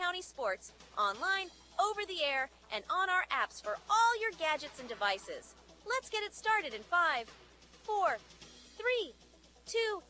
County sports, online, over the air, and on our apps for all your gadgets and devices. Let's get it started in 5, 4, 3, 2,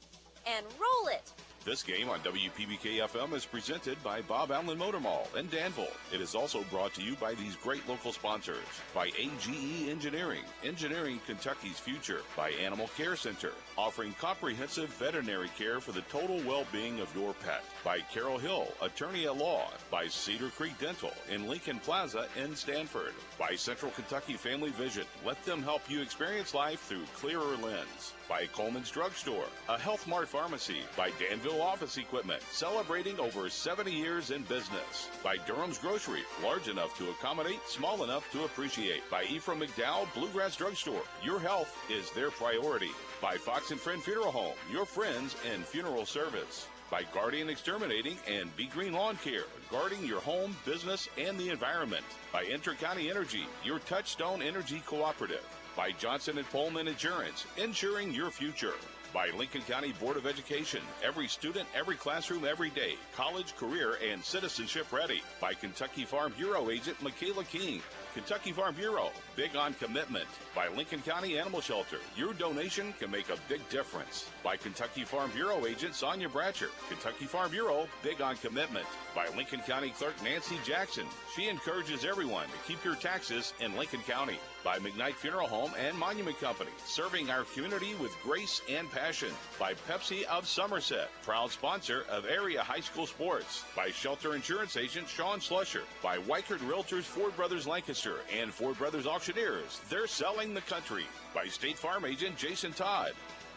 and roll it. This game on WPBK-FM is presented by Bob Allen Motor Mall in Danville. It is also brought to you by these great local sponsors. By AGE Engineering, engineering Kentucky's future. By Animal Care Center, offering comprehensive veterinary care for the total well-being of your pet. By Carol Hill, attorney at law. By Cedar Creek Dental in Lincoln Plaza in Stanford. By Central Kentucky Family Vision. Let them help you experience life through clearer lens. By Coleman's Drugstore, a Health Mart pharmacy. By Danville Office Equipment, celebrating over 70 years in business. By Durham's Grocery, large enough to accommodate, small enough to appreciate. By Ephraim McDowell Bluegrass Drugstore, your health is their priority. By Fox and Friend Funeral Home, your friends in funeral service. By Guardian Exterminating and Be Green Lawn Care, guarding your home, business, and the environment. By Inter-County Energy, your Touchstone Energy Cooperative. By Johnson & Pullman Insurance, insuring your future. By Lincoln County Board of Education, every student, every classroom, every day, college, career, and citizenship ready. By Kentucky Farm Bureau agent Michaela King. Kentucky Farm Bureau, big on commitment. By Lincoln County Animal Shelter, your donation can make a big difference. By Kentucky Farm Bureau agent Sonia Bratcher. Kentucky Farm Bureau, big on commitment. By Lincoln County Clerk Nancy Jackson. She encourages everyone to keep your taxes in Lincoln County. By McKnight Funeral Home and Monument Company, serving our community with grace and passion. By Pepsi of Somerset, proud sponsor of area high school sports. By Shelter Insurance agent Sean Slusher. By Weichert Realtors Ford Brothers Lancaster and Ford Brothers Auctioneers, they're selling the country. By State Farm agent Jason Todd.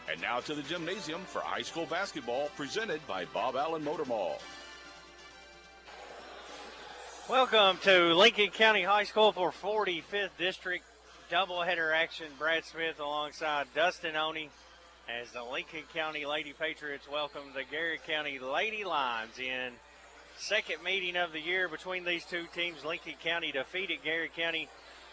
And now to the gymnasium for high school basketball, presented by Bob Allen Motor Mall. Welcome to Lincoln County High School for 45th District doubleheader action. Brad Smith alongside Dustin Oney as the Lincoln County Lady Patriots welcome the Garrard County Lady Lions in second meeting of the year between these two teams. Lincoln County defeated Garrard County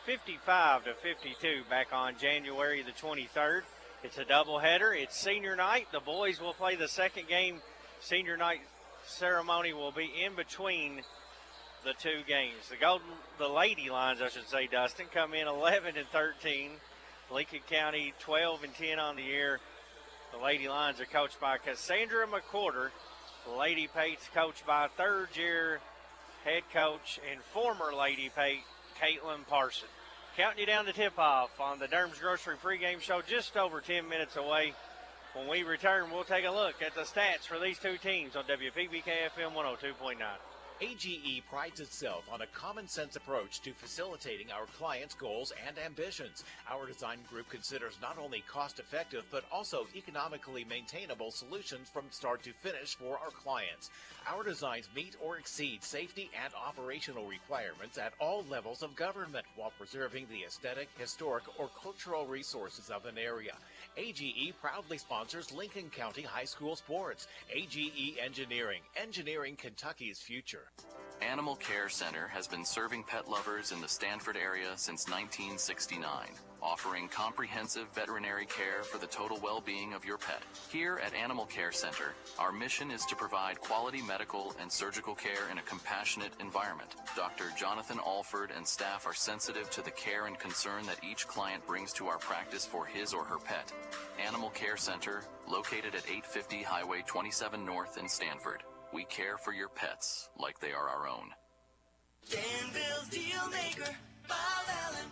55-52 back on January the 23rd. It's a doubleheader. It's senior night. The boys will play the second game. Senior night ceremony will be in between the two games. The Lady Lions, I should say, Dustin, come in 11-13. Lincoln County 12-10 on the year. The Lady Lions are coached by Cassandra McQuarter. The Lady Pates coached by third-year head coach and former Lady Pate, Caitlin Parson. Counting you down to tip-off on the Durham's Grocery pregame show, just over 10 minutes away. When we return, we'll take a look at the stats for these two teams on WPBK-FM 102.9. AGE prides itself on a common-sense approach to facilitating our clients' goals and ambitions. Our design group considers not only cost-effective but also economically maintainable solutions from start to finish for our clients. Our designs meet or exceed safety and operational requirements at all levels of government while preserving the aesthetic, historic, or cultural resources of an area. AGE proudly sponsors Lincoln County High School sports. AGE Engineering, engineering Kentucky's future. Animal Care Center has been serving pet lovers in the Stanford area since 1969, offering comprehensive veterinary care for the total well-being of your pet. Here at Animal Care Center, our mission is to provide quality medical and surgical care in a compassionate environment. Dr. Jonathan Alford and staff are sensitive to the care and concern that each client brings to our practice for his or her pet. Animal Care Center, located at 850 Highway 27 North in Stanford. We care for your pets like they are our own. Danville's Deal Maker, Bob Allen.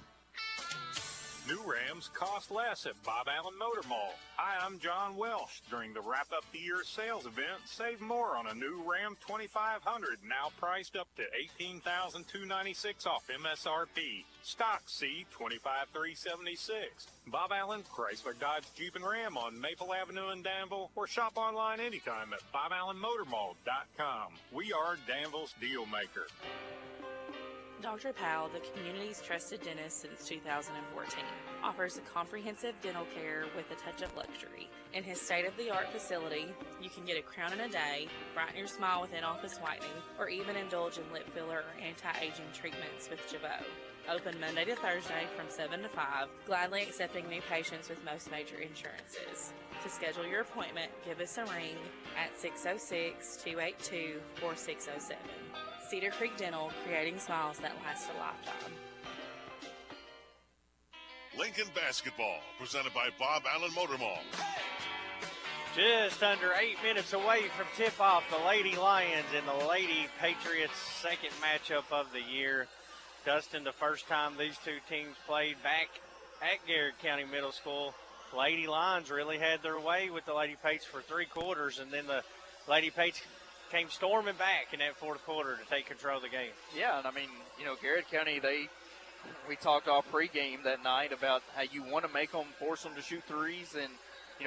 New Rams cost less at Bob Allen Motor Mall. Hi, I'm John Welsh. During the Wrap Up the Year sales event, save more on a new Ram 2500, now priced up to $18,296 off MSRP. Stock C 25,376. Bob Allen, Chrysler, Dodge, Jeep, and Ram on Maple Avenue in Danville, or shop online anytime at BobAllenMotorMall.com. We are Danville's Deal Maker. Dr. Powell, the community's trusted dentist since 2014, offers a comprehensive dental care with a touch of luxury. In his state-of-the-art facility, you can get a crown in a day, brighten your smile with in-office whitening, or even indulge in lip filler or anti-aging treatments with Jabot. Open Monday to Thursday from 7 to 5, gladly accepting new patients with most major insurances. To schedule your appointment, give us a ring at 606-282-4607. Cedar Creek Dental, creating smiles that last a lifetime. Lincoln Basketball, presented by Bob Allen Motor Mall. Just under 8 minutes away from tip-off, the Lady Lions and the Lady Patriots' second matchup of the year. Dustin, the first time these two teams played back at Garrard County Middle School, Lady Lions really had their way with the Lady Pates for 3 quarters, and then the Lady Pates came storming back in that fourth quarter to take control of the game. Yeah, and I mean, Garrard County, we talked all pregame that night about how you want to make them, force them to shoot threes and,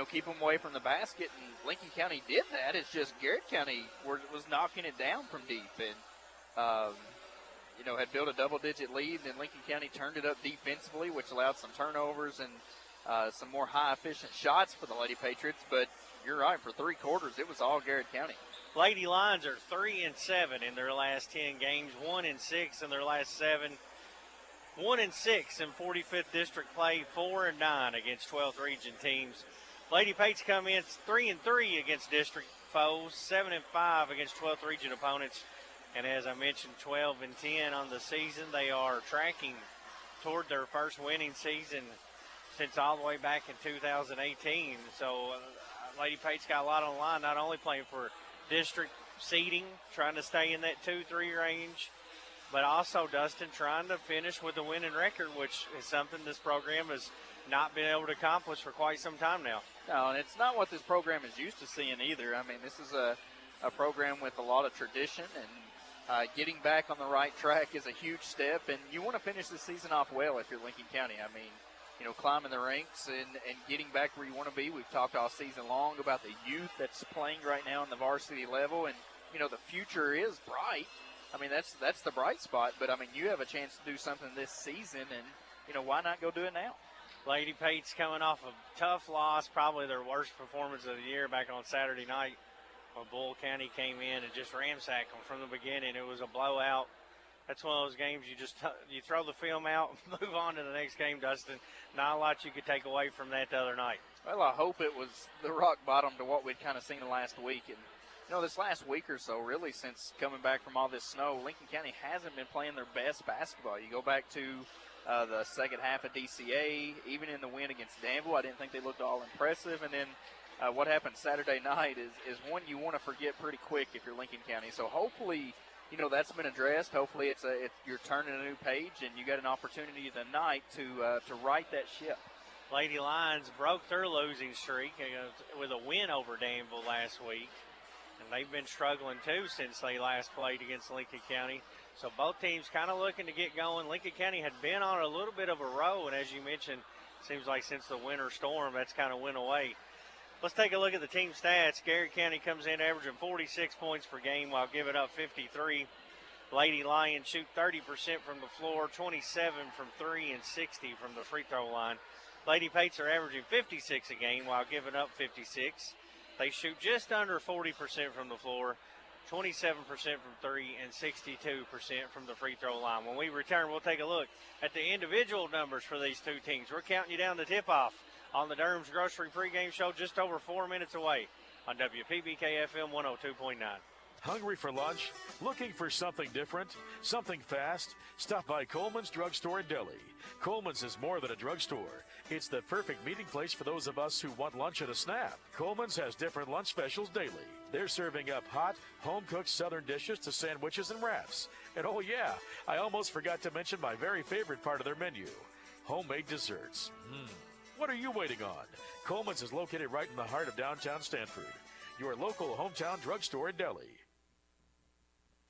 keep them away from the basket, and Lincoln County did that. It's just Garrard County was knocking it down from deep and, had built a double-digit lead, and then Lincoln County turned it up defensively, which allowed some turnovers and some more high-efficient shots for the Lady Patriots. But you're right, for 3 quarters, it was all Garrard County. Lady Lions are 3-7 in their last 10 games, 1-6 in their last 7. 1-6 in 45th district play, 4-9 against 12th region teams. Lady Pates come in 3-3 against district foes, 7-5 against 12th region opponents, and as I mentioned, 12-10 on the season. They are tracking toward their first winning season since all the way back in 2018. So Lady Pates got a lot on the line, not only playing for district seeding, trying to stay in that 2-3 range, but also, Dustin, trying to finish with a winning record, which is something this program has not been able to accomplish for quite some time now. No, and it's not what this program is used to seeing either. I mean, this is a program with a lot of tradition, and getting back on the right track is a huge step, and you want to finish the season off well if you're Lincoln County. I mean, climbing the ranks and getting back where you want to be. We've talked all season long about the youth that's playing right now on the varsity level, and, the future is bright. I mean, that's the bright spot, but, I mean, you have a chance to do something this season, and, why not go do it now? Lady Pates coming off a tough loss, probably their worst performance of the year back on Saturday night when Bull County came in and just ransacked them from the beginning. It was a blowout. That's one of those games you throw the film out and move on to the next game, Dustin. Not a lot you could take away from that the other night. Well, I hope it was the rock bottom to what we'd kind of seen the last week. And, this last week or so, really, since coming back from all this snow, Lincoln County hasn't been playing their best basketball. You go back to the second half of DCA, even in the win against Danville, I didn't think they looked all impressive. And then what happened Saturday night is one you want to forget pretty quick if you're Lincoln County. So hopefully, that's been addressed. Hopefully you're turning a new page, and you got an opportunity tonight to right that ship. Lady Lions broke their losing streak with a win over Danville last week. And they've been struggling, too, since they last played against Lincoln County. So both teams kind of looking to get going. Lincoln County had been on a little bit of a row, and as you mentioned, seems like since the winter storm, that's kind of went away. Let's take a look at the team stats. Garrard County comes in averaging 46 points per game while giving up 53. Lady Lions shoot 30% from the floor, 27 from 3, and 60 from the free throw line. Lady Pates are averaging 56 a game while giving up 56. They shoot just under 40% from the floor, 27% from 3, and 62% from the free throw line. When we return, we'll take a look at the individual numbers for these two teams. We're counting you down to tip-off on the Durham's Grocery pregame show just over 4 minutes away on WPBK FM 102.9. Hungry for lunch? Looking for something different? Something fast? Stop by Coleman's Drugstore and Deli. Coleman's is more than a drugstore. It's the perfect meeting place for those of us who want lunch and a snack. Coleman's has different lunch specials daily. They're serving up hot, home-cooked southern dishes to sandwiches and wraps. And oh yeah, I almost forgot to mention my very favorite part of their menu, homemade desserts. What are you waiting on? Coleman's is located right in the heart of downtown Stanford. Your local hometown drugstore and deli.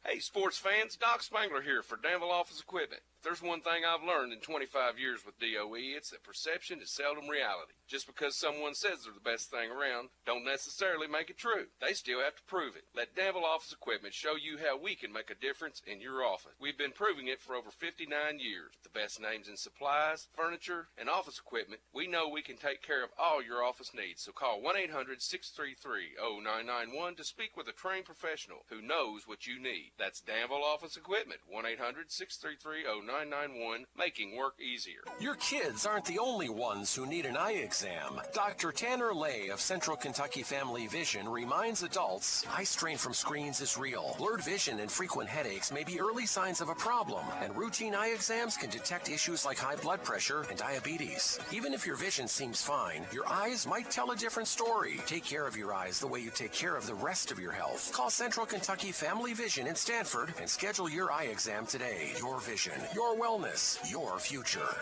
Hey, sports fans, Doc Spangler here for Danville Office Equipment. If there's one thing I've learned in 25 years with DOE, it's that perception is seldom reality. Just because someone says they're the best thing around, don't necessarily make it true. They still have to prove it. Let Danville Office Equipment show you how we can make a difference in your office. We've been proving it for over 59 years. The best names in supplies, furniture, and office equipment. We know we can take care of all your office needs. So call 1-800-633-0991 to speak with a trained professional who knows what you need. That's Danville Office Equipment, 1-800-633-0991. 991, making work easier. Your kids aren't the only ones who need an eye exam. Dr. Tanner Lay of Central Kentucky Family Vision reminds adults eye strain from screens is real. Blurred vision and frequent headaches may be early signs of a problem, and routine eye exams can detect issues like high blood pressure and diabetes. Even if your vision seems fine, your eyes might tell a different story. Take care of your eyes the way you take care of the rest of your health. Call Central Kentucky Family Vision in Stanford and schedule your eye exam today. Your vision, your wellness, your future.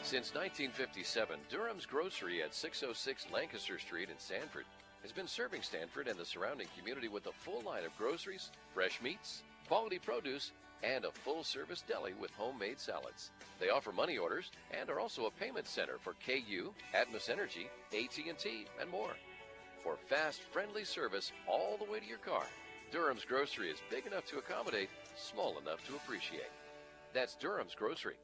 Since 1957, Durham's Grocery at 606 Lancaster Street in Stanford has been serving Stanford and the surrounding community with a full line of groceries, fresh meats, quality produce, and a full-service deli with homemade salads. They offer money orders and are also a payment center for KU, Atmos Energy, AT&T, and more. For fast, friendly service all the way to your car, Durham's Grocery is big enough to accommodate, small enough to appreciate. That's Durham's Grocery.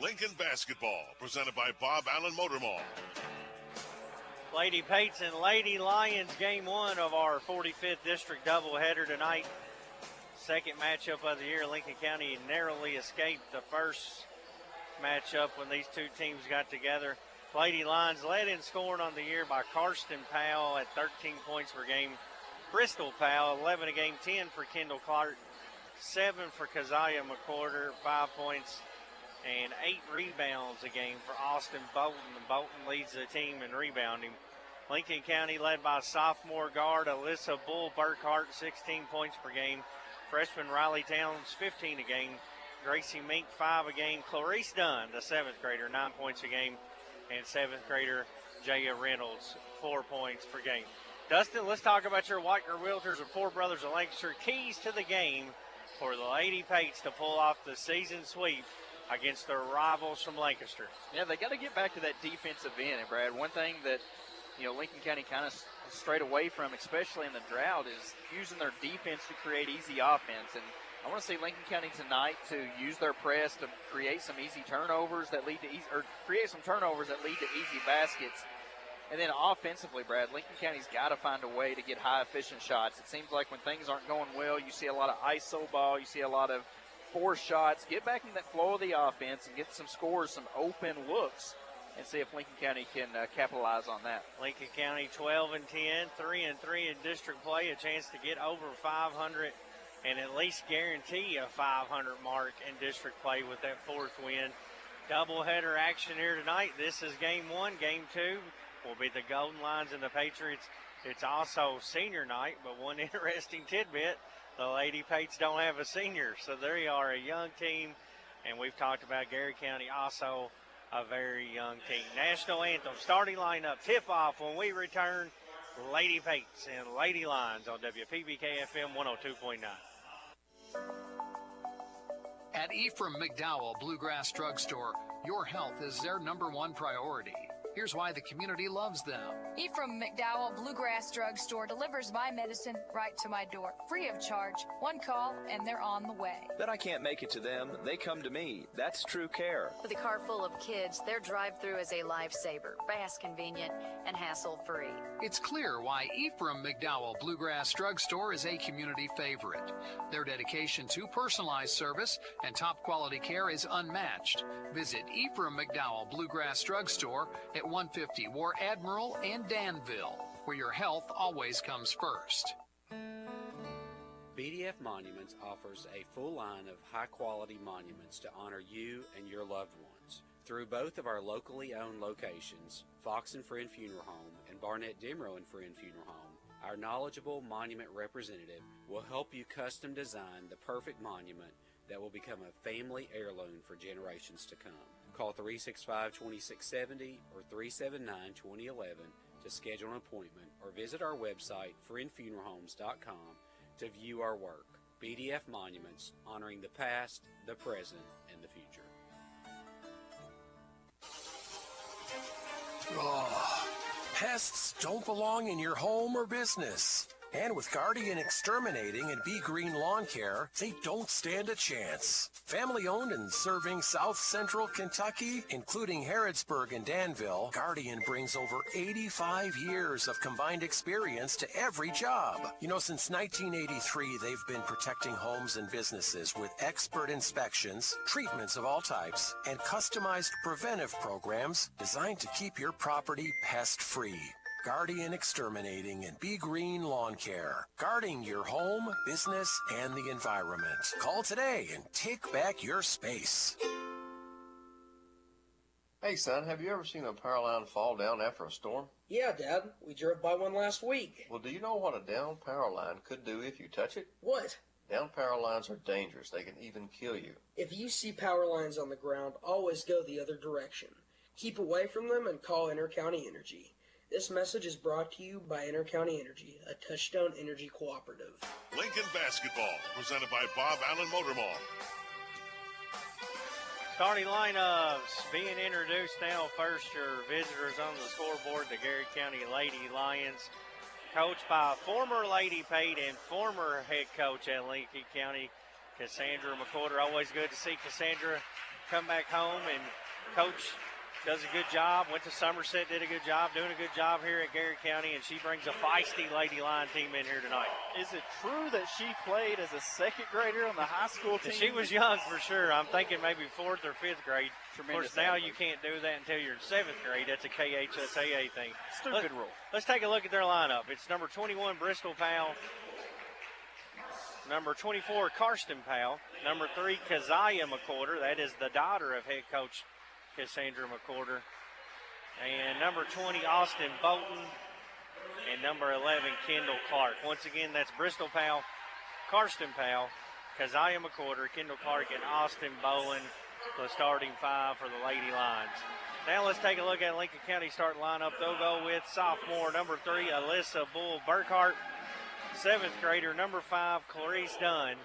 Lincoln Basketball, presented by Bob Allen Motor Mall. Lady Pates and Lady Lions, game one of our 45th district doubleheader tonight. Second matchup of the year. Lincoln County narrowly escaped the first matchup when these two teams got together. Lady Lions led in scoring on the year by Karsten Powell at 13 points per game. Bristol Powell, 11 a game, 10 for Kendall Clark, 7 for Keziah McQuarter, 5 points, and 8 rebounds a game for Austin Bolton. Bolton leads the team in rebounding. Lincoln County led by sophomore guard Alyssa Bull Burkhart, 16 points per game. Freshman Riley Towns, 15 a game. Gracie Mink, 5 a game. Clarice Dunn, the 7th grader, 9 points a game. And 7th grader Jaya Reynolds, 4 points per game. Dustin, let's talk about your Whitener Realtors and Four Brothers of Lancaster keys to the game for the Lady Pates to pull off the season sweep against their rivals from Lancaster. Yeah, they got to get back to that defensive end. And, Brad, one thing that, Lincoln County kind of strayed away from, especially in the drought, is using their defense to create easy offense. And I want to see Lincoln County tonight to use their press to create some easy turnovers that lead to create some turnovers that lead to easy baskets. And then offensively, Brad, Lincoln County's got to find a way to get high efficient shots. It seems like when things aren't going well, you see a lot of ISO ball, you see a lot of forced shots. Get back in that flow of the offense and get some scores, some open looks, and see if Lincoln County can capitalize on that. Lincoln County 12-10, 3-3 in district play, a chance to get over 500 and at least guarantee a 500 mark in district play with that fourth win. Doubleheader action here tonight. This is game one. Game two will be the Golden Lions and the Patriots. It's also senior night, but one interesting tidbit, the Lady Pates don't have a senior, so they are a young team, and we've talked about Garrard County also a very young team. National anthem, starting lineup, tip-off when we return. Lady Pates and Lady Lions on WPBK-FM 102.9. At Ephraim McDowell Bluegrass Drugstore, your health is their #1 priority. Here's why the community loves them. Ephraim McDowell Bluegrass Drugstore delivers my medicine right to my door, free of charge. One call, and they're on the way. Then I can't make it to them. They come to me. That's true care. With a car full of kids, their drive-through is a lifesaver, fast, convenient, and hassle-free. It's clear why Ephraim McDowell Bluegrass Drugstore is a community favorite. Their dedication to personalized service and top-quality care is unmatched. Visit Ephraim McDowell Bluegrass Drugstore at 150 War Admiral and Danville, where your health always comes first. BDF Monuments offers a full line of high-quality monuments to honor you and your loved ones. Through both of our locally owned locations, Fox and Friend Funeral Home and Barnett Demrow and Friend Funeral Home, our knowledgeable monument representative will help you custom design the perfect monument that will become a family heirloom for generations to come. Call 365-2670 or 379-2011 to schedule an appointment or visit our website, friendfuneralhomes.com, to view our work. BDF Monuments, honoring the past, the present, and the future. Oh, pests don't belong in your home or business. And with Guardian Exterminating and Be Green Lawn Care, they don't stand a chance. Family owned and serving South Central Kentucky, including Harrodsburg and Danville, Guardian brings over 85 years of combined experience to every job. You know, since 1983, they've been protecting homes and businesses with expert inspections, treatments of all types, and customized preventive programs designed to keep your property pest-free. Guardian Exterminating and Be Green Lawn Care. Guarding your home, business, and the environment. Call today and take back your space. Hey, son, have you ever seen a power line fall down after a storm? Yeah, Dad. We drove by one last week. Well, do you know what a down power line could do if you touch it? What? Down power lines are dangerous. They can even kill you. If you see power lines on the ground, always go the other direction. Keep away from them and call Inter-County Energy. This message is brought to you by Inter-County Energy, a Touchstone Energy cooperative. Lincoln Basketball, presented by Bob Allen Motor Mall. Starting lineups being introduced now. First, your visitors on the scoreboard, the Garrard County Lady Lions, coached by former Lady Pate and former head coach at Lincoln County, Cassandra McCorder. Always good to see Cassandra come back home, and Coach does a good job. Went to Somerset, did a good job, doing a good job here at Garrard County, and she brings a feisty Lady Lion team in here tonight. Is it true that she played as a second grader on the high school team? She was young for sure. I'm thinking maybe 4th or 5th grade. Tremendous of course, now athlete. you can't do that until you're in 7th grade. That's a KHSAA thing. Stupid rule. Let's take a look at their lineup. It's number 21, Bristol Powell. Number 24, Karsten Powell. Number 3, Keziah McCorder. That is the daughter of head coach Cassandra McCorder. And number 20, Austin Bolton. And number 11, Kendall Clark. Once again, that's Bristol Powell, Karsten Powell, Keziah McCorder, Kendall Clark, and Austin Bowen, the starting 5 for the Lady Lions. Now let's take a look at Lincoln County starting lineup. They'll go with sophomore number 3, Alyssa Bull Burkhart. 7th grader, number 5, Clarice Dunn.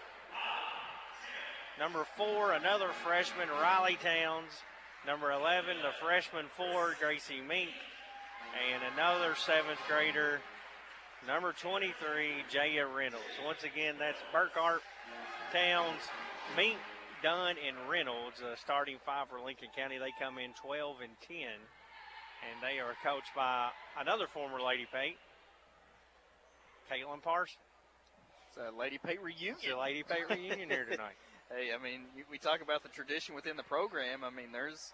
Number 4, another freshman, Riley Towns. Number 11, the freshman 4, Gracie Mink. And another 7th grader, number 23, Jaya Reynolds. Once again, that's Burkhart, Towns, Mink, Dunn, and Reynolds, starting 5 for Lincoln County. They come in 12 and 10, and they are coached by another former Lady Pate, Caitlin Parsons. It's a Lady Pate reunion. It's a Lady Pate reunion here tonight. Hey, I mean, we talk about the tradition within the program. I mean, there's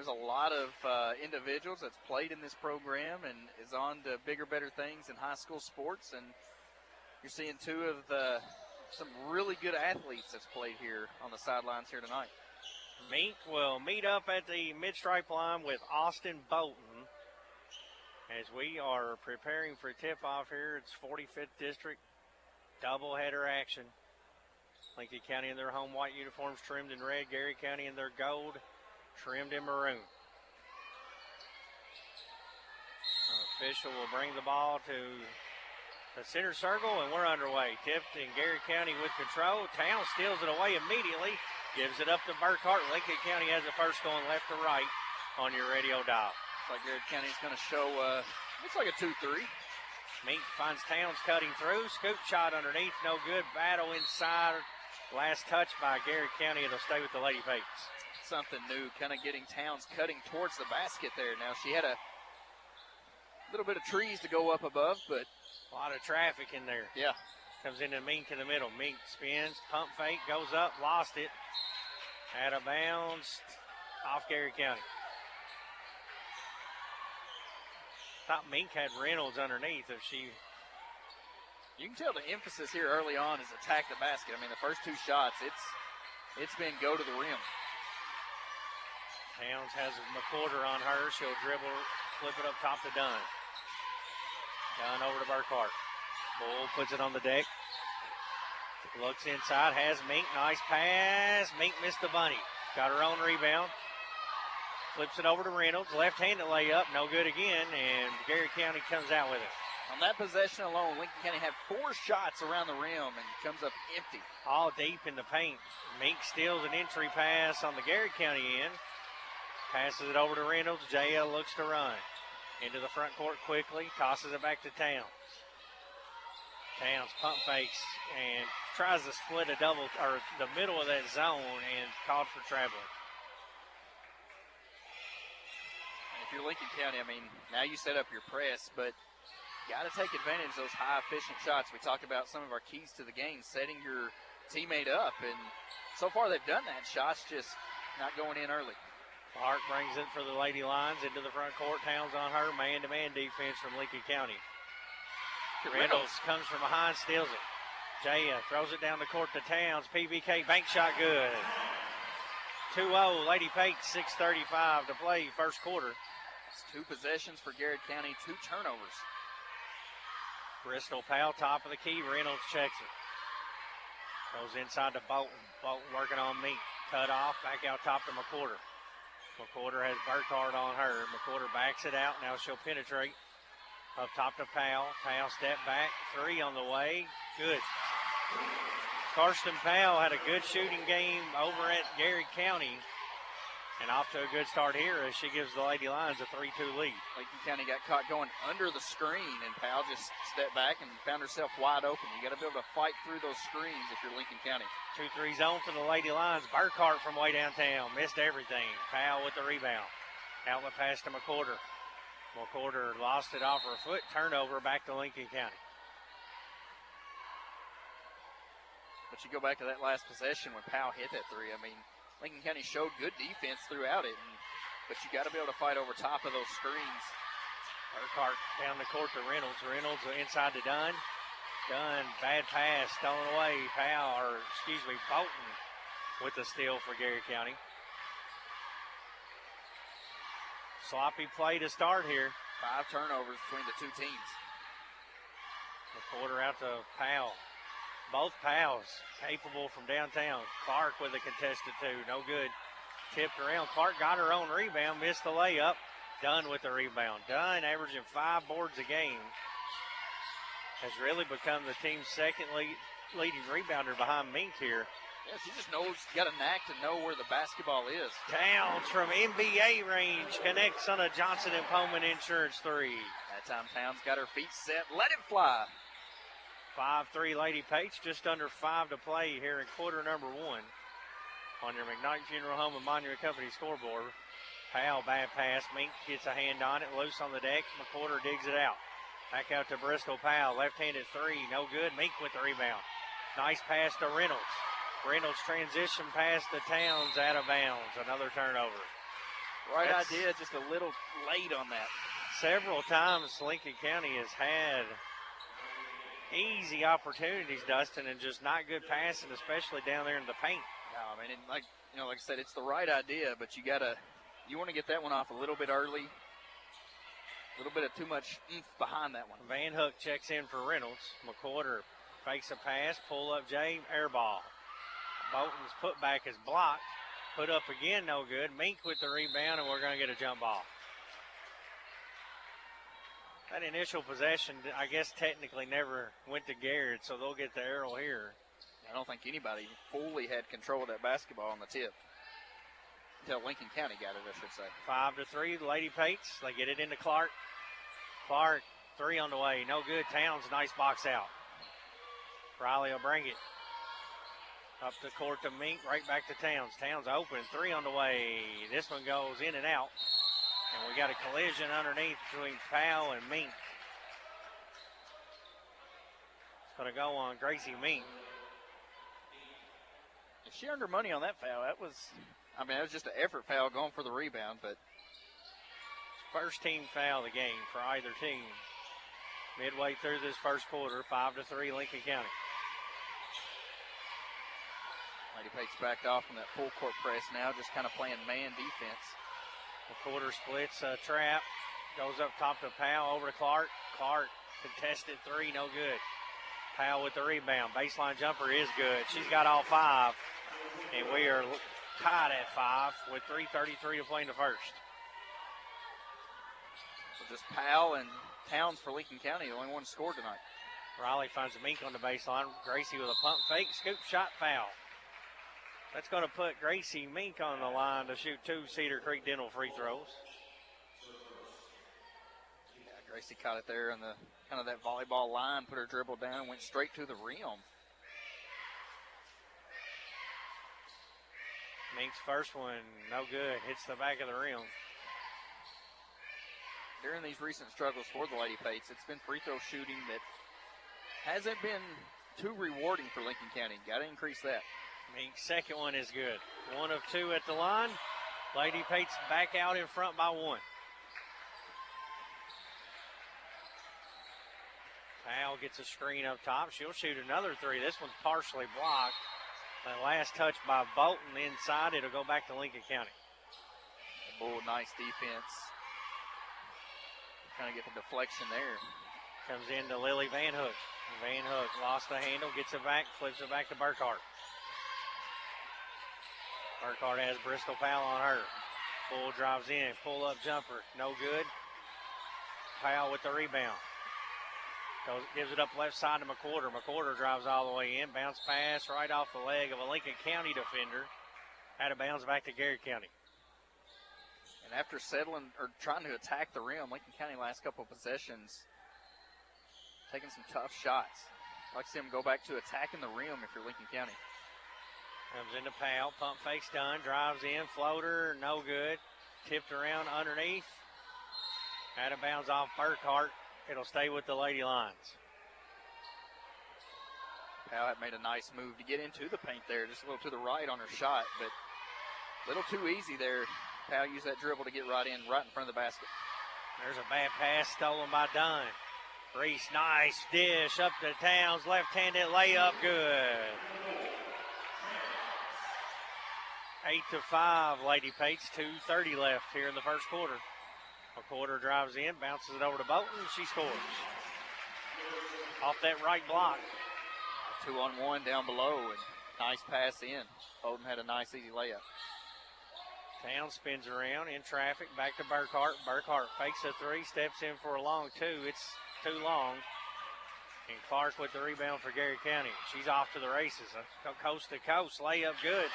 a lot of individuals that's played in this program and is on to bigger, better things in high school sports. And you're seeing 2 of some really good athletes that's played here on the sidelines here tonight. Mink will meet up at the mid-stripe line with Austin Bolton as we are preparing for tip-off here. It's 45th District doubleheader action. Lincoln County in their home white uniforms trimmed in red. Garrard County in their gold trimmed in maroon. Official will bring the ball to the center circle, and we're underway. Tipped in Garrard County with control. Towns steals it away immediately. Gives it up to Burkhart. Lincoln County has it first going left to right on your radio dial. Looks like Garrard County's going to show, looks like a 2-3. Mink finds Towns cutting through. Scoop shot underneath, no good. Battle inside. Last touch by Garrard County. It'll stay with the Lady Pates. Something new, kind of getting Towns cutting towards the basket there. Now she had a little bit of trees to go up above, but a lot of traffic in there. Yeah. Comes into Mink in the middle. Mink spins, pump fake, goes up, lost it. Out of bounds, off Garrard County. Thought Mink had Reynolds underneath. If she, you can tell the emphasis here early on is attack the basket. I mean, the first 2 shots, it's been go to the rim. Towns has McCorder on her. She'll dribble, flip it up top to Dunn. Dunn over to Burkhart. Bull puts it on the deck. Looks inside, has Mink. Nice pass. Mink missed the bunny. Got her own rebound. Flips it over to Reynolds. Left-handed layup. No good again, and Garrard County comes out with it. On that possession alone, Lincoln County had 4 shots around the rim and comes up empty. All deep in the paint. Mink steals an entry pass on the Garrard County end. Passes it over to Reynolds. JL looks to run. Into the front court quickly. Tosses it back to Towns. Towns pump fakes and tries to split a double, or the middle of that zone, and called for traveling. If you're Lincoln County, I mean, now you set up your press, but got to take advantage of those high efficient shots. We talked about some of our keys to the game, setting your teammate up, and so far they've done that. Shots just not going in early. Clark brings it for the Lady Lions into the front court. Towns on her, man-to-man defense from Lincoln County. Reynolds comes from behind, steals it. Jaya throws it down the court to Towns. PBK bank shot good. 2-0, Lady Pate, 6:35 to play, first quarter. It's 2 possessions for Garrard County, 2 turnovers. Bristol Powell, top of the key. Reynolds checks it. Goes inside to Bolton. Bolton working on Meek. Cut off, back out top to McWhorter. McWhorter has Burkhardt on her. McWhorter backs it out. Now she'll penetrate. Up top to Powell. Powell step back. 3 on the way. Good. Karsten Powell had a good shooting game over at Garrard County. And off to a good start here as she gives the Lady Lions a 3-2 lead. Lincoln County got caught going under the screen, and Powell just stepped back and found herself wide open. You got to be able to fight through those screens if you're Lincoln County. 2-3 zone for the Lady Lions. Burkhardt from way downtown. Missed everything. Powell with the rebound. Outlet pass to McWhorter. McWhorter lost it off her foot. Turnover back to Lincoln County. But you go back to that last possession when Powell hit that 3. I mean, Lincoln County showed good defense throughout it, but you got to be able to fight over top of those screens. Burkhardt down the court to Reynolds. Reynolds inside to Dunn. Dunn, bad pass, stolen away. Bolton with the steal for Garrard County. Sloppy play to start here. 5 turnovers between the 2 teams. McWhorter out to Powell. Both Powells capable from downtown. Clark with a contested 2. No good. Tipped around. Clark got her own rebound. Missed the layup. Dunn with the rebound. Dunn averaging 5 boards a game. Has really become the team's second leading rebounder behind Mink here. Yeah, she just knows, got a knack to know where the basketball is. Towns from NBA range connects on a Johnson & Pullman Insurance 3. That time Towns got her feet set. Let it fly. 5-3 Lady Pates, just under 5 to play here in quarter number 1 on your McKnight Funeral Home and Monument Company scoreboard. Powell, bad pass. Mink gets a hand on it, loose on the deck. McWhorter digs it out. Back out to Bristol Powell, left-handed 3, no good. Mink with the rebound. Nice pass to Reynolds. Reynolds transition pass to Towns, out of bounds. Another turnover. Right idea, just a little late on that. Several times Lincoln County has had easy opportunities, Dustin, and just not good passing, especially down there in the paint. No, I mean, and like I said, it's the right idea, but you want to get that one off a little bit early. A little bit of too much oomph behind that one. Van Hook checks in for Reynolds. McWhorter fakes a pass, pull up Jay, air ball. Bolton's putback is blocked. Put up again, no good. Mink with the rebound, and we're going to get a jump ball. That initial possession, I guess, technically never went to Garrard, so they'll get the arrow here. I don't think anybody fully had control of that basketball on the tip until Lincoln County got it, I should say. 5-3, the Lady Pates. They get it into Clark. Clark, 3 on the way. No good. Towns, nice box out. Riley will bring it. Up the court to Mink, right back to Towns. Towns open, 3 on the way. This one goes in and out. And we got a collision underneath between Powell and Mink. It's going to go on Gracie Mink. She earned her money on that foul. That was just an effort foul going for the rebound, but first team foul of the game for either team. Midway through this first quarter, 5-3 Lincoln County. Lady Pates backed off from that full court press now, just kind of playing man defense. McWhorter splits a trap, goes up top to Powell, over to Clark. Clark contested 3, no good. Powell with the rebound. Baseline jumper is good. She's got all 5. And we are tied at 5 with 3:33 to play in the first. So just Powell and Towns for Lincoln County, the only one scored tonight. Riley finds a Mink on the baseline. Gracie with a pump fake, scoop shot, foul. That's going to put Gracie Mink on the line to shoot 2 Cedar Creek Dental free throws. Yeah, Gracie caught it there in the kind of that volleyball line, put her dribble down, and went straight to the rim. Mink's first one, no good. Hits the back of the rim. During these recent struggles for the Lady Pates, it's been free throw shooting that hasn't been too rewarding for Lincoln County. Got to increase that. Mink's second one is good. 1 of 2 at the line. Lady Pates back out in front by 1. Powell gets a screen up top. She'll shoot another 3. This one's partially blocked. The last touch by Bolton inside. It'll go back to Lincoln County. Oh, nice defense. Trying to get the deflection there. Comes into Lily Van Hook. Van Hook lost the handle, gets it back, flips it back to Burkhart. Burkhart has Bristol Powell on her. Bull drives in, pull-up jumper, no good. Powell with the rebound. Gives it up left side to McWhorter. McWhorter drives all the way in. Bounce pass right off the leg of a Lincoln County defender. Out of bounds back to Garrard County. And after settling or trying to attack the rim, Lincoln County last couple of possessions, taking some tough shots. I'd like to see them go back to attacking the rim if you're Lincoln County. Comes into Powell. Pump fake's done. Drives in. Floater, no good. Tipped around underneath. Out of bounds off Burkhart. It'll stay with the Lady Lions. Powell had made a nice move to get into the paint there, just a little to the right on her shot, but a little too easy there. Powell used that dribble to get right in front of the basket. There's a bad pass stolen by Dunn. Reese, nice dish up to Towns, left-handed layup, good. 8-5, Lady Pates, 2:30 left here in the first quarter. McWhorter drives in, bounces it over to Bolton, and she scores. Off that right block. 2-on-1 down below, and nice pass in. Bolton had a nice, easy layup. Towns spins around in traffic, back to Burkhart. Burkhart fakes a 3, steps in for a long 2. It's too long. And Clark with the rebound for Garrard County. She's off to the races. Coast to coast, layup good.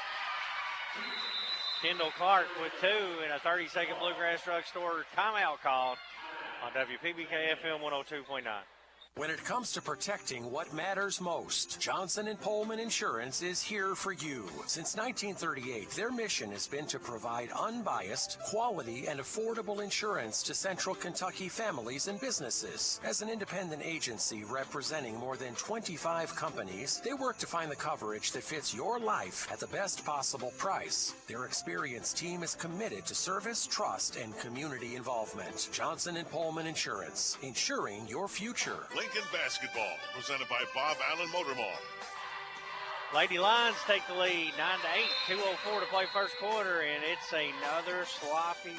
Kendall Clark with 2 and a 30-second Bluegrass Drugstore timeout called on WPBK FM 102.9. When it comes to protecting what matters most, Johnson & Pullman Insurance is here for you. Since 1938, their mission has been to provide unbiased, quality, and affordable insurance to Central Kentucky families and businesses. As an independent agency representing more than 25 companies, they work to find the coverage that fits your life at the best possible price. Their experienced team is committed to service, trust, and community involvement. Johnson & Pullman Insurance, insuring your future. Lincoln basketball, presented by Bob Allen Motor Mall. Lady Lions take the lead, 9-8, 2:04 to play first quarter, and it's another sloppy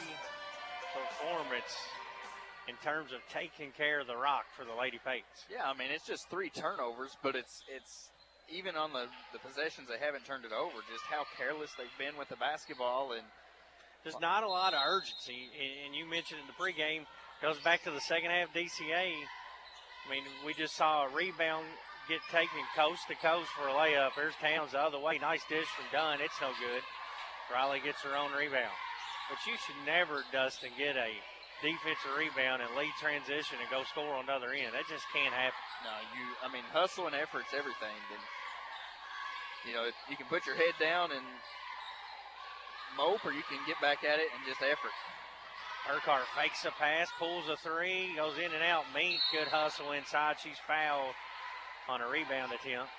performance in terms of taking care of the rock for the Lady Pates. Yeah, I mean, it's just 3 turnovers, but it's even on the possessions they haven't turned it over, just how careless they've been with the basketball. And there's not a lot of urgency, and you mentioned in the pregame, goes back to the second half DCA. I mean, we just saw a rebound get taken coast to coast for a layup. There's Towns the other way. Nice dish from Dunn. It's no good. Riley gets her own rebound. But you should never, Dustin, get a defensive rebound and lead transition and go score on the other end. That just can't happen. No, I mean, hustle and effort's everything. And, you know, you can put your head down and mope, or you can get back at it and just effort. Burkhart fakes a pass, pulls a 3, goes in and out. Mink, good hustle inside. She's fouled on a rebound attempt.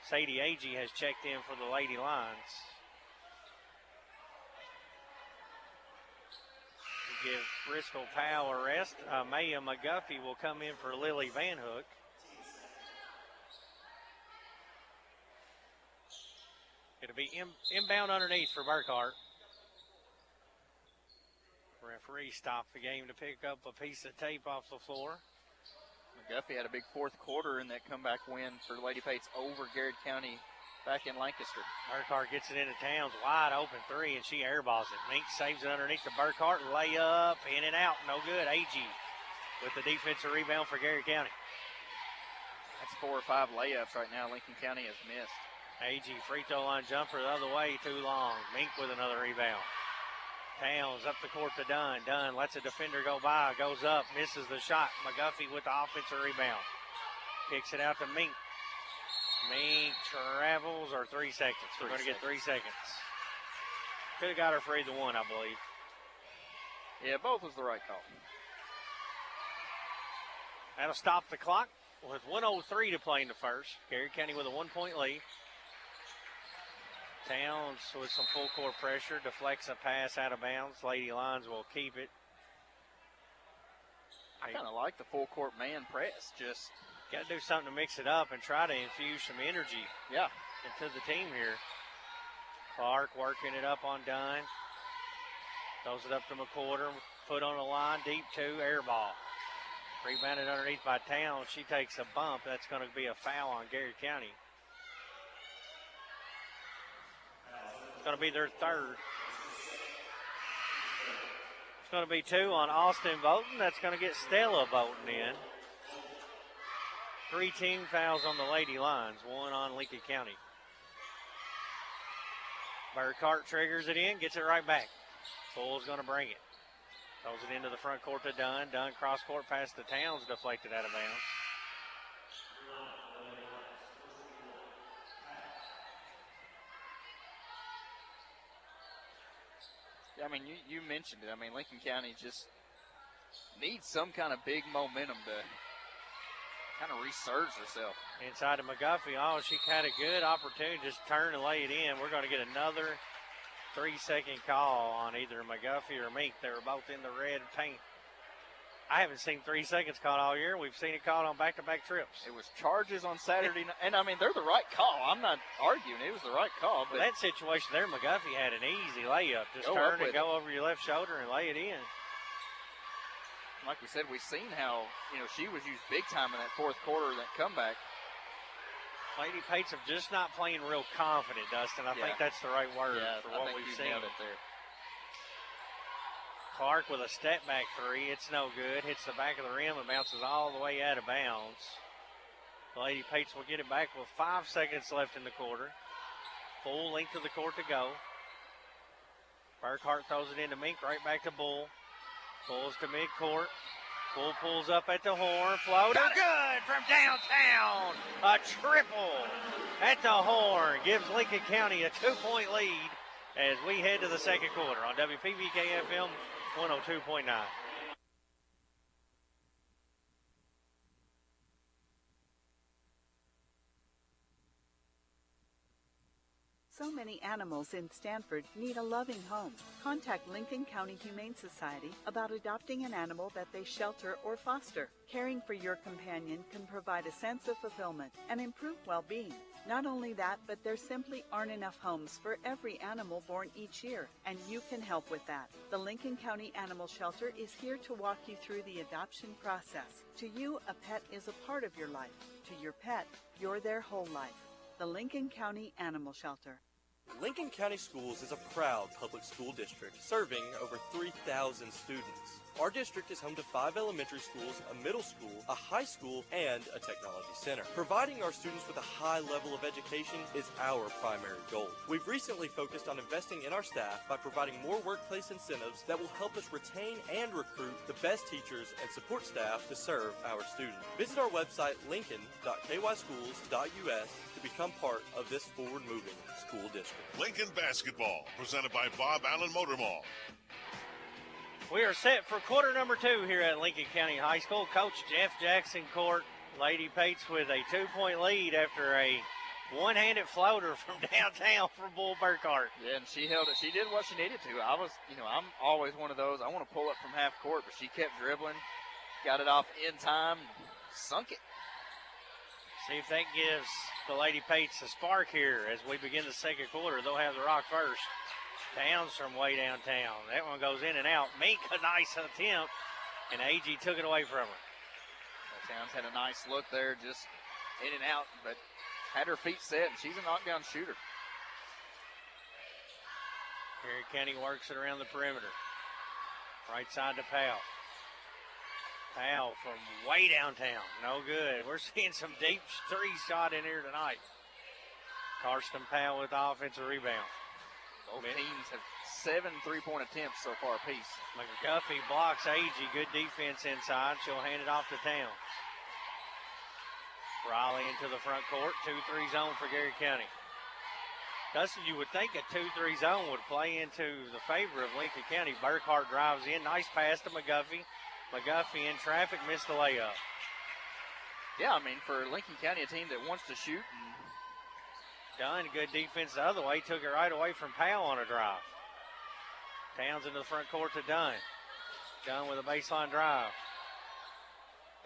Sadie Agee has checked in for the Lady Lions. To give Bristol Powell a rest, Maya McGuffey will come in for Lily Van Hook. It'll be inbound underneath for Burkhart. Referee stopped the game to pick up a piece of tape off the floor. McGuffey had a big fourth quarter in that comeback win for Lady Pates over Garrard County back in Lancaster. Burkhart gets it into Towns, wide open 3, and she airballs it. Mink saves it underneath the Burkhart, layup, in and out, no good. Agee with the defensive rebound for Garrard County. That's 4 or 5 layups right now Lincoln County has missed. Agee free throw line jumper the other way, too long. Mink with another rebound. Towns up the court to Dunn. Dunn lets a defender go by, goes up, misses the shot. McGuffey with the offensive rebound. Kicks it out to Mink. Mink travels, or 3 seconds. We're going to get 3 seconds. Could have got her for either one, I believe. Yeah, both was the right call. That'll stop the clock with 1:03 to play in the first. Garrard County with a 1-point lead. Towns with some full court pressure, deflects a pass out of bounds. Lady Lions will keep it. I kind of like the full court man press. Just got to do something to mix it up and try to infuse some energy into the team here. Clark working it up on Dunn. Throws it up to McQuarter. Foot on the line, deep two, air ball. Rebounded underneath by Towns. She takes a bump. That's going to be a foul on Garrard County. It's going to be their third. It's going to be 2 on Austin Bolton. That's going to get Stella Bolton in. 3 team fouls on the Lady Lions, 1 on Lincoln County. Burkhart triggers it in, gets it right back. Bull's going to bring it. Throws it into the front court to Dunn. Dunn cross court pass to Towns, deflected out of bounds. I mean, you mentioned it. I mean, Lincoln County just needs some kind of big momentum to kind of resurge herself. Inside of McGuffey. Oh, she had a good opportunity to just turn and lay it in. We're going to get another 3-second call on either McGuffey or Mink. They were both in the red paint. I haven't seen 3 seconds called all year. We've seen it called on back-to-back trips. It was charges on Saturday night. And, I mean, they're the right call. I'm not arguing. It was the right call. But that situation there, McGuffey had an easy layup. Just turn and go over your left shoulder and lay it in. Like we said, we've seen how, she was used big time in that fourth quarter, that comeback. Lady Pates of just not playing real confident, Dustin. I think that's the right word for what we've seen. Nailed it there. Clark with a step-back 3. It's no good. Hits the back of the rim and bounces all the way out of bounds. Lady Pates will get it back with 5 seconds left in the quarter. Full length of the court to go. Burkhart throws it into Mink, right back to Bull. Bull's to midcourt. Bull pulls up at the horn. Floater good from downtown. A triple at the horn gives Lincoln County a 2-point lead as we head to the second quarter on WPBK FM 102.9. So many animals in Stanford need a loving home. Contact Lincoln County Humane Society about adopting an animal that they shelter or foster. Caring for your companion can provide a sense of fulfillment and improve well-being. Not only that, but there simply aren't enough homes for every animal born each year, and you can help with that. The Lincoln County Animal Shelter is here to walk you through the adoption process. To you, a pet is a part of your life. To your pet, you're their whole life. The Lincoln County Animal Shelter. Lincoln County Schools is a proud public school district serving over 3,000 students. Our district is home to 5 elementary schools, a middle school, a high school, and a technology center. Providing our students with a high level of education is our primary goal. We've recently focused on investing in our staff by providing more workplace incentives that will help us retain and recruit the best teachers and support staff to serve our students. Visit our website, lincoln.kyschools.us, to become part of this forward-moving school district. Lincoln Basketball, presented by Bob Allen Motor Mall. We are set for quarter number 2 here at Lincoln County High School. Coach Jeff Jackson court. Lady Pates with a 2-point lead after a one-handed floater from downtown from Bull Burkhart. Yeah, and she held it. She did what she needed to. I'm always one of those. I want to pull up from half court, but she kept dribbling, got it off in time, sunk it. See if that gives the Lady Pates a spark here as we begin the second quarter. They'll have the rock first. Towns from way downtown. That one goes in and out. Mink, a nice attempt, and AG took it away from her. Well, Towns had a nice look there, just in and out, but had her feet set, and she's a knockdown shooter. Garrard County works it around the perimeter. Right side to Powell. Powell from way downtown. No good. We're seeing some deep 3 shot in here tonight. Karsten Powell with the offensive rebound. Both teams have 7 3-point attempts so far apiece. McGuffey blocks Agee. Good defense inside. She'll hand it off to Towns. Riley into the front court. 2-3 zone for Garrard County. Dustin, you would think a 2-3 zone would play into the favor of Lincoln County. Burkhart drives in. Nice pass to McGuffey. McGuffey in traffic, missed the layup. Yeah, I mean, for Lincoln County, a team that wants to shoot. Dunn, good defense the other way. Took it right away from Powell on a drive. Towns into the front court to Dunn. Dunn with a baseline drive.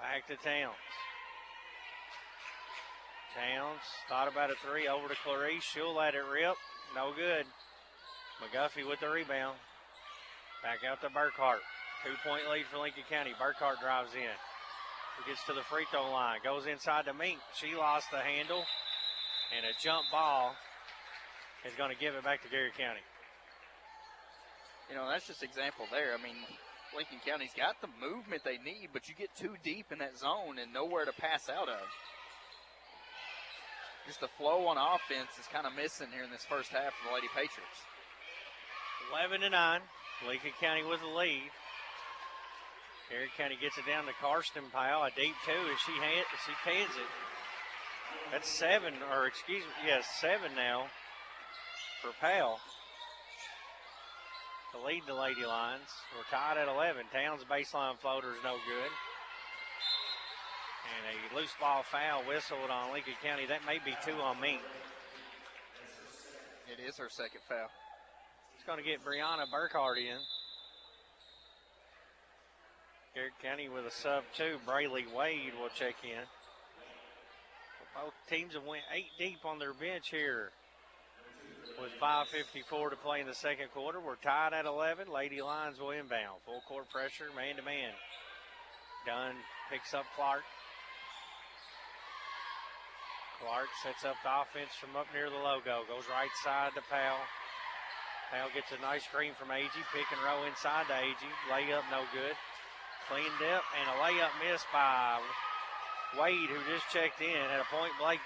Back to Towns. Towns thought about a three, over to Clarice. She'll let it rip. No good. McGuffey with the rebound. Back out to Burkhart. 2-point lead for Lincoln County. Burkhart drives in. He gets to the free throw line. Goes inside to Mink. She lost the handle. And a jump ball is going to give it back to Garrard County. You know, that's just example there. I mean, Lincoln County's got the movement they need, but you get too deep in that zone and nowhere to pass out of. Just the flow on offense is kind of missing here in this first half for the Lady Patriots. 11-9. Lincoln County with the lead. Garrard County gets it down to Karsten Powell. A deep two as she cans it. That's 7 now for Powell. To lead the Lady Lions. We're tied at 11. Towns' baseline floater is no good. And a loose ball foul whistled on Lincoln County. That may be 2 on Mink. It is her second foul. It's going to get Brianna Burkhart in. Garrard County with a sub 2. Brayley Wade will check in. Both teams have went 8 deep on their bench here. With 5:54 to play in the second quarter. We're tied at 11. Lady Lions will inbound. Full court pressure, man-to-man. Dunn picks up Clark. Clark sets up the offense from up near the logo. Goes right side to Powell. Powell gets a nice screen from Agee. Pick and roll inside to Agee. Layup no good. Clean dip and a layup missed by Wade, who just checked in. Had a point blank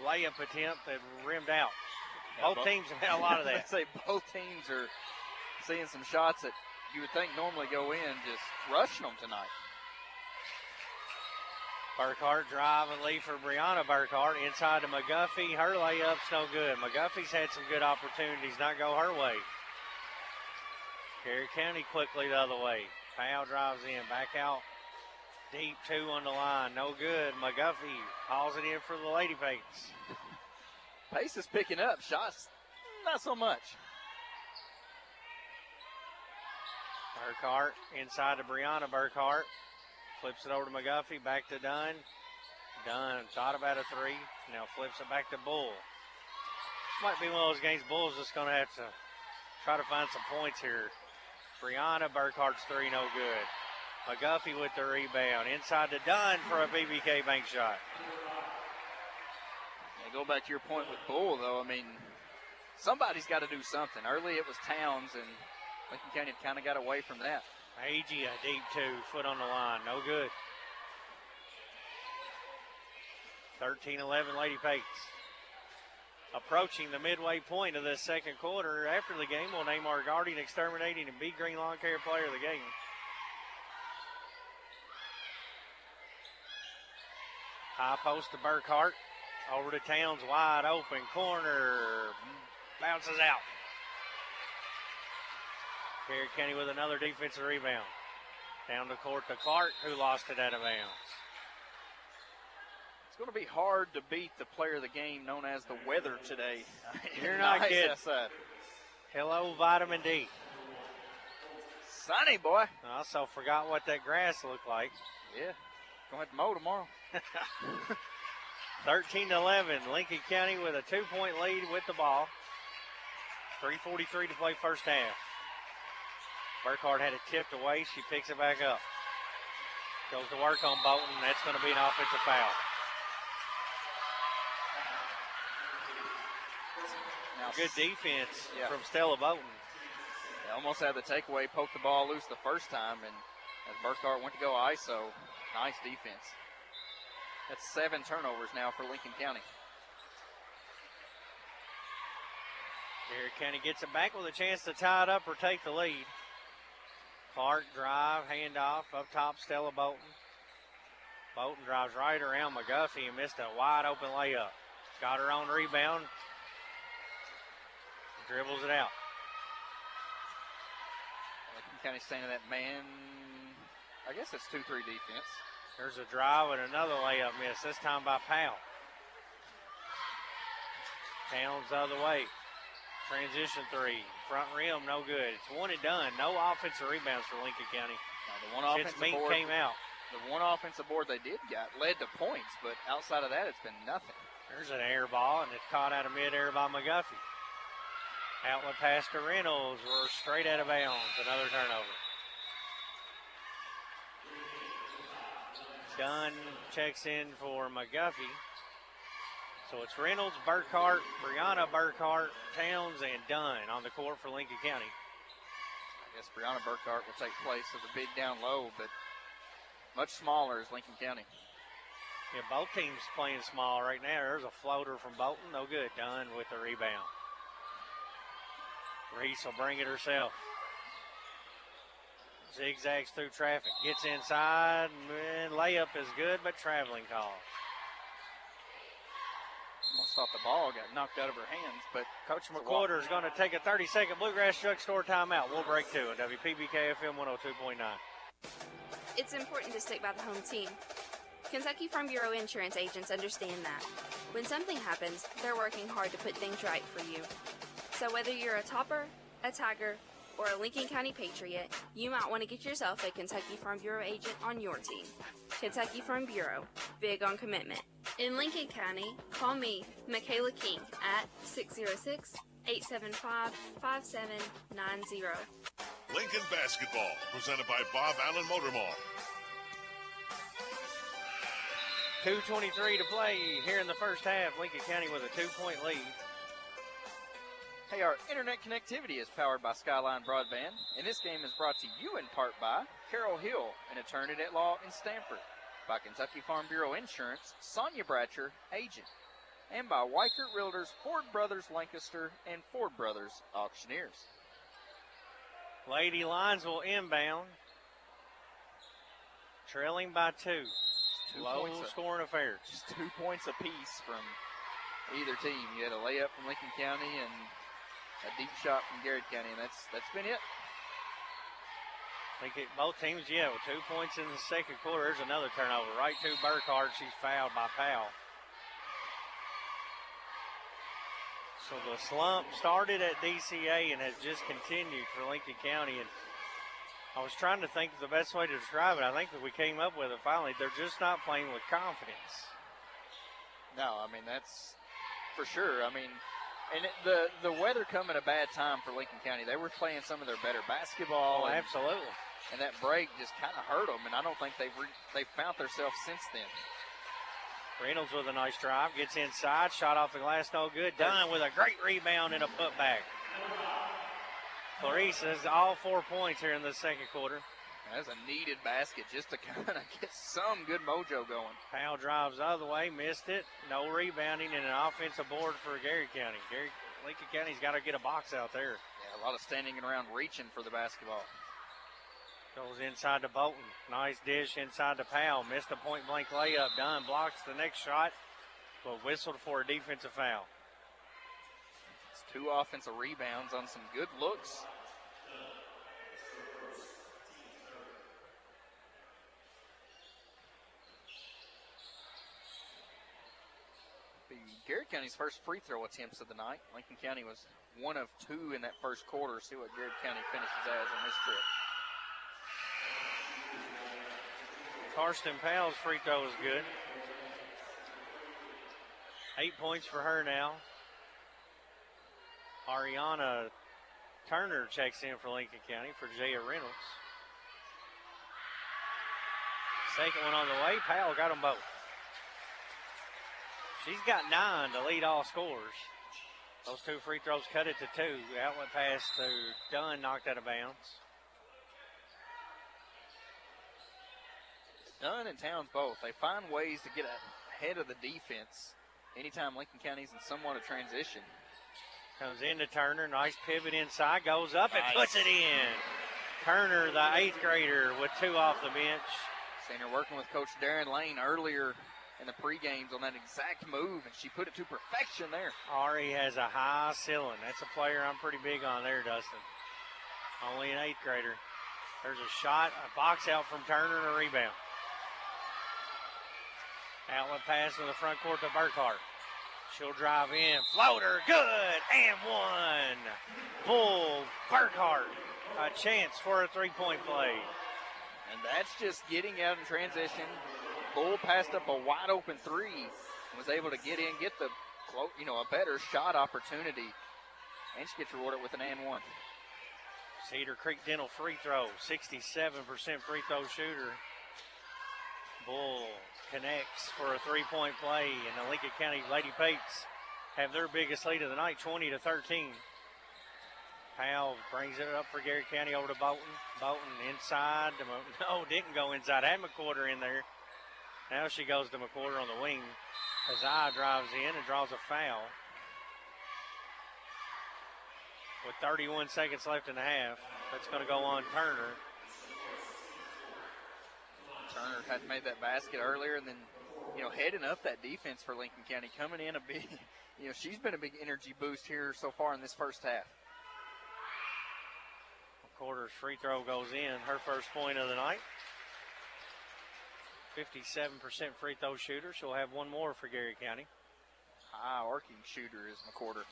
layup attempt that rimmed out. Both teams have had a lot of that. I'd say both teams are seeing some shots that you would think normally go in, just rushing them tonight. Burkhart drive and lead for Brianna Burkhart. Inside to McGuffey. Her layup's no good. McGuffey's had some good opportunities not go her way. Garrard County quickly the other way. Powell drives in. Back out. Deep 2 on the line. No good. McGuffey hauls it in for the Lady Pates. Pace is picking up. Shots, not so much. Burkhart inside to Brianna Burkhart. Flips it over to McGuffey. Back to Dunn. Dunn thought about a three. Now flips it back to Bull. This might be one of those games Bull's just going to have to try to find some points here. Brianna Burkhart's three, no good. McGuffey with the rebound. Inside to Dunn for a BBK bank shot. Go back to your point with Bull, though. I mean, somebody's got to do something. Early it was Towns, and Lincoln County had kind of got away from that. Agee, a deep 2, foot on the line, no good. 13-11 Lady Pates. Approaching the midway point of the second quarter. After the game, we'll name our guardian, exterminating, and B Green Lawn Care player of the game. High post to Burkhart. Over to Towns, wide open corner. Bounces out. Garrard County with another defensive rebound. Down the court to Clark, who lost it out of bounds. It's going to be hard to beat the player of the game known as the weather today. You're not kidding. Hello, vitamin D. Sunny, boy. I also forgot what that grass looked like. Yeah, going to have to mow tomorrow. 13-11, Lincoln County with a 2-point lead with the ball. 3:43 to play first half. Burkhart had it tipped away. She picks it back up. Goes to work on Bolton. That's going to be an offensive foul. Now, good defense from Stella Bolton. They almost had the takeaway, poked the ball loose the first time, and as Burkhart went to go ISO, nice defense. That's 7 turnovers now for Lincoln County. Garrett County gets it back with a chance to tie it up or take the lead. Clark drive, handoff, up top, Stella Bolton. Bolton drives right around McGuffey and missed a wide open layup. Got her own rebound. Dribbles it out. Lincoln County staying in that man, I guess it's 2-3 defense. There's a drive and another layup miss, this time by Powell. Towns the other way. Transition three. Front rim, no good. It's one and done. No offensive rebounds for Lincoln County. The one offensive Meek board came out. The one offensive board they did got led to points, but outside of that, it's been nothing. There's an air ball, and it's caught out of midair by McGuffey. Outlet pass to Reynolds. We're straight out of bounds. Another turnover. Dunn checks in for McGuffey. So it's Reynolds, Burkhart, Brianna Burkhart, Towns, and Dunn on the court for Lincoln County. I guess Brianna Burkhart will take place of the big down low, but much smaller is Lincoln County. Yeah, both teams playing small right now. There's a floater from Bolton. No good. Dunn with the rebound. Reese will bring it herself. Zigzags through traffic. Gets inside, and layup is good, but traveling call. Almost thought the ball got knocked out of her hands, but Coach McWhorter is going to take a 30-second Bluegrass Drugstore timeout. We'll break two at WPBK FM 102.9. It's important to stick by the home team. Kentucky Farm Bureau insurance agents understand that. When something happens, they're working hard to put things right for you. So whether you're a Topper, a Tiger, or a Lincoln County Patriot, you might want to get yourself a Kentucky Farm Bureau agent on your team. Kentucky Farm Bureau, big on commitment. In Lincoln County, call me, Michaela King, at 606-875-5790. Lincoln Basketball, presented by Bob Allen Motor Mall. 2:23 to play here in the first half. Lincoln County with a 2-point lead. Hey, our internet connectivity is powered by Skyline Broadband, and this game is brought to you in part by Carol Hill, an attorney at law in Stamford, by Kentucky Farm Bureau Insurance, Sonia Bratcher, agent, and by Weichert Realtors, Ford Brothers Lancaster, and Ford Brothers Auctioneers. Lady Lions will inbound, trailing by two. Low scoring affair. Just 2 points apiece from either team. You had a layup from Lincoln County and a deep shot from Garrard County, and that's been it. I think both teams, with 2 points in the second quarter. There's another turnover. Right to Burkhart. She's fouled by Powell. So the slump started at DCA and has just continued for Lincoln County. And I was trying to think of the best way to describe it. I think that we came up with it finally. They're just not playing with confidence. No, I mean, that's for sure. I mean, and the weather come at a bad time for Lincoln County. They were playing some of their better basketball. Oh, absolutely. And that break just kind of hurt them, and I don't think they've found themselves since then. Reynolds with a nice drive, gets inside, shot off the glass, no good. Dunn with a great rebound and a putback. Clarice has all 4 points here in the second quarter. That's a needed basket just to kind of get some good mojo going. Powell drives the other way, missed it. No rebounding and an offensive board for Garrard County. Lincoln County's got to get a box out there. Yeah, a lot of standing around reaching for the basketball. Goes inside to Bolton. Nice dish inside to Powell. Missed a point-blank layup. Dunn blocks the next shot, but whistled for a defensive foul. It's 2 offensive rebounds on some good looks. Garrard County's first free throw attempts of the night. Lincoln County was 1 of 2 in that first quarter. See what Garrard County finishes as on this trip. Karsten Powell's free throw is good. 8 points for her now. Ariana Turner checks in for Lincoln County for Jaya Reynolds. Second one on the way. Powell got them both. She's got 9 to lead all scorers. Those 2 free throws cut it to 2. Outlet pass to Dunn, knocked out of bounds. Dunn and Towns both. They find ways to get ahead of the defense anytime Lincoln County's in somewhat of transition. Comes into Turner. Nice pivot inside. Goes up and puts it in. Turner, the 8th grader, with 2 off the bench. Seen her working with Coach Darren Lane earlier in the pre-games on that exact move, and she put it to perfection there. Ari has a high ceiling. That's a player I'm pretty big on there, Dustin. Only an 8th grader. There's a shot, a box out from Turner, and a rebound. Outlet pass in the front court to Burkhart. She'll drive in. Floater, good, and 1. Bull, Burkhart, a chance for a 3-point play. And that's just getting out in transition. Bull passed up a wide open 3 and was able to get in, get the, a better shot opportunity. And she gets rewarded with an and 1. Cedar Creek Dental free throw, 67% free throw shooter. Bull connects for a 3-point play, and the Lincoln County Lady Pates have their biggest lead of the night, 20-13. Powell brings it up for Garrard County over to Bolton. Bolton inside. No, didn't go inside. Had McWhorter in there. Now she goes to McWhorter on the wing. Azai drives in and draws a foul. With 31 seconds left in the half, that's going to go on Turner. Turner had made that basket earlier, and then, heading up that defense for Lincoln County, coming in a big, she's been a big energy boost here so far in this first half. McWhorter's free throw goes in, her first point of the night. 57% free throw shooter. She'll have one more for Garrard County. High arcing shooter is McWhorter.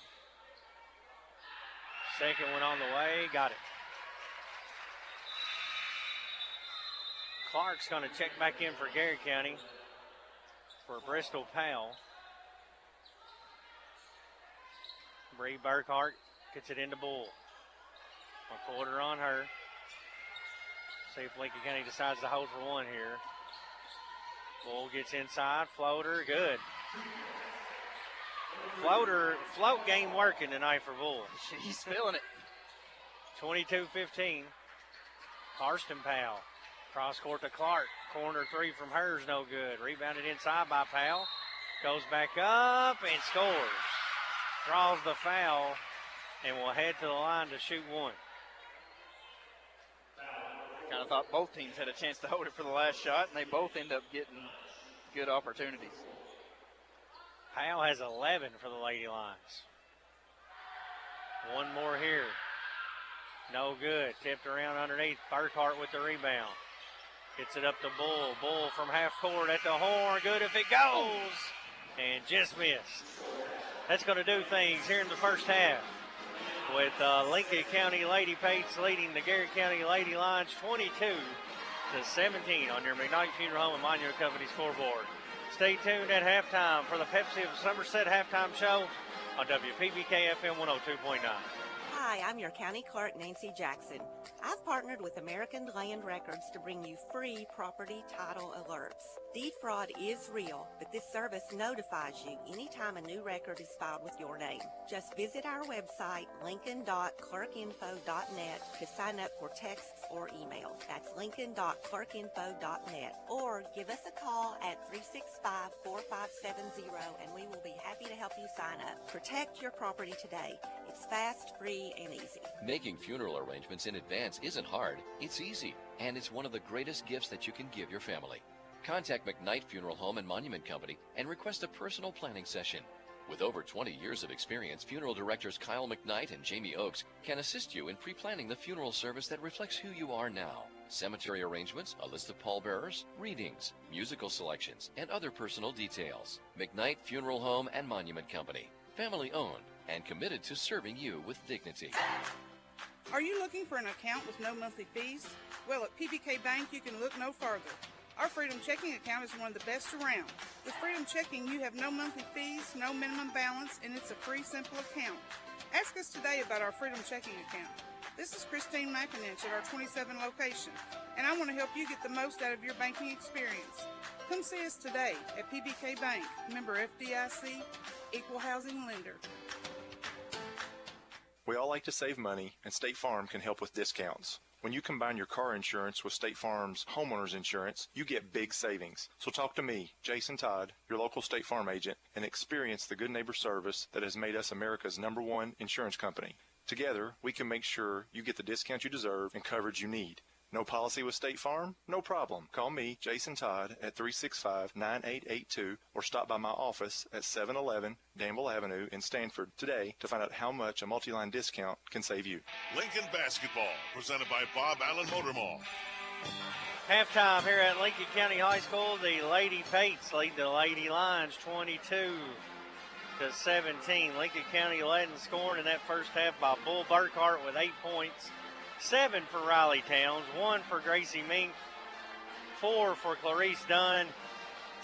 Second one on the way, got it. Clark's going to check back in for Garrard County for Bristol Powell. Bree Burkhart gets it into Bull. McWhorter on her. See if Lincoln County decides to hold for one here. Bull gets inside, floater, good. Float game working tonight for Bull. She's feeling it. 22-15. Karsten Powell. Cross court to Clark. Corner 3 from her is no good. Rebounded inside by Powell. Goes back up and scores. Draws the foul and will head to the line to shoot 1. I kind of thought both teams had a chance to hold it for the last shot, and they both end up getting good opportunities. Powell has 11 for the Lady Lions. One more here. No good. Tipped around underneath. Burkhart with the rebound. Gets it up to Bull. Bull from half court at the horn. Good if it goes. And just missed. That's going to do things here in the first half. With Lincoln County Lady Pates leading the Garrard County Lady Lions 22-17 on your McKnight Funeral Home and Monument Company scoreboard. Stay tuned at halftime for the Pepsi of Somerset halftime show on WPBK FM 102.9. Hi, I'm your County Clerk, Nancy Jackson. I've partnered with American Land Records to bring you free property title alerts. Deed fraud is real, but this service notifies you anytime a new record is filed with your name. Just visit our website, lincoln.clerkinfo.net, to sign up for texts or emails. That's lincoln.clerkinfo.net. Or give us a call at 365-4570, and we will be happy to help you sign up. Protect your property today. It's fast, free, and easy. Making funeral arrangements in advance isn't hard. It's easy, and it's one of the greatest gifts that you can give your family. Contact McKnight Funeral Home and Monument Company and request a personal planning session. With over 20 years of experience, funeral directors Kyle McKnight and Jamie Oakes can assist you in pre-planning the funeral service that reflects who you are now. Cemetery arrangements, a list of pallbearers, readings, musical selections, and other personal details. McKnight Funeral Home and Monument Company. Family owned and committed to serving you with dignity. Are you looking for an account with no monthly fees? Well, at PBK Bank, you can look no further. Our Freedom Checking account is one of the best around. With Freedom Checking, you have no monthly fees, no minimum balance, and it's a free, simple account. Ask us today about our Freedom Checking account. This is Christine McIninch at our 27 location, and I want to help you get the most out of your banking experience. Come see us today at PBK Bank, member FDIC, equal housing lender. We all all like to save money, and State Farm can help with discounts. When you combine your car insurance with State Farm's homeowner's insurance, you get big savings. So talk to me, Jason Todd, your local State Farm agent, and experience the good neighbor service that has made us America's #1 insurance company. Together, we can make sure you get the discount you deserve and coverage you need. No policy with State Farm? No problem. Call me, Jason Todd, at 365-9882 or stop by my office at 711 Danville Avenue in Stanford today to find out how much a multi-line discount can save you. Lincoln Basketball, presented by Bob Allen Motor Mall. Halftime here at Lincoln County High School. The Lady Pates lead the Lady Lions 22-17. Lincoln County led in scoring in that first half by Bull Burkhart with 8 points. 7 for Riley Towns, 1 for Gracie Mink, 4 for Clarice Dunn,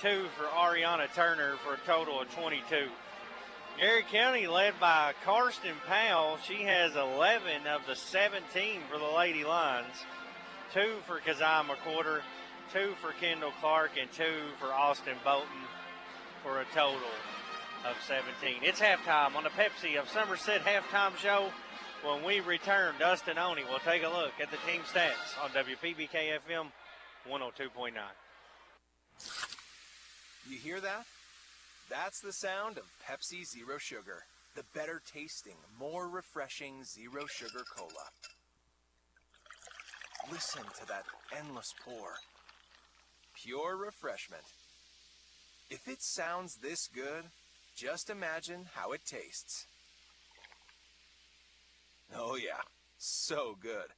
2 for Ariana Turner for a total of 22. Garrard County led by Karsten Powell. She has 11 of the 17 for the Lady Lions. 2 for Kazai McQuarter, 2 for Kendall Clark, and 2 for Austin Bolton for a total of 17. It's halftime on the Pepsi of Somerset Halftime Show. When we return, Dustin Oney will take a look at the team stats on WPBK-FM 102.9. You hear that? That's the sound of Pepsi Zero Sugar, the better tasting, more refreshing Zero Sugar Cola. Listen to that endless pour. Pure refreshment. If it sounds this good, just imagine how it tastes. Oh yeah, so good.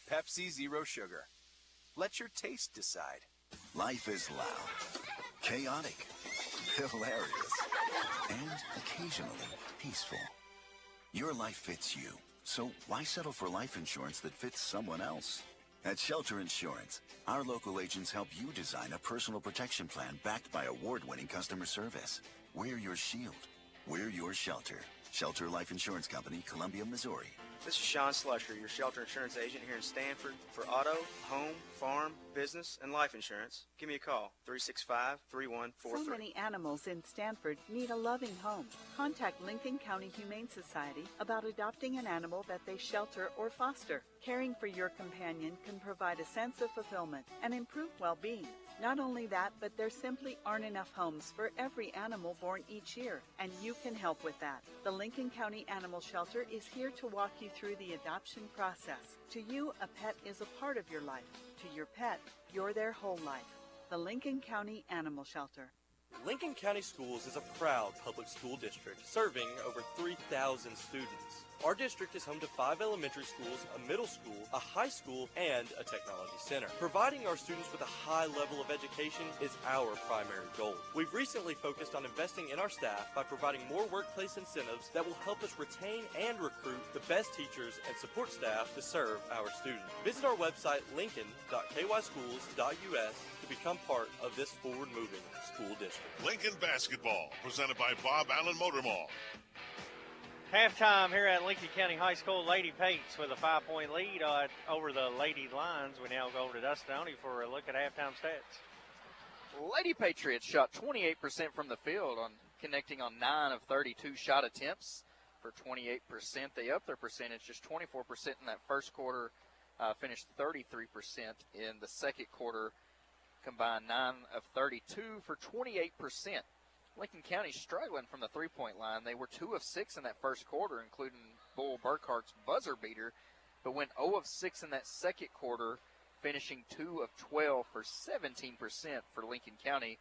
Pepsi Zero Sugar. Let your taste decide. Life is loud, chaotic, hilarious, and occasionally peaceful. Your life fits you, so why settle for life insurance that fits someone else? At Shelter Insurance, our local agents help you design a personal protection plan backed by award-winning customer service. We're your shield. We're your shelter. Shelter Life Insurance Company, Columbia, Missouri. This is Sean Slusher, your shelter insurance agent here in Stanford. For auto, home, farm, business, and life insurance, give me a call, 365-3143. So many animals in Stanford need a loving home. Contact Lincoln County Humane Society about adopting an animal that they shelter or foster. Caring for your companion can provide a sense of fulfillment and improve well-being. Not only that, but there simply aren't enough homes for every animal born each year, and you can help with that. The Lincoln County Animal Shelter is here to walk you through the adoption process. To you, a pet is a part of your life. To your pet, you're their whole life. The Lincoln County Animal Shelter. Lincoln County Schools is a proud public school district serving over 3,000 students. Our district is home to 5 elementary schools, a middle school, a high school, and a technology center. Providing our students with a high level of education is our primary goal. We've recently focused on investing in our staff by providing more workplace incentives that will help us retain and recruit the best teachers and support staff to serve our students. Visit our website, lincoln.kyschools.us, to become part of this forward-moving school district. Lincoln Basketball, presented by Bob Allen Motor Mall. Halftime here at Lincoln County High School. Lady Pates with a 5-point lead over the Lady Lions. We now go to Dustin Oney for a look at halftime stats. Lady Patriots shot 28% from the field, on connecting on 9 of 32 shot attempts for 28%. They upped their percentage, just 24% in that first quarter, finished 33% in the second quarter, combined 9 of 32 for 28%. Lincoln County struggling from the three-point line. They were 2 of 6 in that first quarter, including Bull Burkhart's buzzer beater, but went 0 of 6 in that second quarter, finishing 2 of 12 for 17% for Lincoln County.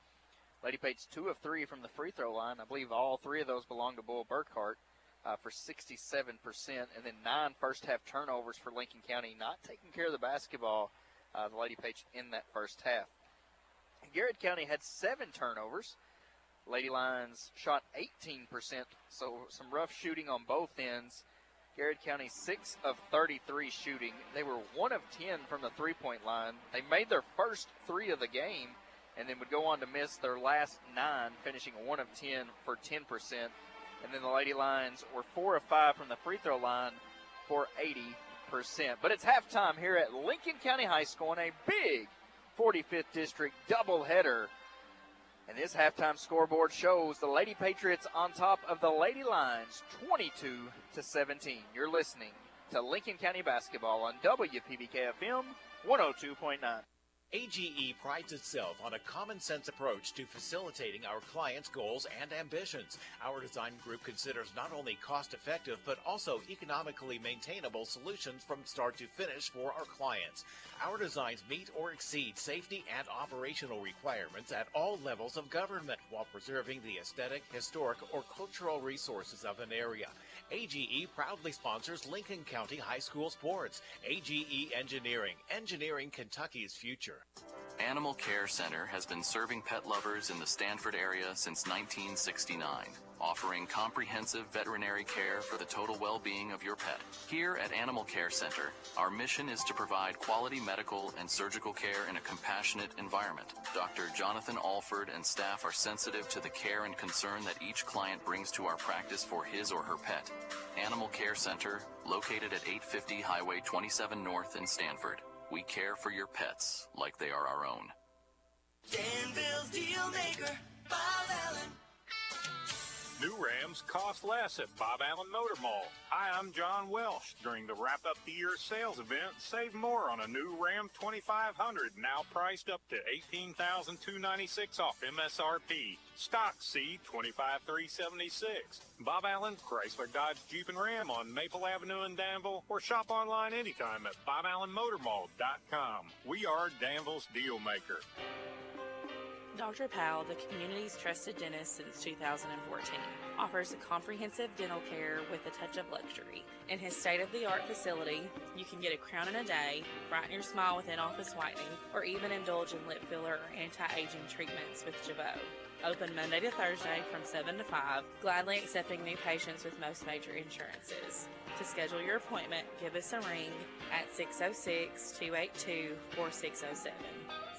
Lady Pates 2 of 3 from the free throw line. I believe all 3 of those belong to Bull Burkhart for 67%, and then 9 first-half turnovers for Lincoln County, not taking care of the basketball, the Lady Pates in that first half. Garrard County had 7 turnovers. Lady Lions shot 18%, so some rough shooting on both ends. Garrard County 6 of 33 shooting. They were 1 of 10 from the three-point line. They made their first 3 of the game and then would go on to miss their last 9, finishing 1 of 10 for 10%. And then the Lady Lions were 4 of 5 from the free throw line for 80%. But it's halftime here at Lincoln County High School in a big 45th District doubleheader. And this halftime scoreboard shows the Lady Patriots on top of the Lady Lions 22-17. You're listening to Lincoln County Basketball on WPBK-FM 102.9. AGE prides itself on a common-sense approach to facilitating our clients' goals and ambitions. Our design group considers not only cost-effective, but also economically maintainable solutions from start to finish for our clients. Our designs meet or exceed safety and operational requirements at all levels of government while preserving the aesthetic, historic, or cultural resources of an area. AGE proudly sponsors Lincoln County High School sports. AGE Engineering, engineering Kentucky's future. Animal Care Center has been serving pet lovers in the Stanford area since 1969, offering comprehensive veterinary care for the total well-being of your pet. Here at Animal Care Center, our mission is to provide quality medical and surgical care in a compassionate environment. Dr. Jonathan Alford and staff are sensitive to the care and concern that each client brings to our practice for his or her pet. Animal Care Center, located at 850 Highway 27 North in Stanford. We care for your pets like they are our own. Danville's Deal Maker, Bob Allen. New Rams cost less at Bob Allen Motor Mall. Hi, I'm John Welsh. During the wrap-up the year sales event, save more on a new Ram 2500, now priced up to $18,296 off MSRP. Stock C 25,376. Bob Allen, Chrysler, Dodge, Jeep, and Ram on Maple Avenue in Danville, or shop online anytime at BobAllenMotorMall.com. We are Danville's Deal Maker. Dr. Powell, the community's trusted dentist since 2014, offers a comprehensive dental care with a touch of luxury. In his state-of-the-art facility, you can get a crown in a day, brighten your smile with in-office whitening, or even indulge in lip filler or anti-aging treatments with Jabot. Open Monday to Thursday from 7 to 5, gladly accepting new patients with most major insurances. To schedule your appointment, give us a ring at 606-282-4607.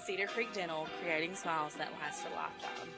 Cedar Creek Dental, creating smiles that last a lifetime.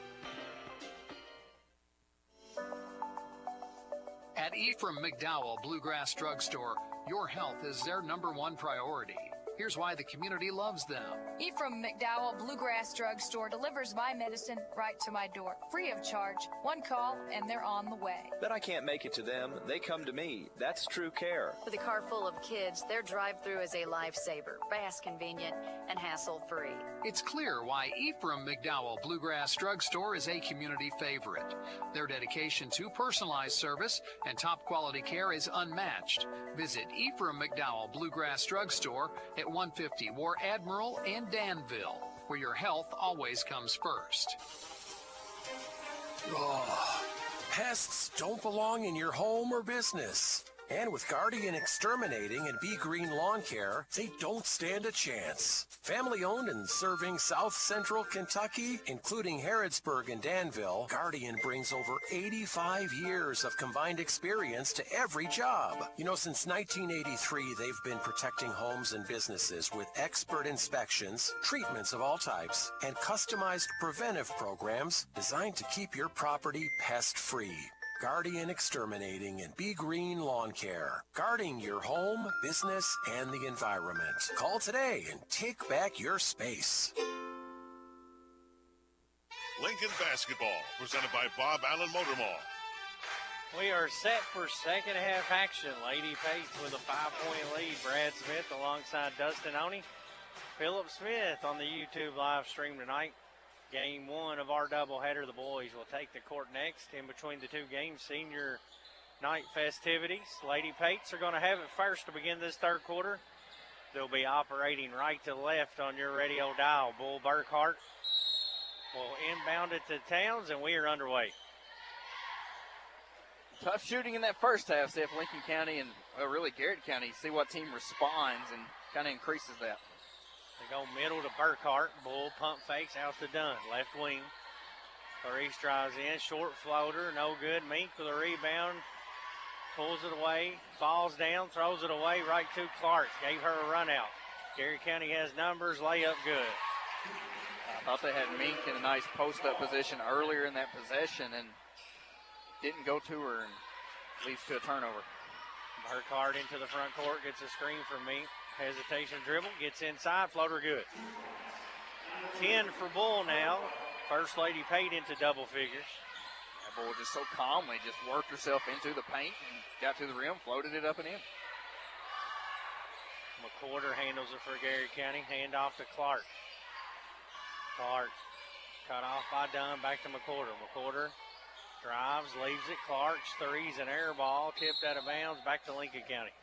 At Ephraim McDowell Bluegrass Drugstore, your health is their #1 priority. Here's why the community loves them. Ephraim McDowell Bluegrass Drugstore delivers my medicine right to my door, free of charge. One call, and they're on the way. But I can't make it to them. They come to me. That's true care. With a car full of kids, their drive-through is a lifesaver, fast, convenient, and hassle-free. It's clear why Ephraim McDowell Bluegrass Drugstore is a community favorite. Their dedication to personalized service and top-quality care is unmatched. Visit Ephraim McDowell Bluegrass Drugstore at 150 War Admiral in Danville, where your health always comes first. Oh, pests don't belong in your home or business. And with Guardian Exterminating and Be Green Lawn Care, they don't stand a chance. Family owned and serving South Central Kentucky, including Harrodsburg and Danville, Guardian brings over 85 years of combined experience to every job. You know, since 1983, they've been protecting homes and businesses with expert inspections, treatments of all types, and customized preventive programs designed to keep your property pest-free. Guardian Exterminating and Be Green Lawn Care. Guarding your home, business, and the environment. Call today and take back your space. Lincoln Basketball, presented by Bob Allen Motor Mall. We are set for second half action. Lady Pates with a 5-point lead. Brad Smith alongside Dustin Oney. Phillip Smith on the YouTube live stream tonight. Game 1 of our doubleheader. The boys will take the court next. In between the two games, senior night festivities. Lady Pates are going to have it first to begin this third quarter. They'll be operating right to left on your radio dial. Bull Burkhart will inbound it to Towns, and we are underway. Tough shooting in that first half. See if Lincoln County and, well, really Garrard County, see what team responds and kind of increases that. They go middle to Burkhart. Bull pump fakes out to Dunn. Left wing. Clarice drives in. Short floater. No good. Mink with a rebound. Pulls it away. Falls down. Throws it away right to Clark. Gave her a run out. Garrard County has numbers. Layup good. I thought they had Mink in a nice post-up position earlier in that possession and didn't go to her and leads to a turnover. Burkhart into the front court. Gets a screen from Mink. Hesitation dribble, gets inside, floater good. 10 for Bull now. First Lady Pate into double figures. That ball just so calmly just worked herself into the paint and got to the rim, floated it up and in. McWhorter handles it for Garrard County. Handoff to Clark. Clark cut off by Dunn. Back to McWhorter. McWhorter drives, leaves it. Clark's three's an air ball. Tipped out of bounds. Back to Lincoln County.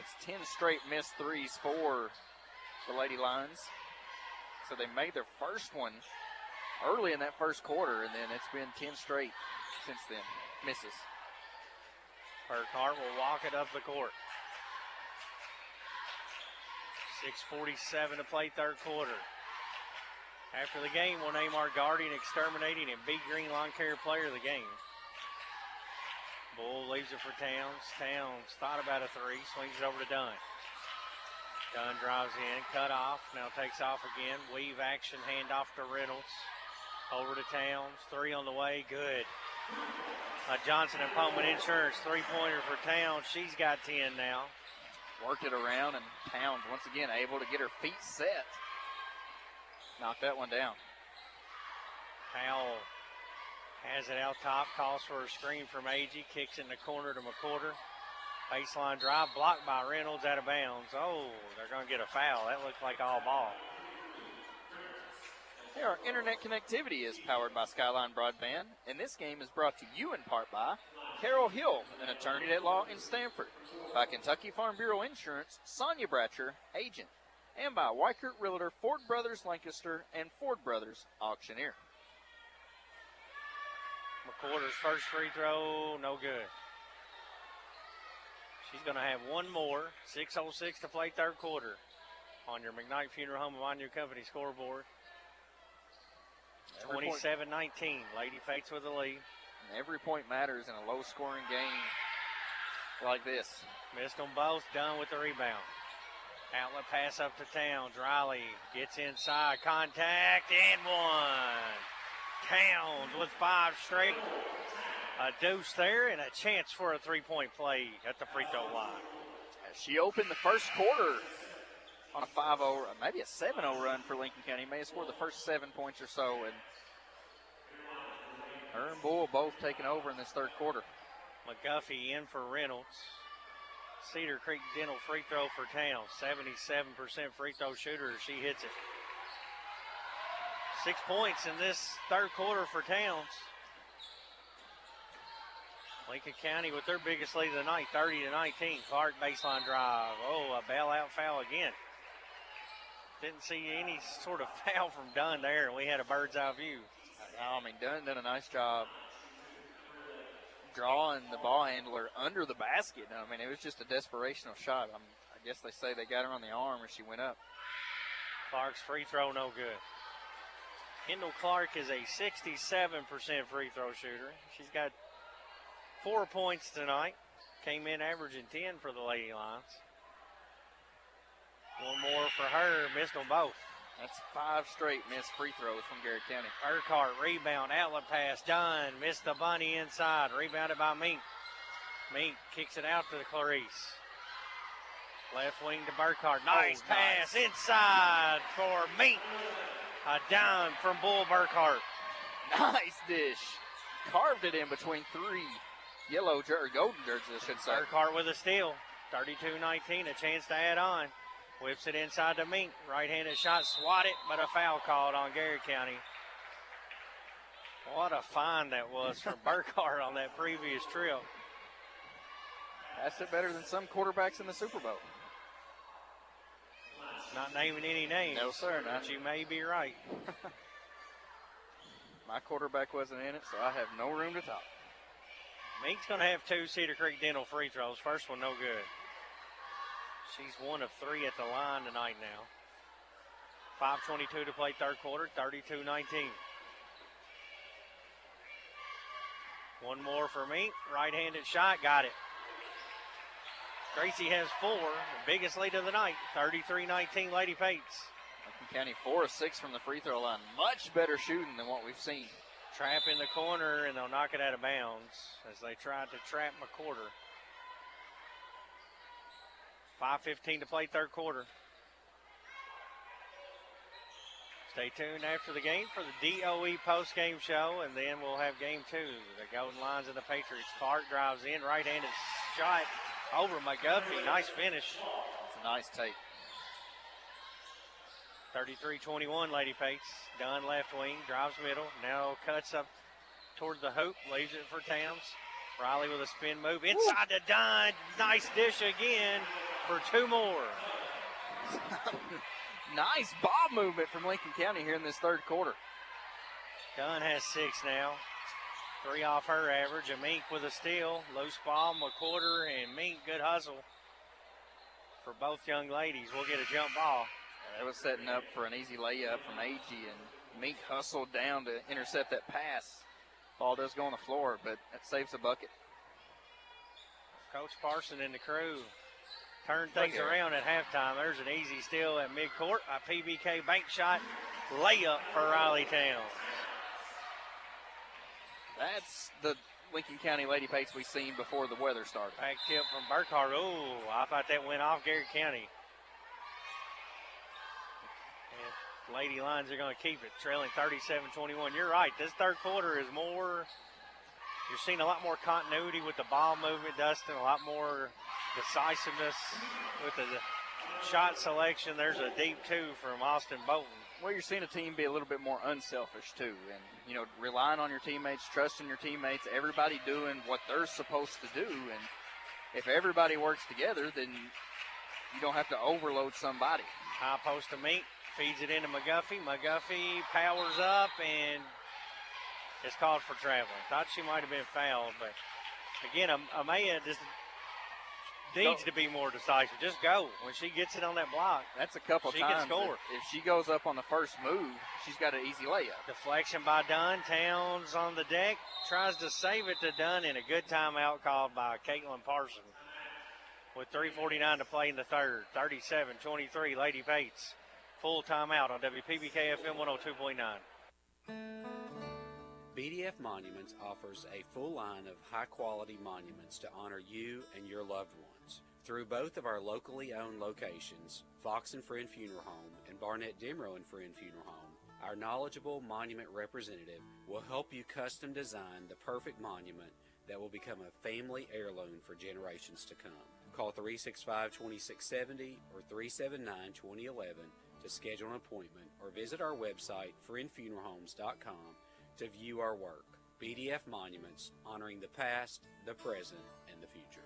It's 10 straight missed threes for the Lady Lions. So they made their first one early in that first quarter, and then it's been 10 straight since then. Misses. Burkhart will walk it up the court. 6:47 to play third quarter. After the game, we'll name our guardian, exterminating, and Big Green Lawn Care player of the game. Bull leaves it for Towns. Towns thought about a three, swings it over to Dunn. Dunn drives in, cut off, now takes off again. Weave action, handoff to Reynolds. Over to Towns, three on the way, good. Johnson and Pullman Insurance, three-pointer for Towns. She's got 10 now. Worked it around, and Towns once again able to get her feet set. Knocked that one down. Powell has it out top, calls for a screen from Agee, kicks in the corner to McWhorter. Baseline drive, blocked by Reynolds, out of bounds. Oh, they're going to get a foul. That looked like all ball. Hey, our internet connectivity is powered by Skyline Broadband, and this game is brought to you in part by Carol Hill, an attorney at law in Stanford, by Kentucky Farm Bureau Insurance, Sonia Bratcher, agent, and by Weichert Realtor, Ford Brothers Lancaster, and Ford Brothers Auctioneer. McWhorter's first free throw, no good. She's going to have one more. 6:06 to play third quarter on your McKnight Funeral Home and Vineyard Company scoreboard. 27-19. Lady Pates with the lead. And every point matters in a low-scoring game like this. Missed them both. Done with the rebound. Outlet pass up to Towns. Riley gets inside. Contact and one. Towns with 5 straight. A deuce there and a chance for a three-point play at the free throw line. As she opened the first quarter on a 5-0, maybe a 7-0 run for Lincoln County. May have scored the first 7 points or so, and her and Bull both taking over in this third quarter. McGuffey in for Reynolds. Cedar Creek Dental free throw for Towns. 77% free throw shooter. She hits it. 6 points in this third quarter for Towns. Lincoln County with their biggest lead of the night, 30-19. Clark baseline drive. Oh, a bailout foul again. Didn't see any sort of foul from Dunn there, and we had a bird's eye view. I mean, Dunn done a nice job drawing the ball handler under the basket. I mean, it was just a desperational shot. I guess they say they got her on the arm as she went up. Clark's free throw no good. Kendall Clark is a 67% free throw shooter. She's got 4 points tonight. Came in averaging 10 for the Lady Lions. One more for her. Missed them both. That's 5 straight missed free throws from Garrard County. Urquhart, rebound, outlet pass, done. Missed the bunny inside. Rebounded by Mink. Mink kicks it out to Clarice. Left wing to Burkhart. Nice pass inside for Mink. A dime from Bull Burkhart. Nice dish. Carved it in between 3 yellow or golden jerseys, I should say. Burkhart with a steal. 32-19, a chance to add on. Whips it inside to Mink. Right-handed shot, swatted, but a foul called on Garrard County. What a find that was from Burkhart on that previous trip. That's it better than some quarterbacks in the Super Bowl. Not naming any names. No, sir, not. But you may be right. My quarterback wasn't in it, so I have no room to talk. Mink's going to have 2 Cedar Creek Dental free throws. First one no good. She's 1 of 3 at the line tonight now. 5:22 to play third quarter, 32-19. One more for Mink. Right-handed shot, got it. Gracie has 4, the biggest lead of the night, 33-19 Lady Pates. Lincoln County 4 of 6 from the free throw line. Much better shooting than what we've seen. Trap in the corner, and they'll knock it out of bounds as they try to trap McWhorter. 5:15 to play third quarter. Stay tuned after the game for the DOE post-game show, and then we'll have game 2. The Golden Lions and the Patriots. Clark drives in, right-handed shot over McGuffey. Nice finish. It's a nice take. 33-21, Lady Pates. Dunn left wing, drives middle. Now cuts up toward the hoop, leaves it for Towns. Riley with a spin move inside to Dunn. Nice dish again for 2 more. Nice ball movement from Lincoln County here in this third quarter. Dunn has 6 now. 3 off her average. A Mink with a steal. Loose ball, McQuarter and Mink. Good hustle for both young ladies. We'll get a jump ball. That was setting up for an easy layup from AG, and Mink hustled down to intercept that pass. Ball does go on the floor, but that saves the bucket. Coach Parson and the crew turn things around at halftime. There's an easy steal at midcourt. A PBK bank shot layup for Riley Town. That's the Lincoln County Lady Pates we've seen before the weather started. Back tip from Burkhart. Oh, I thought that went off Garrard County. And Lady Lions are going to keep it, trailing 37-21. You're right. This third quarter is more, you're seeing a lot more continuity with the ball movement, Dustin, a lot more decisiveness with the shot selection. There's a deep 2 from Austin Bolton. Well, you're seeing a team be a little bit more unselfish, too. And, you know, relying on your teammates, trusting your teammates, everybody doing what they're supposed to do. And if everybody works together, then you don't have to overload somebody. High post to Mink, feeds it into McGuffey. McGuffey powers up and is called for traveling. Thought she might have been fouled, but, again, Amaya just needs to be more decisive. Just go. When she gets it on that block, that's a couple she times. She can score. If she goes up on the first move, she's got an easy layup. Deflection by Dunn. Towns on the deck. Tries to save it to Dunn, and a good timeout called by Caitlin Parson. With 3:49 to play in the third. 37-23, Lady Pates. Full timeout on WPBK FM 102.9. BDF Monuments offers a full line of high-quality monuments to honor you and your loved ones. Through both of our locally owned locations, Fox and Friend Funeral Home and Barnett Demrow and Friend Funeral Home, our knowledgeable monument representative will help you custom design the perfect monument that will become a family heirloom for generations to come. Call 365-2670 or 379-2011 to schedule an appointment or visit our website, friendfuneralhomes.com, to view our work. BDF Monuments, honoring the past, the present, and the future.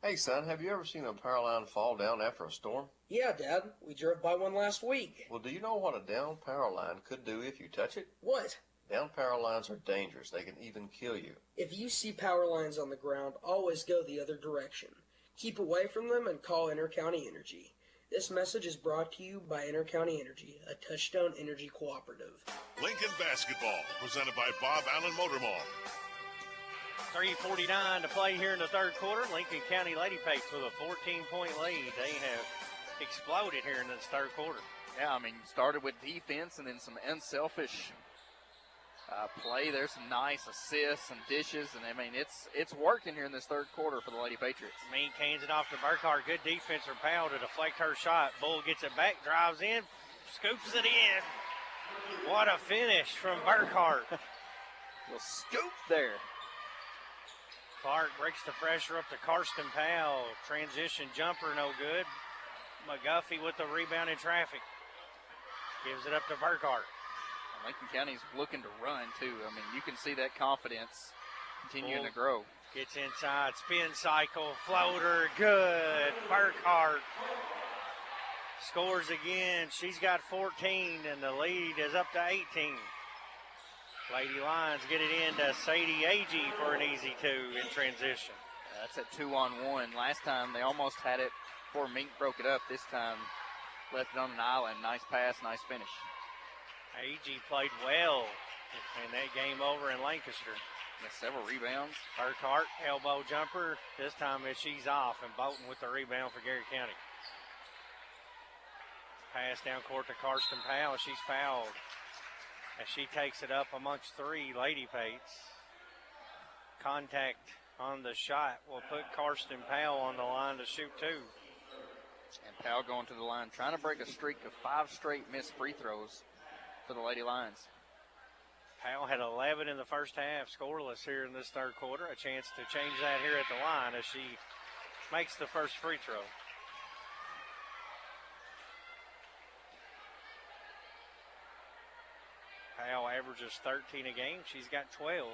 Hey son, have you ever seen a power line fall down after a storm? Yeah, Dad. We drove by one last week. Well, do you know what a down power line could do if you touch it? What? Down power lines are dangerous. They can even kill you. If you see power lines on the ground, always go the other direction. Keep away from them and call Intercounty Energy. This message is brought to you by Intercounty Energy, a Touchstone Energy cooperative. Lincoln basketball, presented by Bob Allen Motor Mall. 3:49 to play here in the third quarter. Lincoln County Lady Pates with a 14-point lead. They have exploded here in this third quarter. Yeah, I mean, started with defense and then some unselfish play. There's some nice assists and dishes, and I mean, it's working here in this third quarter for the Lady Patriots. Mink hands it off to Burkhart. Good defense from Powell to deflect her shot. Bull gets it back, drives in, scoops it in. What a finish from Burkhart. Little scoop there. Clark breaks the pressure up to Karsten Powell. Transition jumper, no good. McGuffey with the rebound in traffic. Gives it up to Burkhart. Lincoln County's looking to run, too. I mean, you can see that confidence continuing to grow. Gets inside, spin cycle, floater, good. Burkhart scores again. She's got 14, and the lead is up to 18. Lady Lions get it in to Sadie Agee for an easy 2 in transition. That's at 2-on-1. Last time they almost had it before Mink broke it up. This time left it on an island. Nice pass, nice finish. Agee played well in that game over in Lancaster. Got several rebounds. Burkhart, elbow jumper. This time she's off, and Bolton with the rebound for Garrard County. Pass down court to Karsten Powell. She's fouled as she takes it up amongst 3 Lady Pates. Contact on the shot will put Karsten Powell on the line to shoot 2. And Powell going to the line, trying to break a streak of 5 straight missed free throws for the Lady Lions. Powell had 11 in the first half, scoreless here in this third quarter. A chance to change that here at the line as she makes the first free throw. Powell averages 13 a game. She's got 12.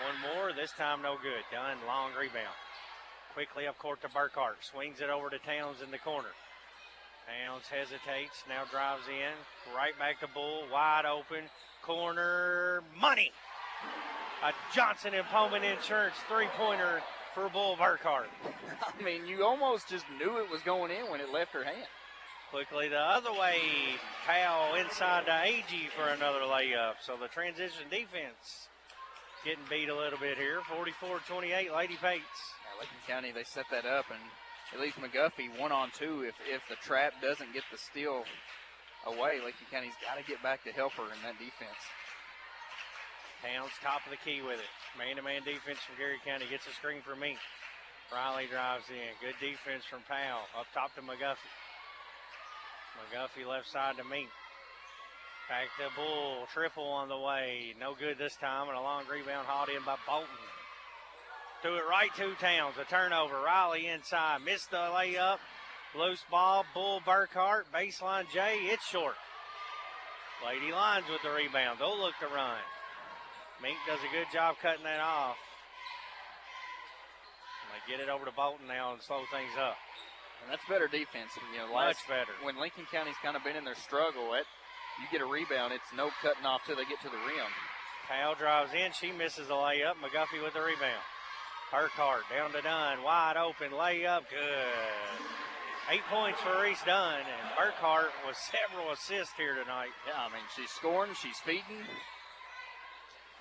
One more, this time no good. Dunn, long rebound. Quickly up court to Burkhart. Swings it over to Towns in the corner. Towns hesitates, now drives in. Right back to Bull, wide open. Corner, money! A Johnson & Pullman Insurance three-pointer for Bull Burkhart. I mean, you almost just knew it was going in when it left her hand. Quickly the other way. Powell inside to Agee for another layup. So the transition defense getting beat a little bit here. 44-28, Lady Pates. Yeah, Lincoln County, they set that up, and it leaves McGuffey 1-on-2. If the trap doesn't get the steal away, Lincoln County's got to get back to help her in that defense. Towns top of the key with it. Man-to-man defense from Garrard County. Gets a screen for Mink. Riley drives in. Good defense from Powell. Up top to McGuffey. McGuffey left side to Mink. Back to Bull. Triple on the way. No good this time. And a long rebound hauled in by Bolton. To it right to Towns. A turnover. Riley inside. Missed the layup. Loose ball. Bull Burkhart. Baseline J. It's short. Lady Lions with the rebound. They'll look to run. Mink does a good job cutting that off. And they get it over to Bolton now and slow things up. And that's better defense. You know, much better. When Lincoln County's kind of been in their struggle, you get a rebound, it's no cutting off till they get to the rim. Powell drives in. She misses a layup. McGuffey with the rebound. Burkhart down to Dunn. Wide open layup. Good. 8 points for Reese Dunn. And Burkhart with several assists here tonight. Yeah, I mean, she's scoring. She's feeding.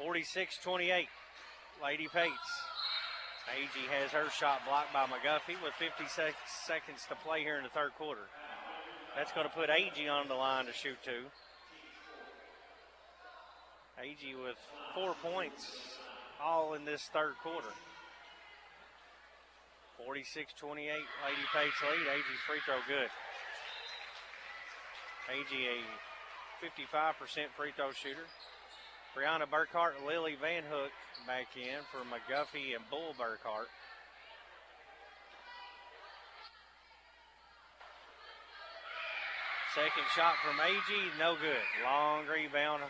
46-28. Lady Pates. Agee has her shot blocked by McGuffey with 56 seconds to play here in the third quarter. That's going to put Agee on the line to shoot two. Agee with 4 points, all in this third quarter. 46-28, Lady Pates lead. Agee's free throw good. Agee a 55% free throw shooter. Brianna Burkhart and Lily Van Hook back in for McGuffey and Bull Burkhart. Second shot from Agee, no good. Long rebound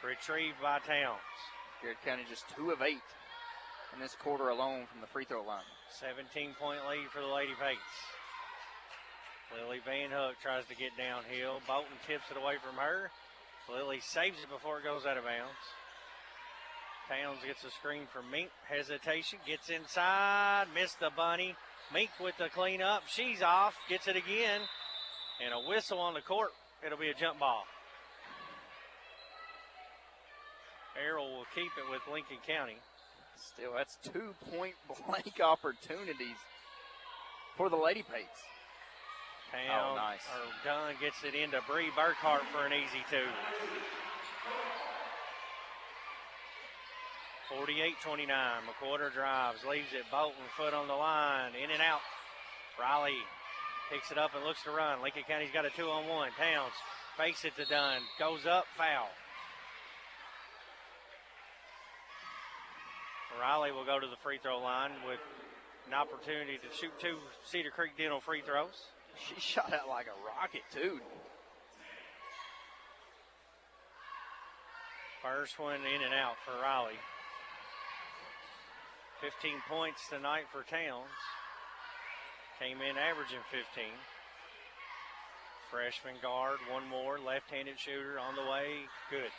retrieved by Towns. Garrard County just 2 of 8 in this quarter alone from the free throw line. 17-point lead for the Lady Pates. Lily Van Hook tries to get downhill. Bolton tips it away from her. Lily saves it before it goes out of bounds. Towns gets a screen from Mink. Hesitation, gets inside, missed the bunny. Mink with the cleanup. She's off, gets it again. And a whistle on the court. It'll be a jump ball. Errol will keep it with Lincoln County. Still, that's 2 point-blank opportunities for the Lady Pates. Towns, nice. Dunn gets it into Bree Burkhart for an easy two. 48-29. McWhorter drives, leaves it. Bolton, foot on the line, in and out. Riley picks it up and looks to run. Lincoln County's got a 2-on-1. Towns fakes it to Dunn, goes up, foul. Riley will go to the free throw line with an opportunity to shoot 2 Cedar Creek Dental free throws. She shot out like a rocket, too. First one in and out for Riley. 15 points tonight for Towns. Came in averaging 15. Freshman guard, one more. Left-handed shooter on the way. Good.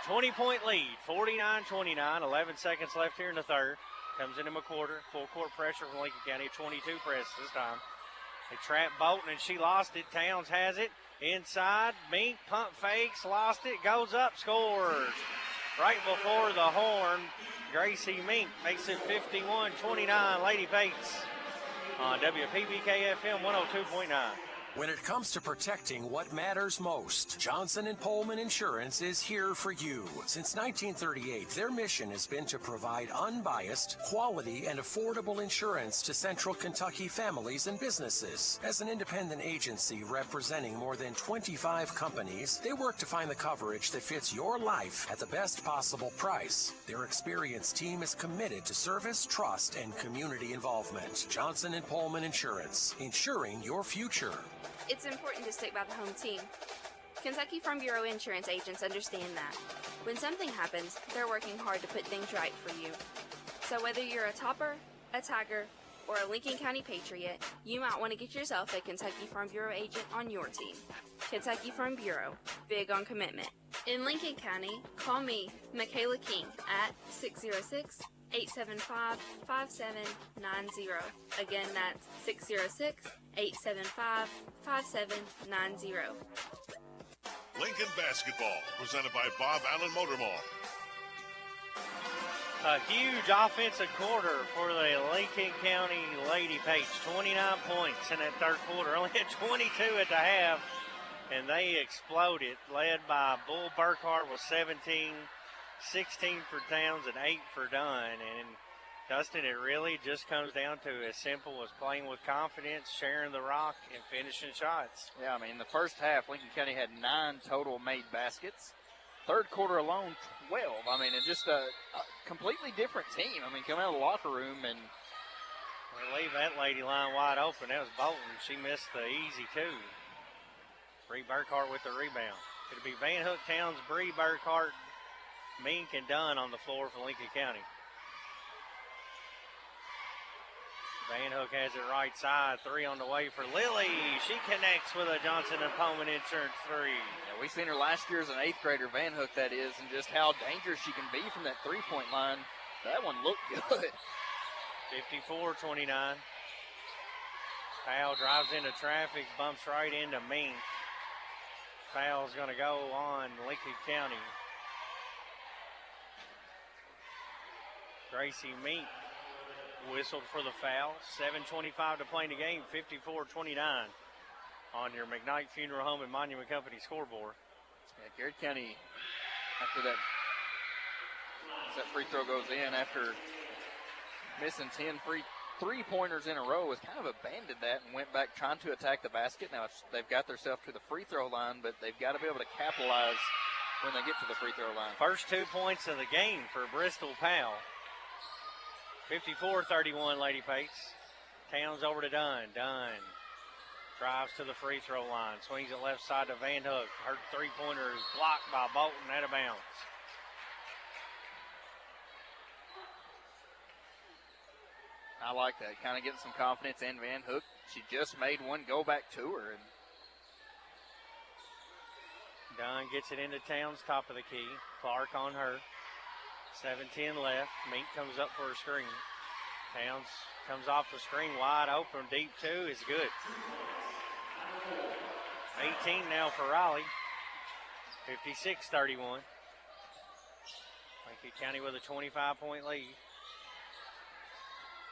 20-point lead, 49-29. 11 seconds left here in the third. Comes into McWhorter. Full court pressure from Lincoln County. 22 press this time. They trap Bolton and she lost it. Towns has it. Inside. Mink pump fakes. Lost it. Goes up. Scores. Right before the horn. Gracie Mink makes it 51-29. Lady Pates on WPBK FM 102.9. When it comes to protecting what matters most, Johnson & Pullman Insurance is here for you. Since 1938, their mission has been to provide unbiased, quality, and affordable insurance to Central Kentucky families and businesses. As an independent agency representing more than 25 companies, they work to find the coverage that fits your life at the best possible price. Their experienced team is committed to service, trust, and community involvement. Johnson & Pullman Insurance, insuring your future. It's important to stick by the home team. Kentucky Farm Bureau insurance agents understand that. When something happens, they're working hard to put things right for you. So whether you're a topper, a tiger, or a Lincoln County Patriot, you might want to get yourself a Kentucky Farm Bureau agent on your team. Kentucky Farm Bureau, big on commitment. In Lincoln County, call me, Michaela King, at 606-875-5790. Again, that's 606-875-5790. Lincoln Basketball, presented by Bob Allen Motor Mall. A huge offensive quarter for the Lincoln County Lady Pates. 29 points in that third quarter. Only had 22 at the half, and they exploded, led by Bull Burkhart with 17, 16 for Towns, and 8 for Dunn. And, Dustin, it really just comes down to as simple as playing with confidence, sharing the rock, and finishing shots. Yeah, I mean, the first half, Lincoln County had 9 total made baskets. Third quarter alone, 12. I mean, it's just a completely different team. I mean, coming out of the locker room and we leave that lady line wide open. That was Bolton. She missed the easy two. Bree Burkhart with the rebound. It'll be Van Hook, Towns, Bree Burkhart, Mink, and Dunn on the floor for Lincoln County. Van Hook has it right side. 3 on the way for Lily. She connects with a Johnson & Pullman Insurance 3. Yeah, we've seen her last year as an 8th grader, Van Hook that is, and just how dangerous she can be from that three-point line. That one looked good. 54-29. Powell drives into traffic, bumps right into Mink. Foul's going to go on Lincoln County. Gracie Mink whistled for the foul. 7:25 to play in the game. 54-29 on your McKnight Funeral Home and Monument Company scoreboard. Yeah, Garrard County, after that free throw goes in, after missing 10 three-pointers in a row, has kind of abandoned that and went back trying to attack the basket. Now they've got themselves to the free throw line, but they've got to be able to capitalize when they get to the free throw line. First 2 points of the game for Bristol Powell. 54-31, Lady Pates. Towns over to Dunn. Dunn drives to the free throw line. Swings it left side to Van Hook. Her three-pointer is blocked by Bolton, out of bounds. I like that. Kind of getting some confidence in Van Hook. She just made one go back to her. And Dunn gets it into Towns, top of the key. Clark on her. 7:10 left. Mink comes up for a screen. Towns comes off the screen wide open. Deep two is good. 18 now for Raleigh. 56-31. Lincoln County with a 25-point lead.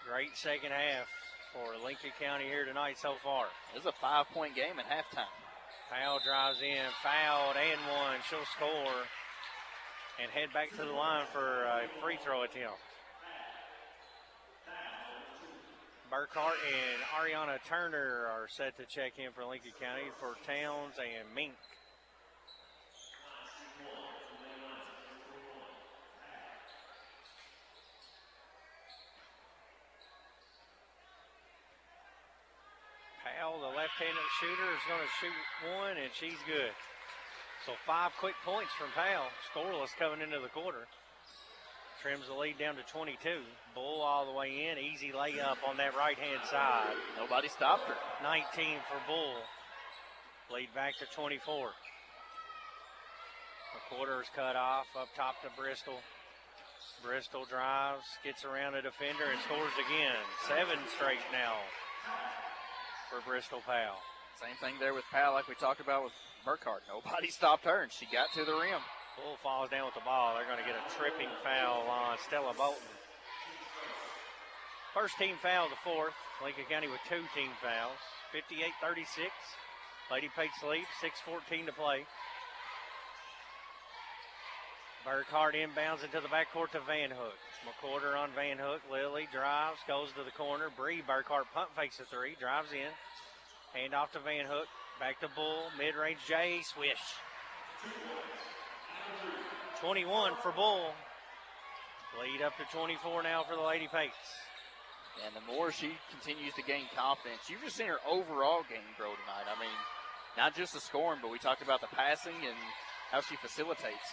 Great second half for Lincoln County here tonight so far. This is a 5-point game at halftime. Powell drives in, fouled and one. She'll score and head back to the line for a free throw attempt. Burkhart and Ariana Turner are set to check in for Lincoln County for Towns and Mink. Powell, the left-handed shooter, is going to shoot one, and she's good. So 5 quick points from Powell. Scoreless coming into the quarter. Trims the lead down to 22. Bull all the way in. Easy layup on that right-hand side. Nobody stopped her. 19 for Bull. Lead back to 24. The quarter is cut off. Up top to Bristol. Bristol drives, gets around a defender, and scores again. 7 straight now for Bristol Powell. Same thing there with Powell like we talked about with Burkhart. Nobody stopped her, and she got to the rim. Bull falls down with the ball. They're going to get a tripping foul on Stella Bolton. First team foul, the fourth. Lincoln County with 2 team fouls. 58-36. Lady Pates lead, 6:14 to play. Burkhart inbounds into the backcourt to Van Hook. McCorder on Van Hook. Lily drives, goes to the corner. Bree Burkhart pump fakes a three, drives in. Hand off to Van Hook. Back to Bull. Mid-range J. Swish. 21 for Bull. Lead up to 24 now for the Lady Pates. And the more she continues to gain confidence, you've just seen her overall game grow tonight. I mean, not just the scoring, but we talked about the passing and how she facilitates.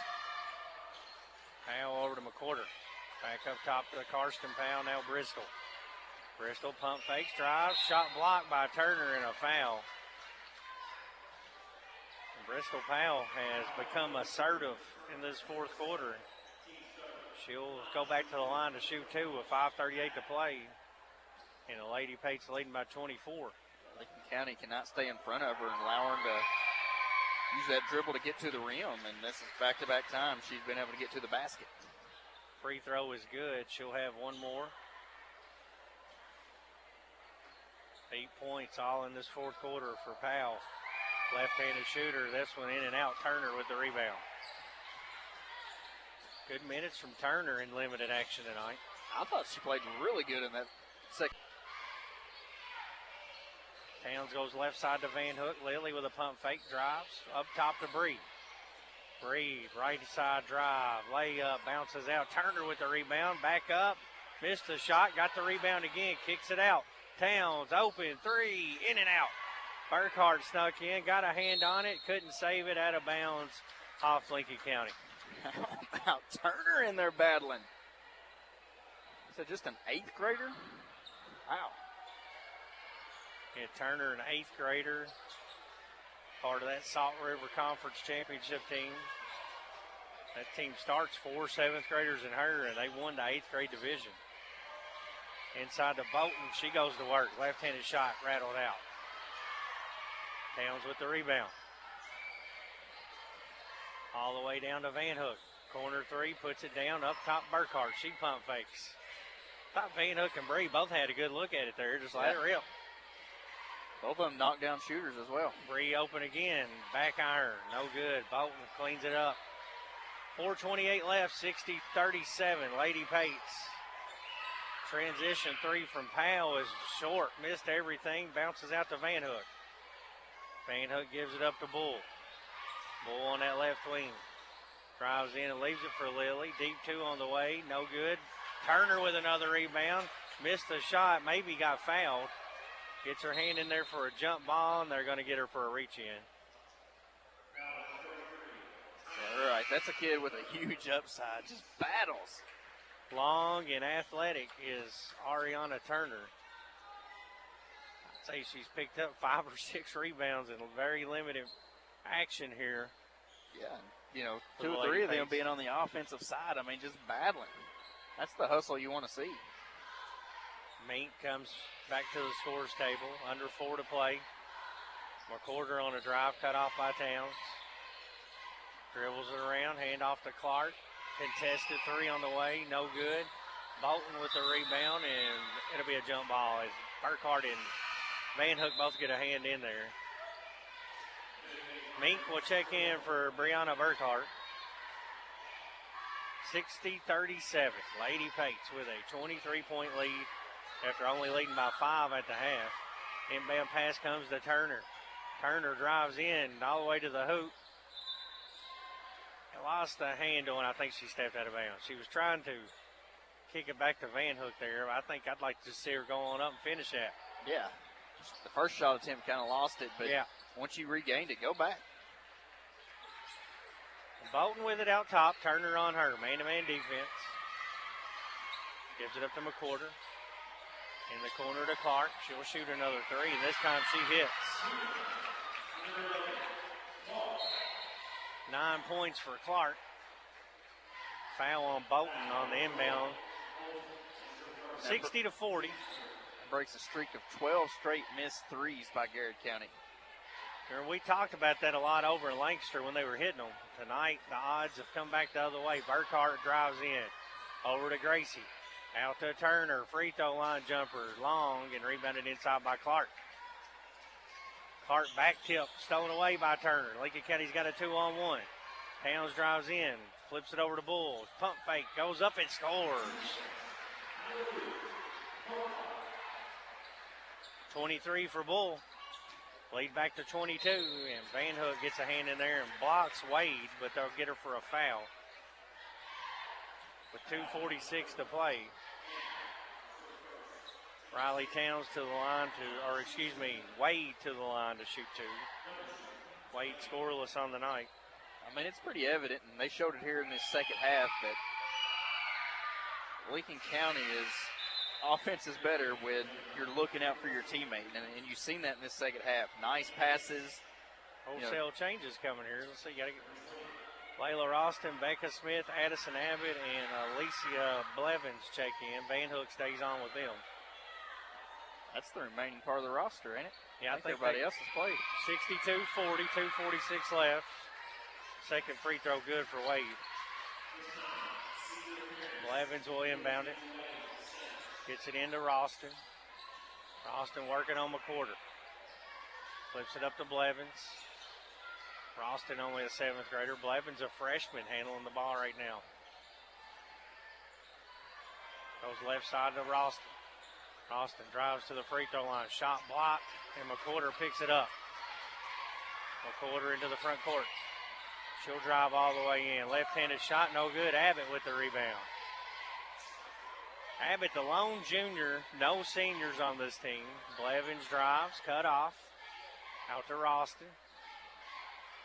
Powell over to McCorder. Back up top to Karsten Powell, now Bristol. Bristol pump fakes, drives, shot blocked by Turner and a foul. And Bristol Powell has become assertive in this fourth quarter. She'll go back to the line to shoot two with 5:38 to play. And the Lady Pates leading by 24. Lincoln County cannot stay in front of her and allow her to use that dribble to get to the rim, and this is back-to-back times she's been able to get to the basket. Free throw is good. She'll have one more. 8 points all in this fourth quarter for Powell. Left-handed shooter. This one in and out. Turner with the rebound. Good minutes from Turner in limited action tonight. I thought she played really good in that second. Towns goes left side to Van Hook. Lily with a pump fake, drives up top to Bree. Bree, right side drive, layup, bounces out. Turner with the rebound, back up, missed the shot, got the rebound again, kicks it out. Towns open, three, in and out. Burkhart snuck in, got a hand on it, couldn't save it, out of bounds off Lincoln County. How about Turner in there battling? Is that just an 8th grader? Wow. Yeah, Turner, an 8th grader, part of that Salt River Conference Championship team. That team starts 4 7th graders in her, and they won the 8th grade division. Inside to Bolton, she goes to work. Left-handed shot rattled out. Towns with the rebound. All the way down to Van Hook. Corner three, puts it down, up top Burkhart. She pump fakes. Thought Van Hook and Bree both had a good look at it there, just let it rip. Both of them knockdown shooters as well. Bree open again, back iron, no good. Bolton cleans it up. 4:28 left, 60-37, Lady Pates. Transition three from Powell is short, missed everything, bounces out to Van Hook. Van Hook gives it up to Bull. Bull on that left wing. Drives in and leaves it for Lily. Deep two on the way, no good. Turner with another rebound, missed the shot, maybe got fouled. Gets her hand in there for a jump ball, and they're going to get her for a reach in. All right, that's a kid with a huge upside, just battles. Long and athletic is Ariana Turner. I'd say she's picked up 5 or 6 rebounds in very limited action here. Yeah, you know, 2 or 3 of them being on the offensive side. I mean, just battling. That's the hustle you want to see. Mink comes back to the scores table. Under 4 to play. McCorder on a drive, cut off by Towns. Dribbles it around, hand off to Clark. Contested three on the way, no good. Bolton with the rebound, and it'll be a jump ball as Burkhart and Van Hook both get a hand in there. Mink will check in for Brianna Burkhart. 60-37, Lady Pates with a 23-point lead after only leading by 5 at the half. Inbound pass comes to Turner. Turner drives in all the way to the hoop. Lost the handle, and I think she stepped out of bounds. She was trying to kick it back to Van Hook there. I think I'd like to see her go on up and finish that. Yeah. The first shot attempt kind of lost it, but yeah, once you regained it, go back. Bolton with it out top. Turner on her. Man-to-man defense. Gives it up to McCorder. In the corner to Clark. She'll shoot another three, and this time she hits. 9 points for Clark. Foul on Bolton on the inbound. 60-40. Breaks a streak of 12 straight missed threes by Garrard County. And we talked about that a lot over in Lancaster when they were hitting them. Tonight, the odds have come back the other way. Burkhart drives in. Over to Gracie. Out to Turner. Free throw line jumper. Long and rebounded inside by Clark. Hart back tip, stolen away by Turner. Lincoln County's got a 2-on-1. Towns drives in, flips it over to Bull. Pump fake, goes up and scores. 23 for Bull. Lead back to 22, and Van Hook gets a hand in there and blocks Wade, but they'll get her for a foul. With 2:46 to play. Riley Towns to the line Wade to the line to shoot two. Wade scoreless on the night. I mean, it's pretty evident, and they showed it here in this second half, that Lincoln County offense is better when you're looking out for your teammate, and you've seen that in this second half. Nice passes. Wholesale changes coming here. Let's see, you got to get Layla Ralston, Becca Smith, Addison Abbott, and Alicia Blevins check in. Van Hook stays on with them. That's the remaining part of the roster, ain't it? Yeah, I think everybody else has played. 62-40, 2:46 left. Second free throw good for Wade. Blevins will inbound it. Gets it into Ralston. Ralston working on McWhorter. Flips it up to Blevins. Ralston only a 7th grader. Blevins a freshman handling the ball right now. Goes left side to Ralston. Ralston drives to the free throw line. Shot blocked, and McWhorter picks it up. McWhorter into the front court. She'll drive all the way in. Left-handed shot, no good. Abbott with the rebound. Abbott, the lone junior, no seniors on this team. Blevins drives, cut off. Out to Ralston.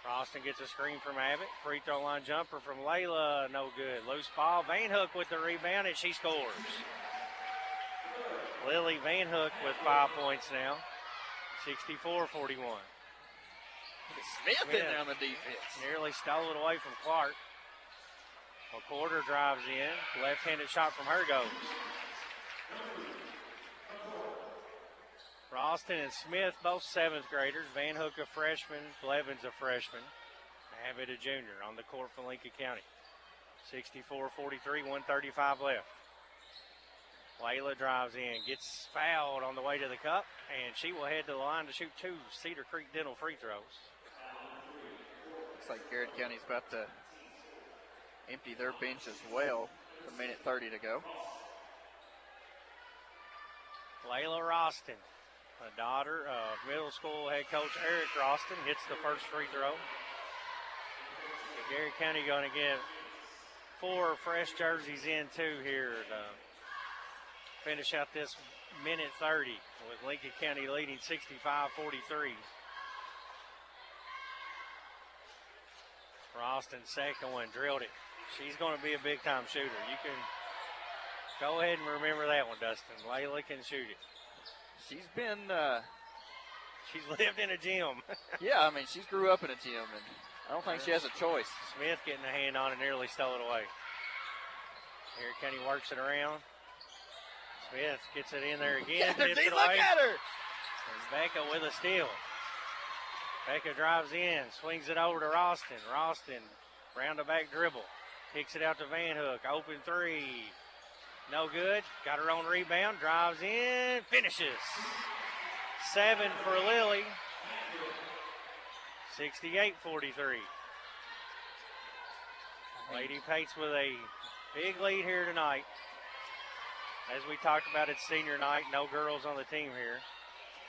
Ralston gets a screen from Abbott. Free throw line jumper from Layla, no good. Loose ball. Van Hook with the rebound, and she scores. Lily Van Hook with 5 points now. 64-41. Smith in there on the defense. Nearly stole it away from Clark. McWhorter drives in. Left-handed shot from her goes. Ralston and Smith, both 7th graders. Van Hook a freshman. Blevins a freshman. Abbott a junior on the court for Lincoln County. 64-43, 1:35 left. Layla drives in, gets fouled on the way to the cup, and she will head to the line to shoot 2 Cedar Creek Dental free throws. Looks like Garrard County's about to empty their bench as well. A minute 30 to go. Layla Ralston, a daughter of middle school head coach Eric Ralston, hits the first free throw. Garrard County going to get 4 fresh jerseys in too here to finish out this minute 30 with Lincoln County leading 65-43. Ralston second one, drilled it. She's going to be a big-time shooter. You can go ahead and remember that one, Dustin. Layla can shoot it. She's been... she's lived in a gym. Yeah, I mean, she's grew up in a gym, and I don't think she has a choice. Smith getting a hand on it, nearly stole it away. Here County works it around. Smith gets it in there again. Look at her! And Becca with a steal. Becca drives in, swings it over to Ralston. Ralston, round the back dribble. Kicks it out to Van Hook. Open three. No good. Got her own rebound. Drives in. Finishes. 7 for Lily. 68-43. Lady Pates with a big lead here tonight. As we talked about, it's senior night. No girls on the team here.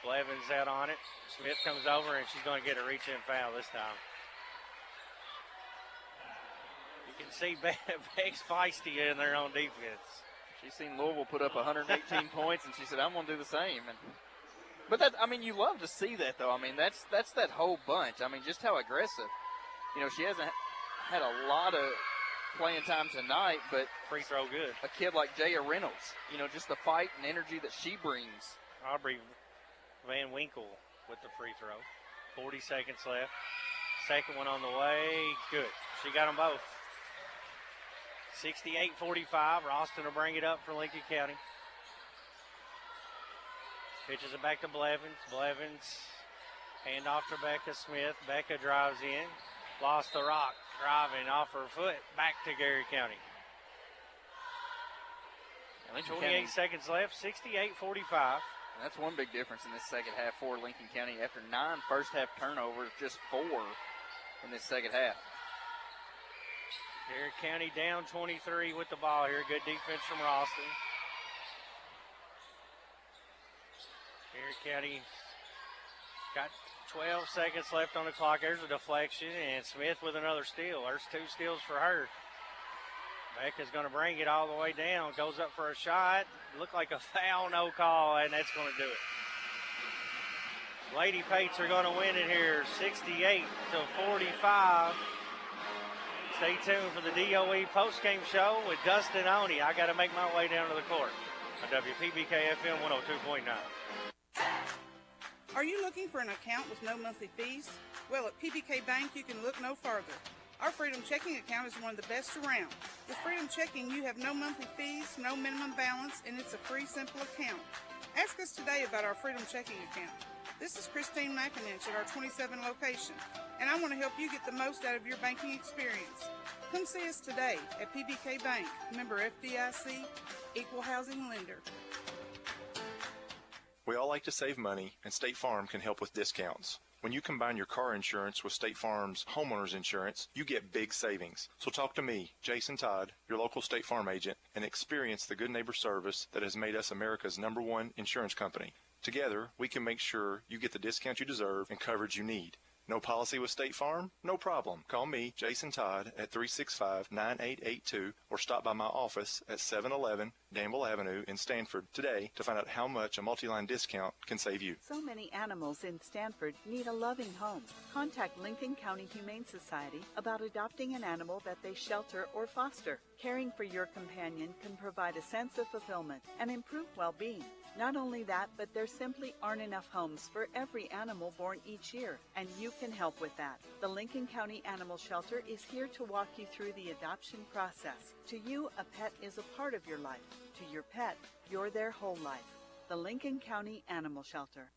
Blevins out on it. Smith comes over, and she's going to get a reach-in foul this time. You can see Beck's feisty in there on defense. She's seen Louisville put up 118 points, and she said, I'm going to do the same. But that, I mean, you love to see that, though. I mean, that's that whole bunch. I mean, just how aggressive. You know, she hasn't had a lot of playing time tonight, but free throw good. A kid like Jaya Reynolds, you know, just the fight and energy that she brings. Aubrey Van Winkle with the free throw. 40 seconds left. Second one on the way. Good. She got them both. 68-45. Ralston will bring it up for Lincoln County. Pitches it back to Blevins. Blevins hand off to Becca Smith. Becca drives in. Lost the rock. Driving off her foot. Back to Garrard County. 28 seconds left. 68-45. And that's one big difference in this second half for Lincoln County. After 9 first-half turnovers, just 4 in this second half. Garrard County down 23 with the ball here. Good defense from Ralston. Garrard County got 12 seconds left on the clock. There's a deflection, and Smith with another steal. There's 2 steals for her. Becca's going to bring it all the way down. Goes up for a shot. Looked like a foul, no call, and that's going to do it. Lady Pates are going to win it here, 68-45. Stay tuned for the DOE postgame show with Dustin Oney. I got to make my way down to the court on WPBK FM 102.9. Are you looking for an account with no monthly fees? Well, at PBK Bank, you can look no farther. Our Freedom Checking account is one of the best around. With Freedom Checking, you have no monthly fees, no minimum balance, and it's a free, simple account. Ask us today about our Freedom Checking account. This is Christine McIninch at our 27 location, and I want to help you get the most out of your banking experience. Come see us today at PBK Bank, member FDIC, equal housing lender. We all like to save money, and State Farm can help with discounts. When you combine your car insurance with State Farm's homeowner's insurance, you get big savings. So talk to me, Jason Todd, your local State Farm agent, and experience the good neighbor service that has made us America's #1 insurance company. Together, we can make sure you get the discount you deserve and coverage you need. No policy with State Farm? No problem. Call me, Jason Todd, at 365-9882 or stop by my office at 711 Danville Avenue in Stanford today to find out how much a multi-line discount can save you. So many animals in Stanford need a loving home. Contact Lincoln County Humane Society about adopting an animal that they shelter or foster. Caring for your companion can provide a sense of fulfillment and improve well-being. Not only that, but there simply aren't enough homes for every animal born each year, and you can help with that. The Lincoln County Animal Shelter is here to walk you through the adoption process. To you, a pet is a part of your life. To your pet, you're their whole life. The Lincoln County Animal Shelter.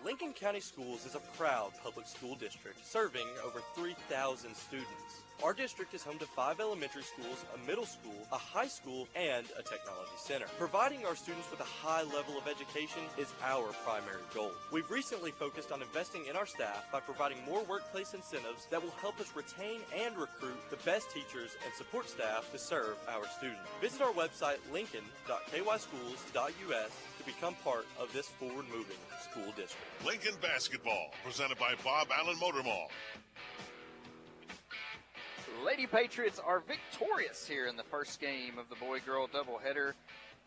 Lincoln County Schools is a proud public school district serving over 3,000 students. Our district is home to 5 elementary schools, a middle school, a high school, and a technology center. Providing our students with a high level of education is our primary goal. We've recently focused on investing in our staff by providing more workplace incentives that will help us retain and recruit the best teachers and support staff to serve our students. Visit our website, lincoln.kyschools.us, to become part of this forward-moving school district. Lincoln Basketball, presented by Bob Allen Motor Mall. Lady Patriots are victorious here in the first game of the boy-girl doubleheader.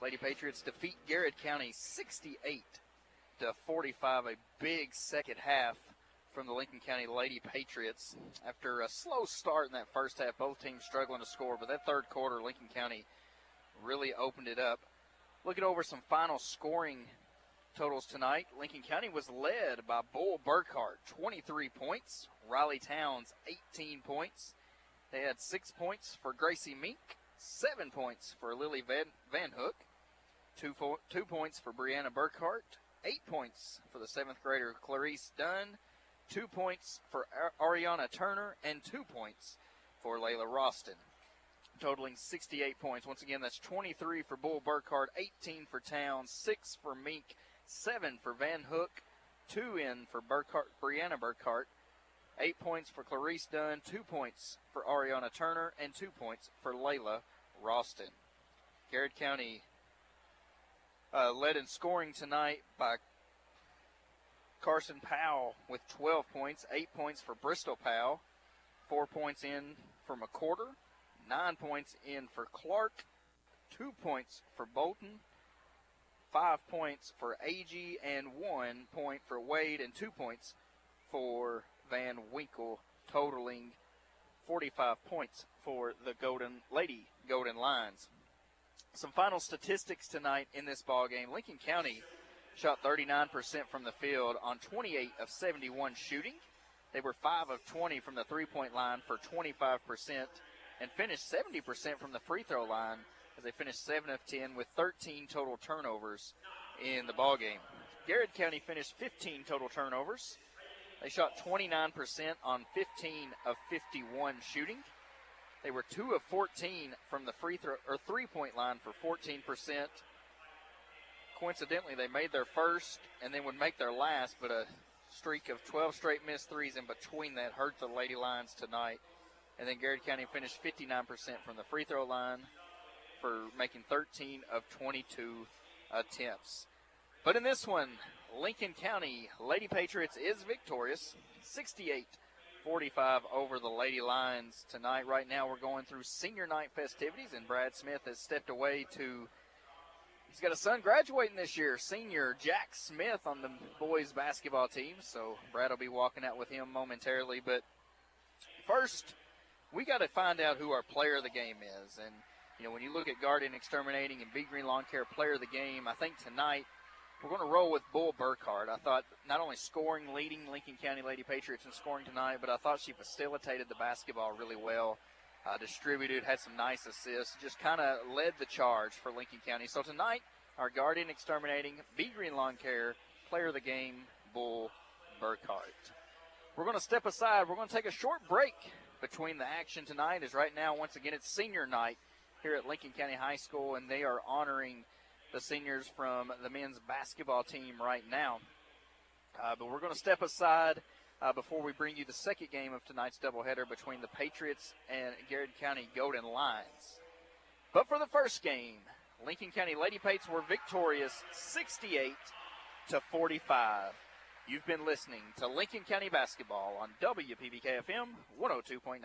Lady Patriots defeat Garrard County 68-45. A big second half from the Lincoln County Lady Patriots. After a slow start in that first half, both teams struggling to score, but that third quarter, Lincoln County really opened it up. Looking over some final scoring totals tonight, Lincoln County was led by Bull Burkhart, 23 points. Riley Towns, 18 points. They had 6 points for Gracie Mink, 7 points for Lily Van Hook, 2 points for Brianna Burkhart, 8 points for the 7th grader Clarice Dunn, 2 points for Ariana Turner, and 2 points for Layla Roston, totaling 68 points. Once again, that's 23 for Bull Burkhart, 18 for Towns, 6 for Mink, 7 for Van Hook, 2 in for Brianna Burkhart, 8 points for Clarice Dunn, 2 points for Ariana Turner, and 2 points for Layla Roston. Garrard County led in scoring tonight by Carson Powell with 12 points, 8 points for Bristol Powell, 4 points in for McCorder, 9 points in for Clark, 2 points for Bolton, 5 points for Agee, and 1 point for Wade, and 2 points for Van Winkle, totaling 45 points for the Golden Lions. Some final statistics tonight in this ball game. Lincoln County shot 39% from the field on 28 of 71 shooting. They were 5 of 20 from the three-point line for 25% and finished 70% from the free throw line as they finished 7 of 10 with 13 total turnovers in the ball game. Garrard County finished 15 total turnovers. They shot 29% on 15 of 51 shooting. They were 2 of 14 from the free throw or three-point line for 14%. coincidentally, they made their first and then would make their last, but a streak of 12 straight missed threes in between that hurt the Lady Lions tonight. And then Garrard County finished 59% from the free throw line for making 13 of 22 attempts. But in this one, Lincoln County Lady Patriots is victorious, 68-45 over the Lady Lions tonight. Right now we're going through senior night festivities, and Brad Smith has stepped away he's got a son graduating this year, senior Jack Smith on the boys basketball team, so Brad will be walking out with him momentarily. But first, we got to find out who our player of the game is. And, when you look at Guardian Exterminating and Big Green Lawn Care player of the game, I think tonight we're going to roll with Bull Burkhardt. I thought not only leading Lincoln County Lady Patriots in scoring tonight, but I thought she facilitated the basketball really well, distributed, had some nice assists, just kind of led the charge for Lincoln County. So tonight, our Guardian Exterminating Big Green Lawn Care player of the game, Bull Burkhardt. We're going to step aside. We're going to take a short break between the action tonight, as right now, once again, it's senior night here at Lincoln County High School, and they are honoring the seniors from the men's basketball team right now. But we're going to step aside before we bring you the second game of tonight's doubleheader between the Patriots and Garrard County Golden Lions. But for the first game, Lincoln County Lady Pates were victorious 68-45. You've been listening to Lincoln County Basketball on WPBK-FM 102.9.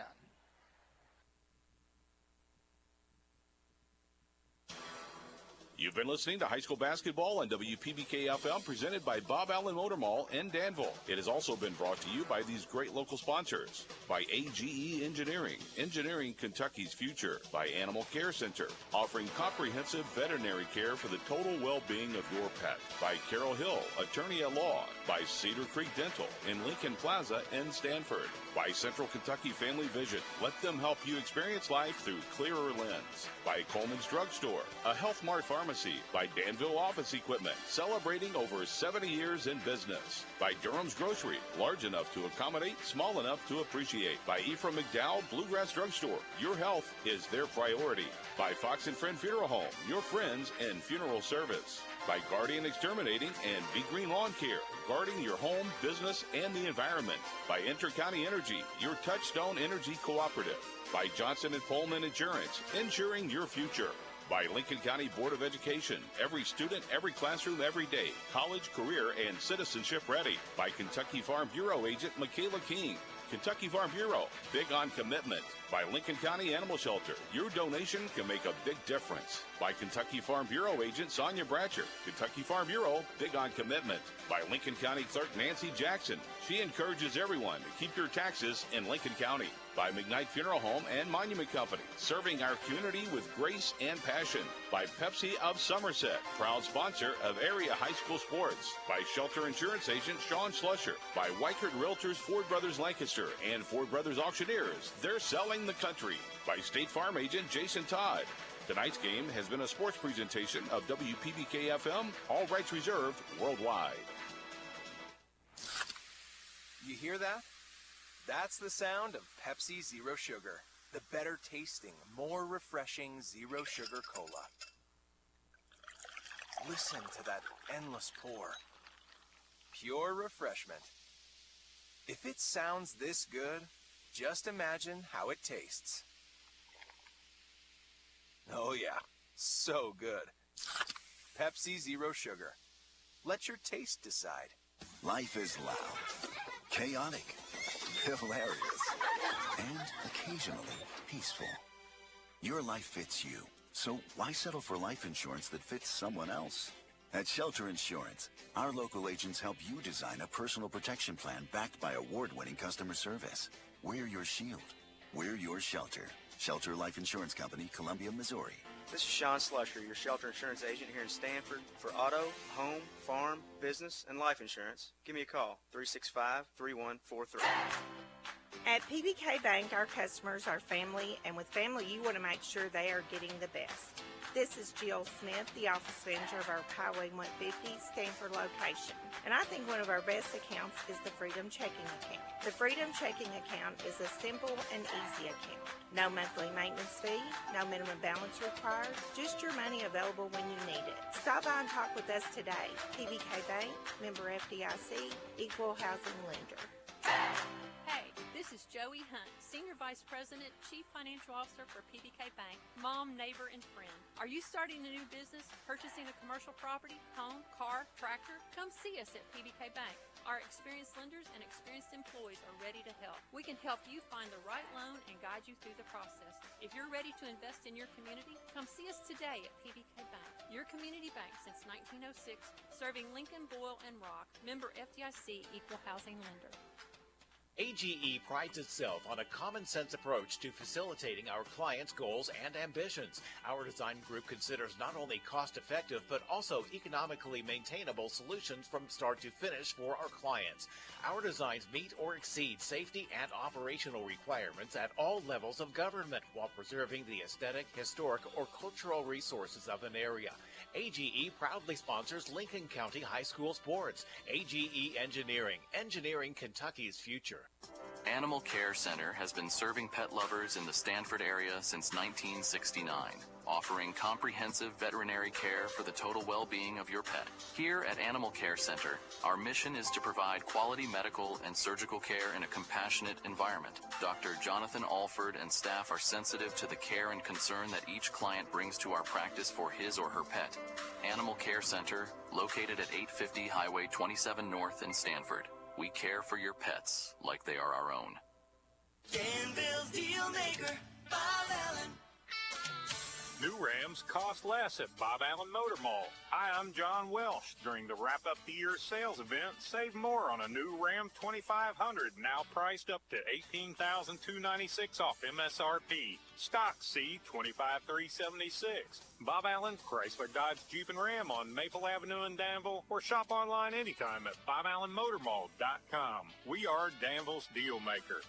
You've been listening to high school basketball on WPBK-FM, presented by Bob Allen Motor Mall in Danville. It has also been brought to you by these great local sponsors. By AGE Engineering, engineering Kentucky's future. By Animal Care Center, offering comprehensive veterinary care for the total well-being of your pet. By Carol Hill, attorney at law. By Cedar Creek Dental in Lincoln Plaza and Stanford. By Central Kentucky Family Vision. Let them help you experience life through clearer lens. By Coleman's Drugstore, a Health Mart pharmacy. By Danville Office Equipment, celebrating over 70 years in business. By Durham's Grocery, large enough to accommodate, small enough to appreciate. By Ephraim McDowell Bluegrass Drugstore, your health is their priority. By Fox and Friend Funeral Home, your friends and funeral service. By Guardian Exterminating and Big Green Lawn Care, guarding your home, business, and the environment. By Inter-County Energy, your Touchstone Energy Cooperative. By Johnson & Pullman Insurance, insuring your future. By Lincoln County Board of Education, every student, every classroom, every day, college, career, and citizenship ready. By Kentucky Farm Bureau agent Michaela King. Kentucky Farm Bureau, big on commitment. By Lincoln County Animal Shelter, your donation can make a big difference. By Kentucky Farm Bureau agent Sonia Bratcher, Kentucky Farm Bureau, big on commitment. By Lincoln County Clerk Nancy Jackson, she encourages everyone to keep your taxes in Lincoln County. By McKnight Funeral Home and Monument Company, serving our community with grace and passion. By Pepsi of Somerset, proud sponsor of area high school sports. By Shelter Insurance agent Sean Slusher. By Weichert Realtors Ford Brothers Lancaster and Ford Brothers Auctioneers, they're selling the country. By State Farm agent Jason Todd. Tonight's game has been a sports presentation of WPBK-FM, all rights reserved worldwide. You hear that? That's the sound of Pepsi Zero Sugar, the better tasting, more refreshing Zero Sugar Cola. Listen to that endless pour. Pure refreshment. If it sounds this good, just imagine how it tastes. Oh yeah, so good. Pepsi Zero Sugar. Let your taste decide. Life is loud, chaotic, hilarious, and occasionally peaceful. Your life fits you, so why settle for life insurance that fits someone else? At Shelter Insurance, our local agents help you design a personal protection plan backed by award-winning customer service. We're your shield. We're your shelter. Shelter Life Insurance Company, Columbia, Missouri. This is Sean Slusher, your shelter insurance agent here in Stanford. For auto, home, farm, business, and life insurance, give me a call, 365-3143. At PBK Bank, our customers are family, and with family, you want to make sure they are getting the best. This is Jill Smith, the office manager of our Highway 150 Stanford location. And I think one of our best accounts is the Freedom Checking Account. The Freedom Checking Account is a simple and easy account. No monthly maintenance fee, no minimum balance required, just your money available when you need it. Stop by and talk with us today. PBK Bank, member FDIC, equal housing lender. Hey, this is Joey Hunt, Senior Vice President, Chief Financial Officer for PBK Bank, mom, neighbor, and friend. Are you starting a new business, purchasing a commercial property, home, car, tractor? Come see us at PBK Bank. Our experienced lenders and experienced employees are ready to help. We can help you find the right loan and guide you through the process. If you're ready to invest in your community, come see us today at PBK Bank, your community bank since 1906, serving Lincoln, Boyle, and Rock. Member FDIC, equal housing lender. AGE prides itself on a common-sense approach to facilitating our clients' goals and ambitions. Our design group considers not only cost-effective, but also economically maintainable solutions from start to finish for our clients. Our designs meet or exceed safety and operational requirements at all levels of government while preserving the aesthetic, historic, or cultural resources of an area. AGE proudly sponsors Lincoln County High School sports. AGE Engineering, engineering Kentucky's future. Animal Care Center has been serving pet lovers in the Stanford area since 1969, offering comprehensive veterinary care for the total well-being of your pet. Here at Animal Care Center, our mission is to provide quality medical and surgical care in a compassionate environment. Dr. Jonathan Alford and staff are sensitive to the care and concern that each client brings to our practice for his or her pet. Animal Care Center, located at 850 Highway 27 North in Stanford. We care for your pets like they are our own. Danville's Deal Maker, Bob Allen. New Rams cost less at Bob Allen Motor Mall. Hi, I'm John Welsh. During the wrap-up the year sales event, save more on a new Ram 2500, now priced up to $18,296 off MSRP. Stock C 25,376. Bob Allen, Chrysler, Dodge, Jeep, and Ram on Maple Avenue in Danville, or shop online anytime at BobAllenMotorMall.com. We are Danville's Deal Maker.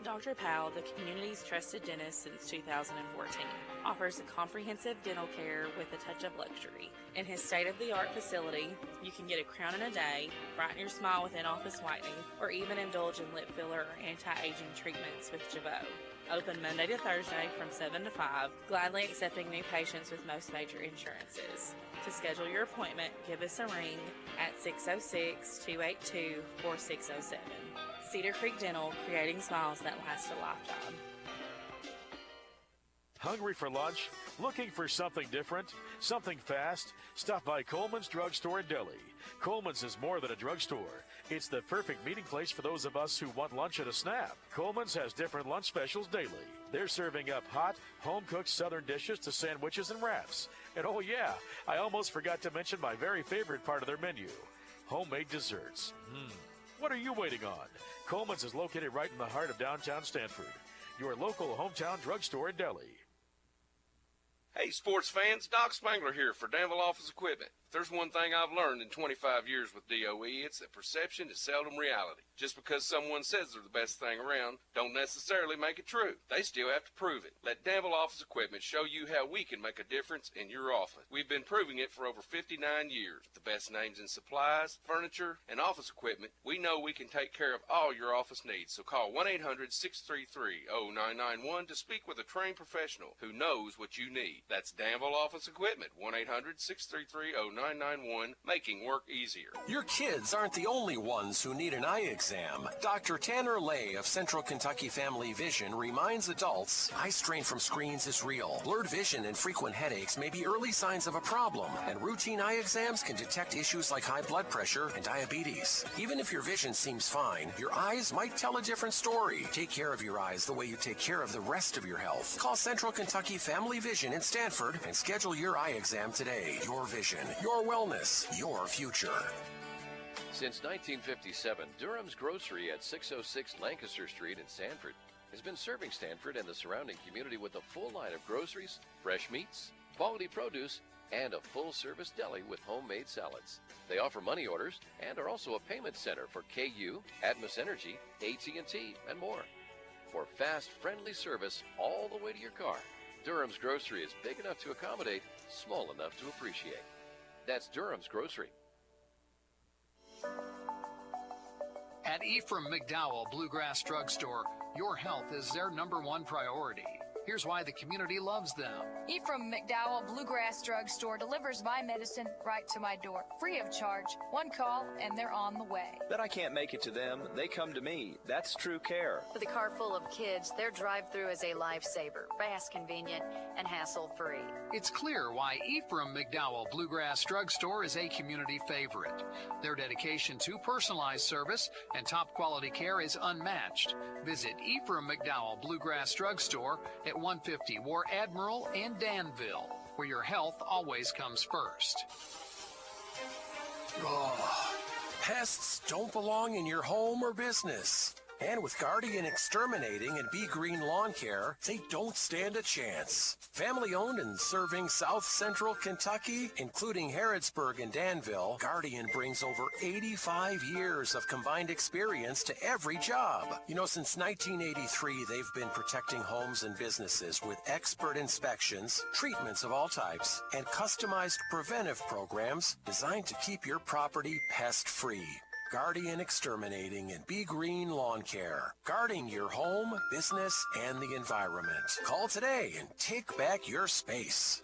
Dr. Powell, the community's trusted dentist since 2014, offers a comprehensive dental care with a touch of luxury. In his state-of-the-art facility, you can get a crown in a day, brighten your smile with in-office whitening, or even indulge in lip filler or anti-aging treatments with Jabot. Open Monday to Thursday from 7 to 5, gladly accepting new patients with most major insurances. To schedule your appointment, give us a ring at 606-282-4607. Cedar Creek Dental, creating smiles that last a lifetime. Hungry for lunch? Looking for something different? Something fast? Stop by Coleman's Drugstore in Delhi. Coleman's is more than a drugstore. It's the perfect meeting place for those of us who want lunch at a snap. Coleman's has different lunch specials daily. They're serving up hot, home-cooked southern dishes to sandwiches and wraps. And oh yeah, I almost forgot to mention my very favorite part of their menu, homemade desserts. What are you waiting on? Coleman's is located right in the heart of downtown Stanford, your local hometown drugstore in Delhi. Hey, sports fans, Doc Spangler here for Danville Office Equipment. If there's one thing I've learned in 25 years with DOE, it's that perception is seldom reality. Just because someone says they're the best thing around, don't necessarily make it true. They still have to prove it. Let Danville Office Equipment show you how we can make a difference in your office. We've been proving it for over 59 years. The best names in supplies, furniture, and office equipment, we know we can take care of all your office needs. So call 1-800-633-0991 to speak with a trained professional who knows what you need. That's Danville Office Equipment, 1-800-633-0991, making work easier. Your kids aren't the only ones who need an eye exam. Dr. Tanner Lay of Central Kentucky Family Vision reminds adults eye strain from screens is real. Blurred vision and frequent headaches may be early signs of a problem, and routine eye exams can detect issues like high blood pressure and diabetes. Even if your vision seems fine, your eyes might tell a different story. Take care of your eyes the way you take care of the rest of your health. Call Central Kentucky Family Vision in Stanford and schedule your eye exam today. Your vision, your wellness, your future. Since 1957, Durham's Grocery at 606 Lancaster Street in Stanford has been serving Stanford and the surrounding community with a full line of groceries, fresh meats, quality produce, and a full-service deli with homemade salads. They offer money orders and are also a payment center for KU, Atmos Energy, AT&T, and more. For fast, friendly service all the way to your car, Durham's Grocery is big enough to accommodate, small enough to appreciate. That's Durham's Grocery. At Ephraim McDowell Bluegrass Drugstore, your health is their #1 priority. Here's why the community loves them. Ephraim McDowell Bluegrass Drugstore delivers my medicine right to my door, free of charge. One call and they're on the way. Bet I can't make it to them. They come to me. That's true care. With a car full of kids, their drive-through is a lifesaver, fast, convenient, and hassle-free. It's clear why Ephraim McDowell Bluegrass Drugstore is a community favorite. Their dedication to personalized service and top quality care is unmatched. Visit Ephraim McDowell Bluegrass Drugstore at 150 War Admiral and Danville, where your health always comes first. Oh, pests don't belong in your home or business. And with Guardian Exterminating and Be Green Lawn Care, they don't stand a chance. Family owned and serving South Central Kentucky, including Harrodsburg and Danville, Guardian brings over 85 years of combined experience to every job. You know, since 1983, they've been protecting homes and businesses with expert inspections, treatments of all types, and customized preventive programs designed to keep your property pest-free. Guardian Exterminating and Be Green Lawn Care. Guarding your home, business, and the environment. Call today and take back your space.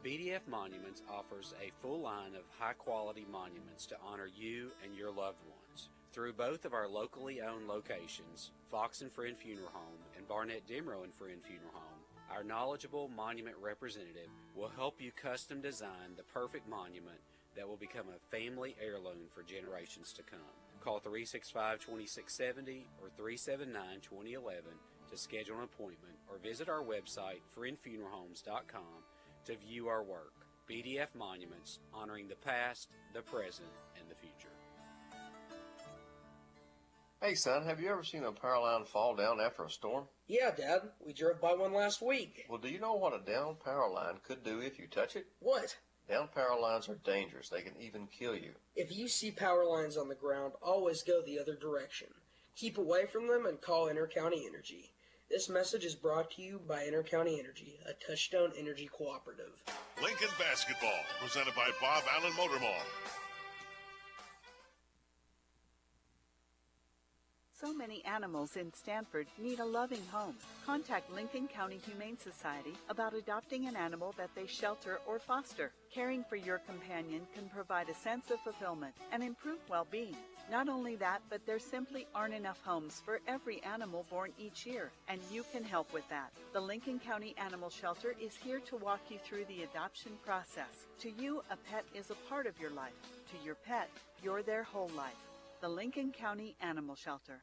BDF Monuments offers a full line of high-quality monuments to honor you and your loved ones. Through both of our locally owned locations, Fox and Friend Funeral Home and Barnett Demrow and Friend Funeral Home, our knowledgeable monument representative will help you custom design the perfect monument that will become a family heirloom for generations to come. Call 365-2670 or 379-2011 to schedule an appointment or visit our website, friendfuneralhomes.com, to view our work. BDF Monuments, honoring the past, the present, and the future. Hey son, have you ever seen a power line fall down after a storm? Yeah, Dad. We drove by one last week. Well, do you know what a down power line could do if you touch it? What? Down power lines are dangerous. They can even kill you. If you see power lines on the ground, always go the other direction. Keep away from them and call Intercounty Energy. This message is brought to you by Intercounty Energy, a Touchstone Energy cooperative. Lincoln Basketball, presented by Bob Allen Motor Mall. So many animals in Stanford need a loving home. Contact Lincoln County Humane Society about adopting an animal that they shelter or foster. Caring for your companion can provide a sense of fulfillment and improve well-being. Not only that, but there simply aren't enough homes for every animal born each year, and you can help with that. The Lincoln County Animal Shelter is here to walk you through the adoption process. To you, a pet is a part of your life. To your pet, you're their whole life. The Lincoln County Animal Shelter.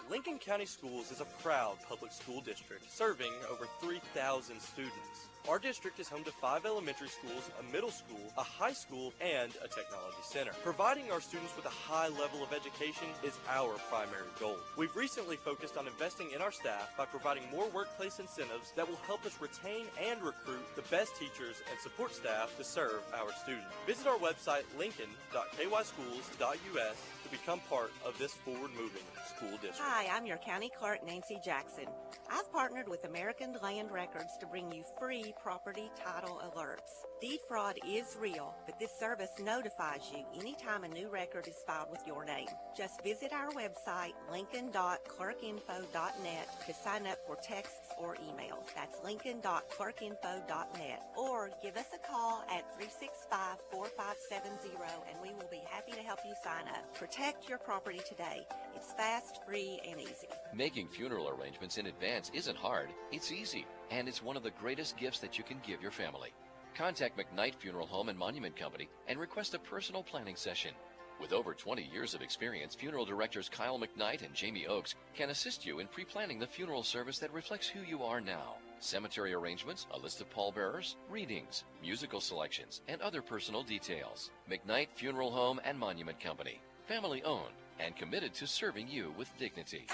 Lincoln County Schools is a proud public school district serving over 3,000 students. Our district is home to 5 elementary schools, a middle school, a high school, and a technology center. Providing our students with a high level of education is our primary goal. We've recently focused on investing in our staff by providing more workplace incentives that will help us retain and recruit the best teachers and support staff to serve our students. Visit our website, lincoln.kyschools.us, to become part of this forward-moving school district. Hi, I'm your County Clerk, Nancy Jackson. I've partnered with American Land Records to bring you free property title alerts. Deed fraud is real, but this service notifies you anytime a new record is filed with your name. Just visit our website, lincoln.clerkinfo.net, to sign up for texts or emails. That's lincoln.clerkinfo.net. Or give us a call at 365-4570, and we will be happy to help you sign up. Protect your property today. It's fast, free, and easy. Making funeral arrangements in advance isn't hard. It's easy, and it's one of the greatest gifts that you can give your family. Contact McKnight Funeral Home and Monument Company and request a personal planning session. With over 20 years of experience, funeral directors Kyle McKnight and Jamie Oakes can assist you in pre-planning the funeral service that reflects who you are now. Cemetery arrangements, a list of pallbearers, readings, musical selections, and other personal details. McKnight Funeral Home and Monument Company. Family owned and committed to serving you with dignity.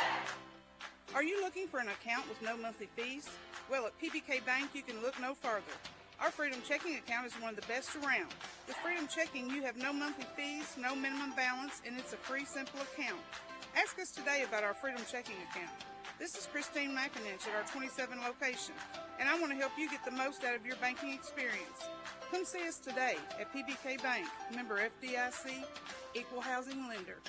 Are you looking for an account with no monthly fees? Well, at PBK Bank, you can look no further. Our Freedom Checking account is one of the best around. With Freedom Checking, you have no monthly fees, no minimum balance, and it's a free, simple account. Ask us today about our Freedom Checking account. This is Christine McIninch at our 27 location, and I want to help you get the most out of your banking experience. Come see us today at PBK Bank, member FDIC, equal housing lender.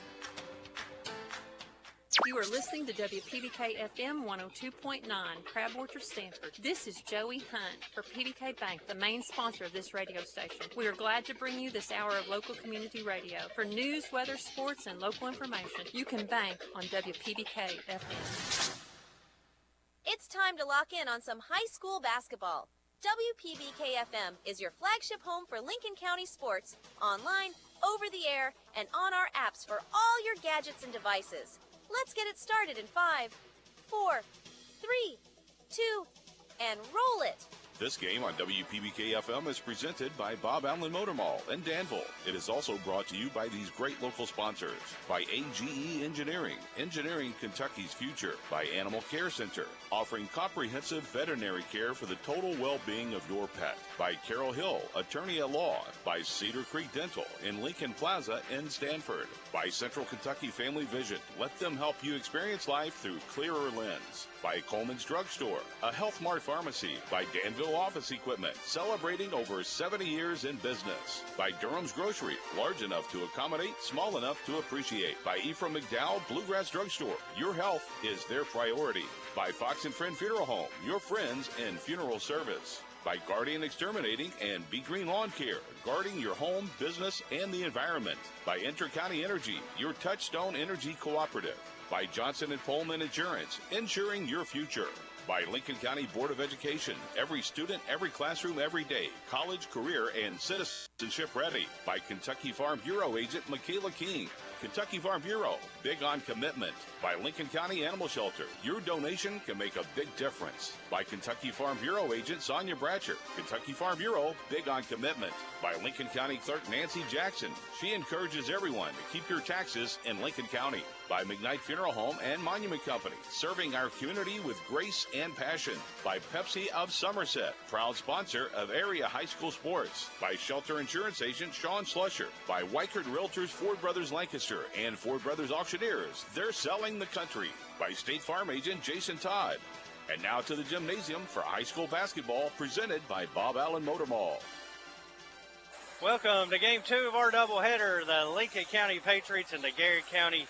You are listening to WPBK FM 102.9, Crab Orchard, Stanford. This is Joey Hunt for PBK Bank, the main sponsor of this radio station. We are glad to bring you this hour of local community radio. For news, weather, sports, and local information, you can bank on WPBK FM. It's time to lock in on some high school basketball. WPBK FM is your flagship home for Lincoln County sports, online, over the air, and on our apps for all your gadgets and devices. Let's get it started in 5, 4, 3, 2, and roll it. This game on WPBK-FM is presented by Bob Allen Motor Mall in Danville. It is also brought to you by these great local sponsors. By AGE Engineering, engineering Kentucky's future. By Animal Care Center, offering comprehensive veterinary care for the total well-being of your pet. By Carol Hill, attorney at law. By Cedar Creek Dental in Lincoln Plaza in Stanford. By Central Kentucky Family Vision. Let them help you experience life through clearer lens. By Coleman's Drug Store, a Health Mart pharmacy. By Danville Office Equipment, celebrating over 70 years in business. By Durham's Grocery, large enough to accommodate, small enough to appreciate. By Ephraim McDowell Bluegrass Drug Store, your health is their priority. By Fox and Friend Funeral Home, your friends in funeral service. By Guardian Exterminating and Be Green Lawn Care, guarding your home, business, and the environment. By Inter-County Energy, your Touchstone Energy Cooperative. By Johnson & Pullman Insurance, insuring your future. By Lincoln County Board of Education, every student, every classroom, every day, college, career, and citizenship ready. By Kentucky Farm Bureau agent Michaela King. Kentucky Farm Bureau, big on commitment. By Lincoln County Animal Shelter, your donation can make a big difference. By Kentucky Farm Bureau agent Sonia Bratcher. Kentucky Farm Bureau, big on commitment. By Lincoln County Clerk Nancy Jackson. She encourages everyone to keep your taxes in Lincoln County. By McKnight Funeral Home and Monument Company, serving our community with grace and passion. By Pepsi of Somerset, proud sponsor of area high school sports. By Shelter Insurance agent Sean Slusher. By Weichert Realtors Ford Brothers Lancaster and Ford Brothers Auctioneers, they're selling the country. By State Farm agent Jason Todd. And now to the gymnasium for high school basketball, presented by Bob Allen Motor Mall. Welcome to Game 2 of our doubleheader, the Lincoln County Patriots and the Garrard County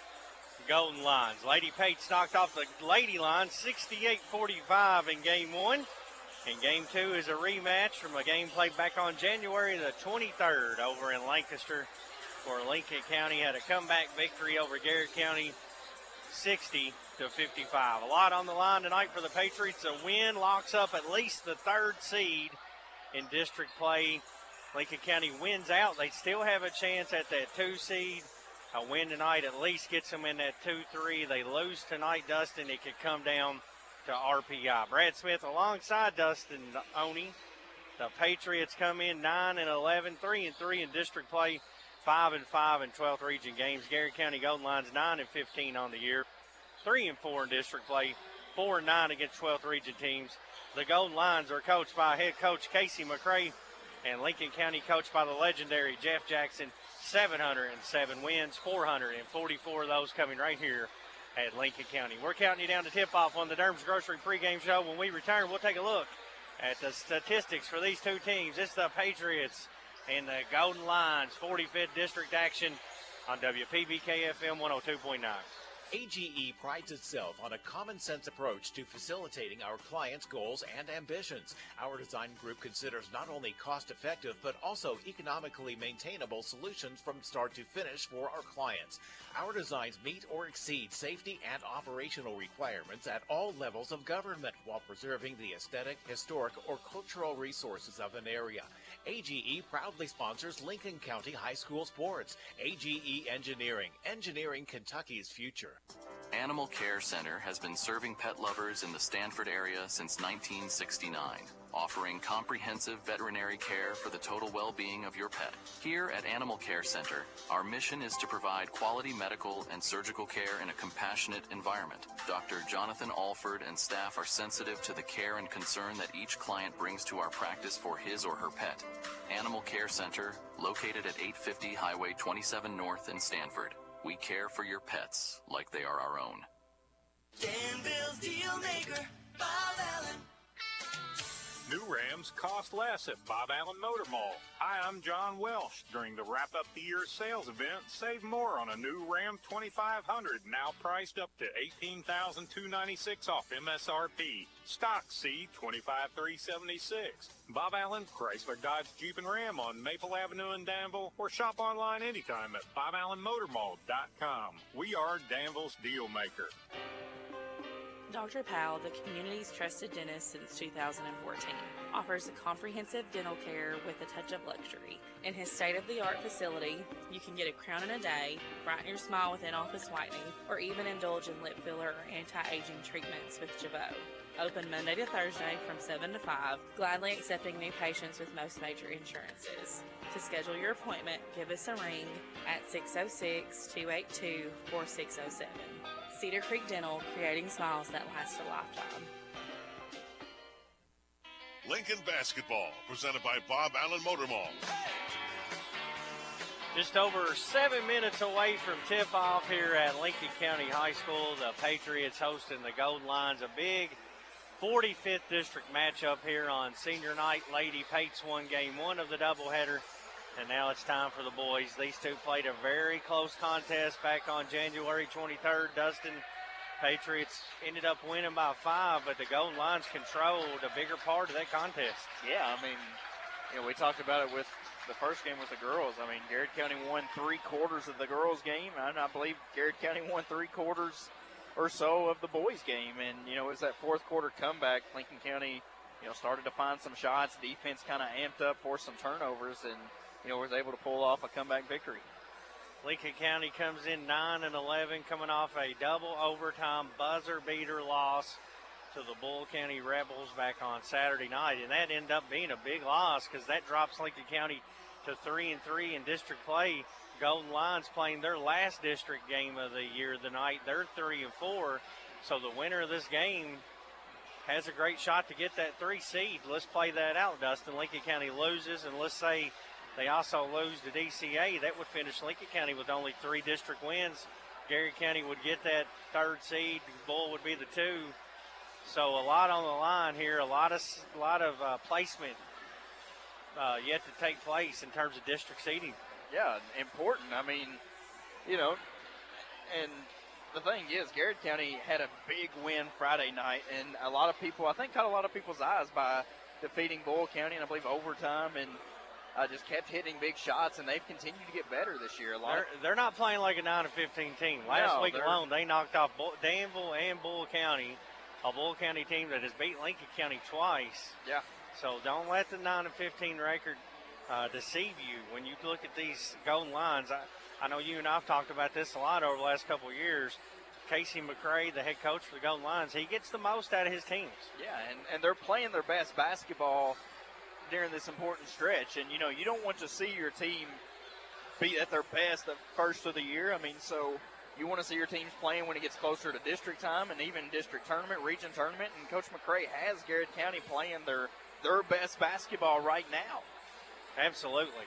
Golden Lions. Lady Pates knocked off the Lady Lions 68-45 in Game 1. And Game 2 is a rematch from a game played back on January the 23rd over in Lancaster, where Lincoln County had a comeback victory over Garrard County 60-55. A lot on the line tonight for the Patriots. A win locks up at least the 3rd seed in district play. Lincoln County wins out. They still have a chance at that 2 seed. A win tonight at least gets them in that 2-3. They lose tonight, Dustin, it could come down to RPI. Brad Smith alongside Dustin Oney. The Patriots come in 9-11, 3-3 in district play, 5-5 in 12th region games. Garrard County Golden Lions 9-15 on the year, 3-4 in district play, 4-9 against 12th region teams. The Golden Lions are coached by head coach Casey McCray, and Lincoln County coached by the legendary Jeff Jackson. 707 wins, 444 of those coming right here at Lincoln County. We're counting you down to tip-off on the Durham's Grocery pregame show. When we return, we'll take a look at the statistics for these two teams. It's the Patriots and the Golden Lions 45th District action on WPBK FM 102.9. AGE prides itself on a common-sense approach to facilitating our clients' goals and ambitions. Our design group considers not only cost-effective, but also economically maintainable solutions from start to finish for our clients. Our designs meet or exceed safety and operational requirements at all levels of government while preserving the aesthetic, historic, or cultural resources of an area. AGE proudly sponsors Lincoln County High School sports. AGE Engineering, engineering Kentucky's future. Animal Care Center has been serving pet lovers in the Stanford area since 1969, offering comprehensive veterinary care for the total well-being of your pet. Here at Animal Care Center, our mission is to provide quality medical and surgical care in a compassionate environment. Dr. Jonathan Alford and staff are sensitive to the care and concern that each client brings to our practice for his or her pet. Animal Care Center, located at 850 Highway 27 North in Stanford. We care for your pets like they are our own. Danville's Deal Maker, Bob Allen. New Rams cost less at Bob Allen Motor Mall. Hi, I'm John Welsh. During the Wrap Up the Year sales event, save more on a new Ram 2500, now priced up to $18,296 off MSRP. Stock C 25376. Bob Allen, Chrysler, Dodge, Jeep, and Ram on Maple Avenue in Danville, or shop online anytime at BobAllenMotorMall.com. We are Danville's Deal Maker. Dr. Powell, the community's trusted dentist since 2014, offers a comprehensive dental care with a touch of luxury. In his state-of-the-art facility, you can get a crown in a day, brighten your smile with in-office whitening, or even indulge in lip filler or anti-aging treatments with Jabot. Open Monday to Thursday from 7 to 5, gladly accepting new patients with most major insurances. To schedule your appointment, give us a ring at 606-282-4607. Cedar Creek Dental, creating smiles that last a lifetime. Lincoln Basketball, presented by Bob Allen Motor Mall. Just over 7 minutes away from tip-off here at Lincoln County High School. The Patriots hosting the Golden Lions. A big 45th district matchup here on senior night. Lady Pates won game one of the doubleheader. And now it's time for the boys. These two played a very close contest back on January 23rd. Dustin, Patriots ended up winning by 5, but the Golden Lions controlled a bigger part of that contest. Yeah, I mean, we talked about it with the first game with the girls. I mean, Garrard County won 3/4 of the girls' game, and I believe Garrard County won 3/4 or so of the boys' game. And, it was that fourth quarter comeback. Lincoln County, started to find some shots. Defense kind of amped up, forced some turnovers, and was able to pull off a comeback victory. Lincoln County comes in 9-11, coming off a double overtime buzzer beater loss to the Bull County Rebels back on Saturday night, and that ended up being a big loss because that drops Lincoln County to 3-3 in district play. Golden Lions playing their last district game of the year tonight. They're 3-4, so the winner of this game has a great shot to get that 3 seed. Let's play that out, Dustin. Lincoln County loses, and let's say they also lose to DCA. That would finish Lincoln County with only 3 district wins. Garrard County would get that 3rd seed. Bull would be the 2. So a lot on the line here. A lot of placement yet to take place in terms of district seeding. Yeah, important. I mean, and the thing is, Garrard County had a big win Friday night, and a lot of people, I think, caught a lot of people's eyes by defeating Bull County in, I believe, overtime, and just kept hitting big shots, and they've continued to get better this year. They're not playing like a 9-15 team. Last week alone, they knocked off Danville and Bull County, a Bull County team that has beat Lincoln County twice. Yeah. So don't let the 9-15 record deceive you when you look at these Golden Lions. I know you and I have talked about this a lot over the last couple of years. Casey McCray, the head coach for the Golden Lions, he gets the most out of his teams. Yeah, and they're playing their best basketball during this important stretch. And, you don't want to see your team be at their best the first of the year. I mean, so you want to see your teams playing when it gets closer to district time and even district tournament, region tournament. And Coach McCray has Garrard County playing their best basketball right now. Absolutely.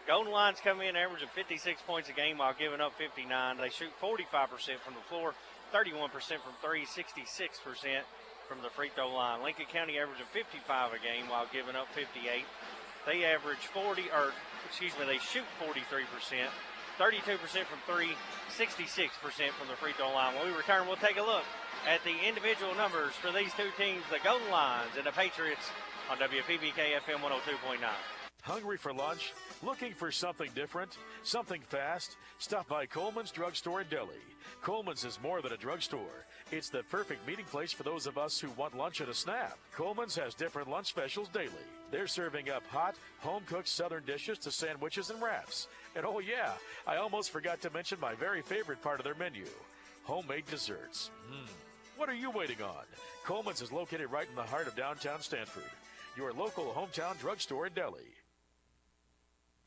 Golden Lions come in averaging 56 points a game while giving up 59. They shoot 45% from the floor, 31% from 3, 66% from the free throw line. Lincoln County averaging 55 a game while giving up 58. They shoot 43%, 32% from 3, 66% from the free throw line. When we return, we'll take a look at the individual numbers for these two teams, the Golden Lions and the Patriots, on WPBK FM 102.9. Hungry for lunch? Looking for something different? Something fast? Stop by Coleman's Drugstore and Deli. Coleman's is more than a drugstore. It's the perfect meeting place for those of us who want lunch at a snap. Coleman's has different lunch specials daily. They're serving up hot, home-cooked southern dishes to sandwiches and wraps. And oh yeah, I almost forgot to mention my very favorite part of their menu, homemade desserts. What are you waiting on? Coleman's is located right in the heart of downtown Stanford. your local hometown drugstore in Delhi.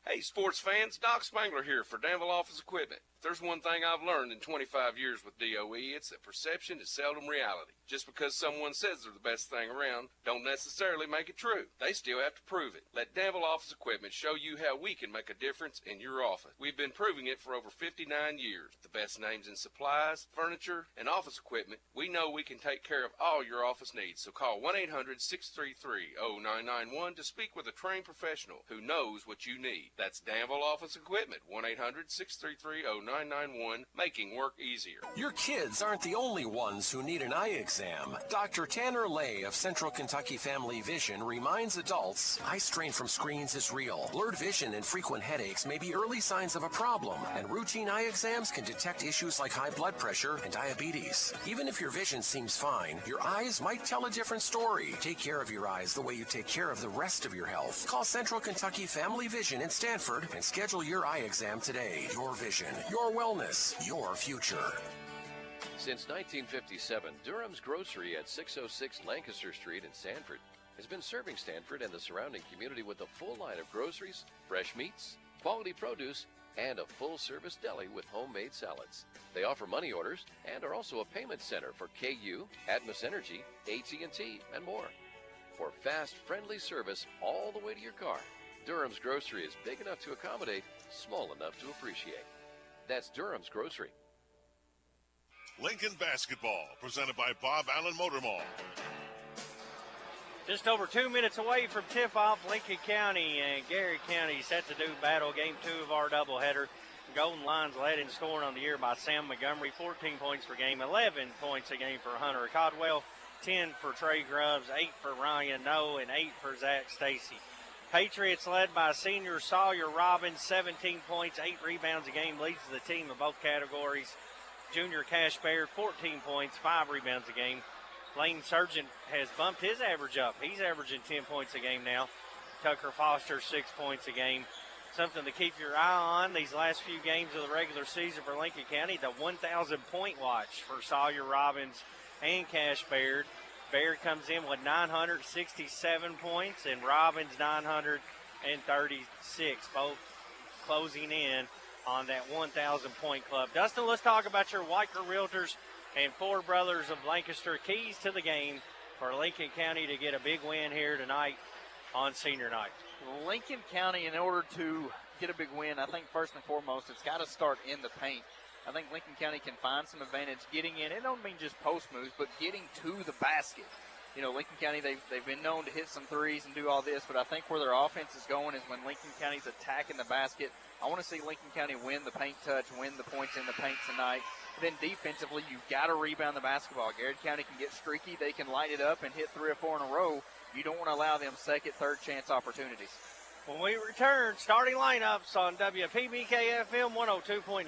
Hey, sports fans, Doc Spangler here for Danville Office Equipment. If there's one thing I've learned in 25 years with DOE, it's that perception is seldom reality. Just because someone says they're the best thing around, don't necessarily make it true. They still have to prove it. Let Danville Office Equipment show you how we can make a difference in your office. We've been proving it for over 59 years. The best names in supplies, furniture, and office equipment. We know we can take care of all your office needs, so call 1-800-633-0991 to speak with a trained professional who knows what you need. That's Danville Office Equipment, 1-800-633-0991, making work easier. Your kids aren't the only ones who need an eye exam. Dr. Tanner Lay of Central Kentucky Family Vision reminds adults eye strain from screens is real. Blurred vision and frequent headaches may be early signs of a problem, and routine eye exams can detect issues like high blood pressure and diabetes. Even if your vision seems fine, your eyes might tell a different story. Take care of your eyes the way you take care of the rest of your health. Call Central Kentucky Family Vision in Stanford and schedule your eye exam today. Your vision, your wellness, your future. Since 1957, Durham's Grocery at 606 Lancaster Street in Sanford has been serving Stanford and the surrounding community with a full line of groceries, fresh meats, quality produce, and a full-service deli with homemade salads. They offer money orders and are also a payment center for KU, Atmos Energy, AT&T, and more. For fast, friendly service all the way to your car, Durham's Grocery is big enough to accommodate, small enough to appreciate. That's Durham's Grocery. Lincoln Basketball, presented by Bob Allen Motor Mall. Just over 2 minutes away from tip-off, Lincoln County and Garrard County set to do battle game 2 of our doubleheader. Golden Lions led in scoring on the year by Sam Montgomery, 14 points per game, 11 points a game for Hunter Codwell, 10 for Trey Grubbs, 8 for Ryan Noe, and 8 for Zach Stacy. Patriots led by senior Sawyer Robbins, 17 points, 8 rebounds a game, leads the team in both categories. Junior Cash Baird, 14 points, 5 rebounds a game. Lane Sargent has bumped his average up. He's averaging 10 points a game now. Tucker Foster, 6 points a game. Something to keep your eye on these last few games of the regular season for Lincoln County. The 1,000-point watch for Sawyer Robbins and Cash Baird. Baird comes in with 967 points and Robbins 936, both closing in on that 1,000-point club. Dustin, let's talk about your Weicker Realtors and Four Brothers of Lancaster. Keys to the game for Lincoln County to get a big win here tonight on senior night. Lincoln County, in order to get a big win, I think first and foremost, it's got to start in the paint. I think Lincoln County can find some advantage getting in. It don't mean just post moves, but getting to the basket. You know, Lincoln County, they've been known to hit some threes and do all this, but I think where their offense is going is when Lincoln County's attacking the basket. I want to see Lincoln County win the paint touch, win the points in the paint tonight. And then defensively, you've got to rebound the basketball. Garrard County can get streaky. They can light it up and hit 3 or 4 in a row. You don't want to allow them second, third chance opportunities. When we return, starting lineups on WPBK-FM 102.9.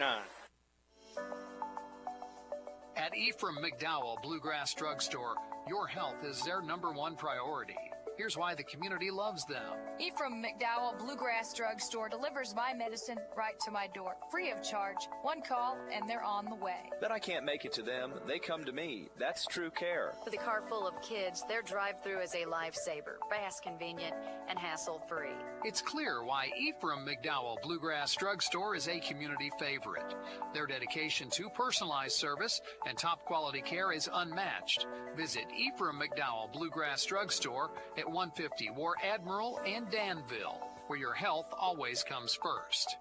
At Ephraim McDowell Bluegrass Drugstore, your health is their #1 priority. Here's why the community loves them. Ephraim McDowell Bluegrass Drugstore delivers my medicine right to my door, free of charge. One call, and they're on the way. Bet I can't make it to them. They come to me. That's true care. With a car full of kids, their drive-through is a lifesaver, fast, convenient, and hassle-free. It's clear why Ephraim McDowell Bluegrass Drugstore is a community favorite. Their dedication to personalized service and top-quality care is unmatched. Visit Ephraim McDowell Bluegrass Drugstore at 150 War Admiral and Danville, where your health always comes first.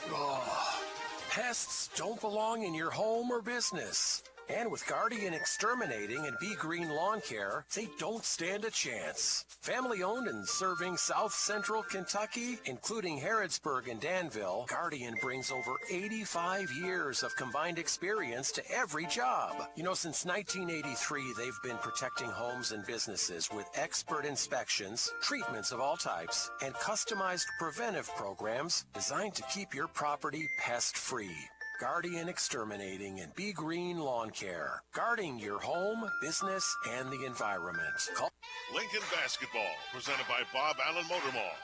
Oh, pests don't belong in your home or business. And with Guardian Exterminating and Be Green Lawn Care, they don't stand a chance. Family owned and serving South Central Kentucky, including Harrodsburg and Danville, Guardian brings over 85 years of combined experience to every job. You know, since 1983, they've been protecting homes and businesses with expert inspections, treatments of all types, and customized preventive programs designed to keep your property pest-free. Guardian Exterminating and Be Green Lawn Care. Guarding your home, business, and the environment. Lincoln Basketball, presented by Bob Allen Motor Mall.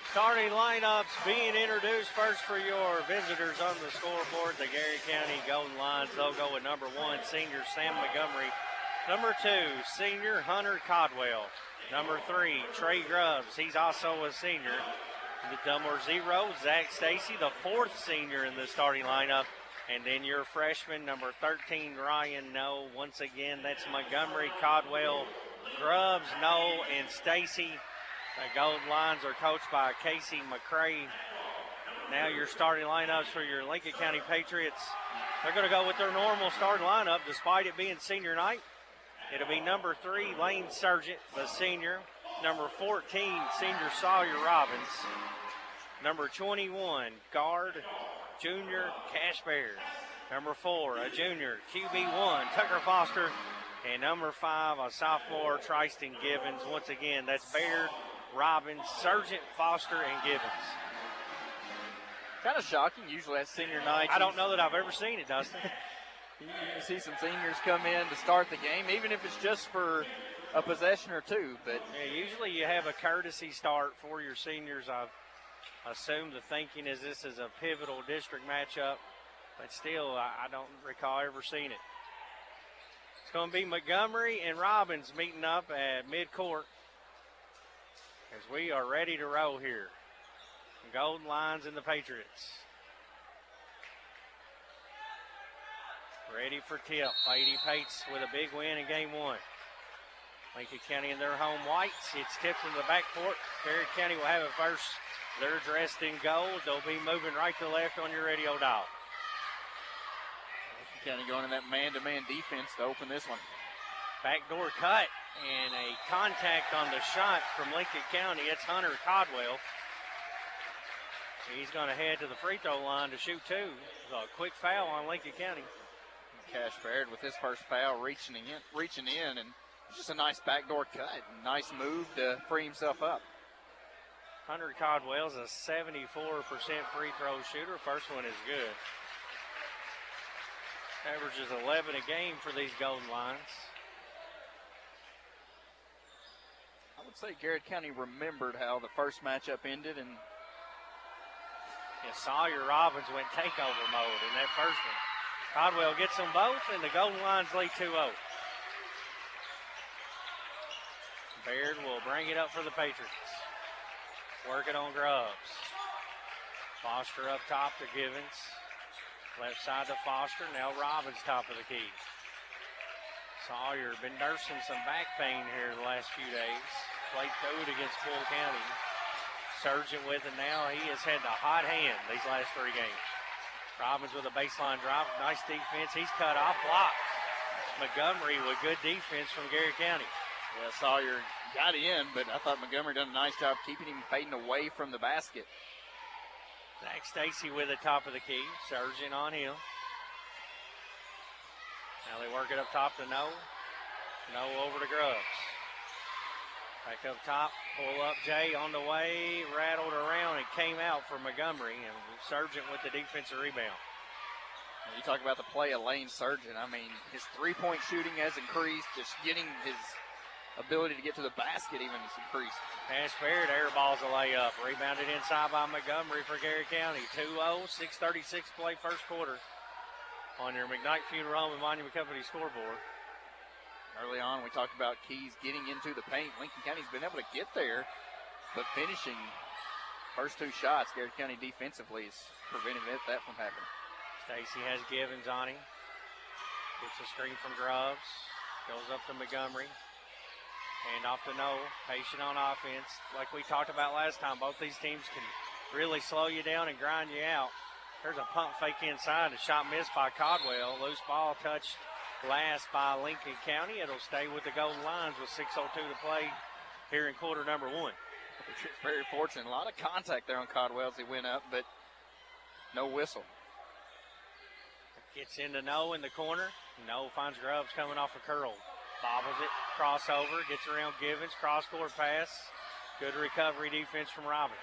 Starting lineups being introduced first for your visitors on the scoreboard. The Garrard County Golden Lions. They'll go with #1, senior Sam Montgomery. Number 2, senior Hunter Codwell. Number 3, Trey Grubbs. He's also a senior. The number 0, Zach Stacy, the 4th senior in the starting lineup. And then your freshman, number 13, Ryan Noe. Once again, that's Montgomery, Codwell, Grubbs, Noe, and Stacy. The Golden Lions are coached by Casey McCray. Now your starting lineups for your Lincoln County Patriots. They're going to go with their normal starting lineup despite it being senior night. It'll be number 3, Lane Sargent, the senior. Number 14, senior Sawyer Robbins. Number 21, guard, junior Cash Bear. Number 4, a junior, QB1, Tucker Foster. And number 5, a sophomore, Tristan Givens. Once again, that's Baird, Robbins, Sargent, Foster, and Givens. Kind of shocking. Usually at senior night, I don't know that I've ever seen it, Dustin. you see some seniors come in to start the game, even if it's just for a possession or two. But yeah, usually you have a courtesy start for your seniors. I've assumed the thinking is this is a pivotal district matchup, but still, I don't recall ever seeing it. It's going to be Montgomery and Robbins meeting up at midcourt as we are ready to roll here. Golden Lions and the Patriots. Ready for tip. Lady Pates with a big win in game 1. Lincoln County in their home whites. It's tipped in the backcourt. Garrard County will have it first. They're dressed in gold. They'll be moving right to left on your radio dial. Lincoln County going in that man-to-man defense to open this one. Backdoor cut and a contact on the shot from Lincoln County. It's Hunter Codwell. He's going to head to the free throw line to shoot 2. So a quick foul on Lincoln County. Cash Baird with his first foul reaching in, and just a nice backdoor cut. Nice move to free himself up. Hunter Codwell's a 74% free throw shooter. First one is good. Averages 11 a game for these Golden Lions. I would say Garrard County remembered how the first matchup ended, and Sawyer Robbins went takeover mode in that first one. Codwell gets them both, and the Golden Lions lead 2-0. Baird will bring it up for the Patriots. Working on Grubbs. Foster up top to Givens. Left side to Foster. Now Robbins top of the key. Sawyer been nursing some back pain here the last few days. Played through it against Bull County. Sargent with it now. He has had the hot hand these last 3 games. Robbins with a baseline drive. Nice defense. He's cut off. Blocked. Montgomery with good defense from Garrard County. Yeah, Sawyer got in, but I thought Montgomery done a nice job keeping him fading away from the basket. Zach Stacy with the top of the key. Sargent on him. Now they work it up top to Noe. Noe over to Grubbs. Back up top, pull up Jay on the way, rattled around and came out for Montgomery, and Sargent with the defensive rebound. And you talk about the play of Lane Sargent. I mean, his three-point shooting has increased. Just getting his ability to get to the basket even has increased. Cash Baird airballs a layup. Rebounded inside by Montgomery for Garrard County. 2-0, 6:36 play first quarter on your McKnight Funeral Home and Monument Company scoreboard. Early on, we talked about Keys getting into the paint. Lincoln County's been able to get there, but finishing first 2 shots, Garrard County defensively has prevented that from happening. Stacy has Givens on him. Gets a screen from Grubbs. Goes up to Montgomery. Hand off to Noe. Patient on offense. Like we talked about last time, both these teams can really slow you down and grind you out. There's a pump fake inside. A shot missed by Codwell. Loose ball touched last by Lincoln County. It'll stay with the Golden Lions with 6:02 to play here in quarter number 1. Very fortunate. A lot of contact there on Codwell as he went up, but no whistle. Gets into Noe in the corner. Noe finds Grubbs coming off a curl. Bobbles it, crossover, gets around Givens, cross-court pass. Good recovery defense from Robbins.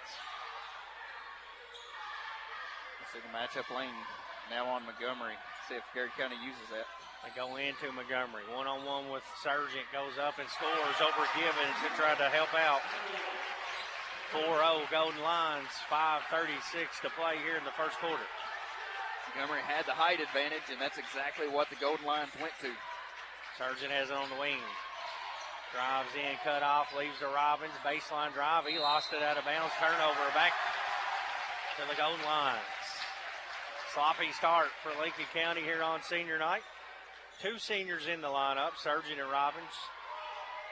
See the matchup lane now on Montgomery. See if Garrard County uses that. They go into Montgomery. One-on-one with Sargent. Goes up and scores over Givens to try to help out. 4-0 Golden Lions. 5:36 to play here in the first quarter. Montgomery had the height advantage, and that's exactly what the Golden Lions went to. Sargent has it on the wing. Drives in, cut off, leaves to Robbins. Baseline drive. He lost it out of bounds. Turnover back to the Golden Lions. Sloppy start for Lincoln County here on senior night. Two seniors in the lineup, Sargent and Robbins.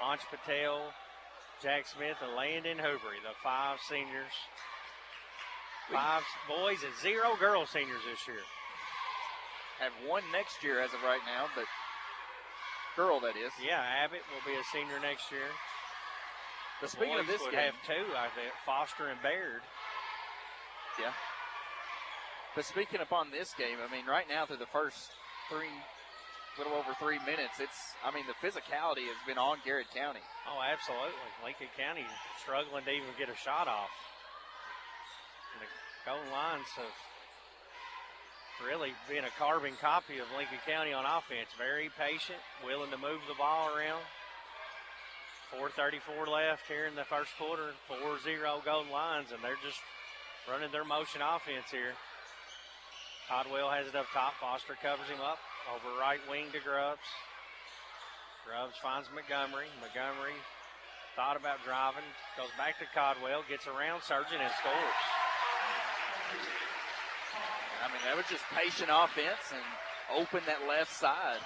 Ansh Patel, Jack Smith, and Landon Hoovery, the five seniors. 5 boys and 0 girl seniors this year. Have one next year as of right now, but girl, that is. Yeah, Abbott will be a senior next year. But speaking of this would game, have 2, I think, Foster and Baird. Yeah. But speaking upon this game, I mean, right now through the first little over 3 minutes, the physicality has been on Garrard County. Oh, absolutely. Lincoln County struggling to even get a shot off. And the Golden Lions have really been a carbon copy of Lincoln County on offense. Very patient, willing to move the ball around. 4:34 left here in the first quarter. 4-0 Golden Lions, and they're just running their motion offense here. Codwell has it up top. Foster covers him up. Over right wing to Grubbs. Grubbs finds Montgomery. Montgomery thought about driving. Goes back to Codwell. Gets around Sargent and scores. I mean, that was just patient offense and open that left side.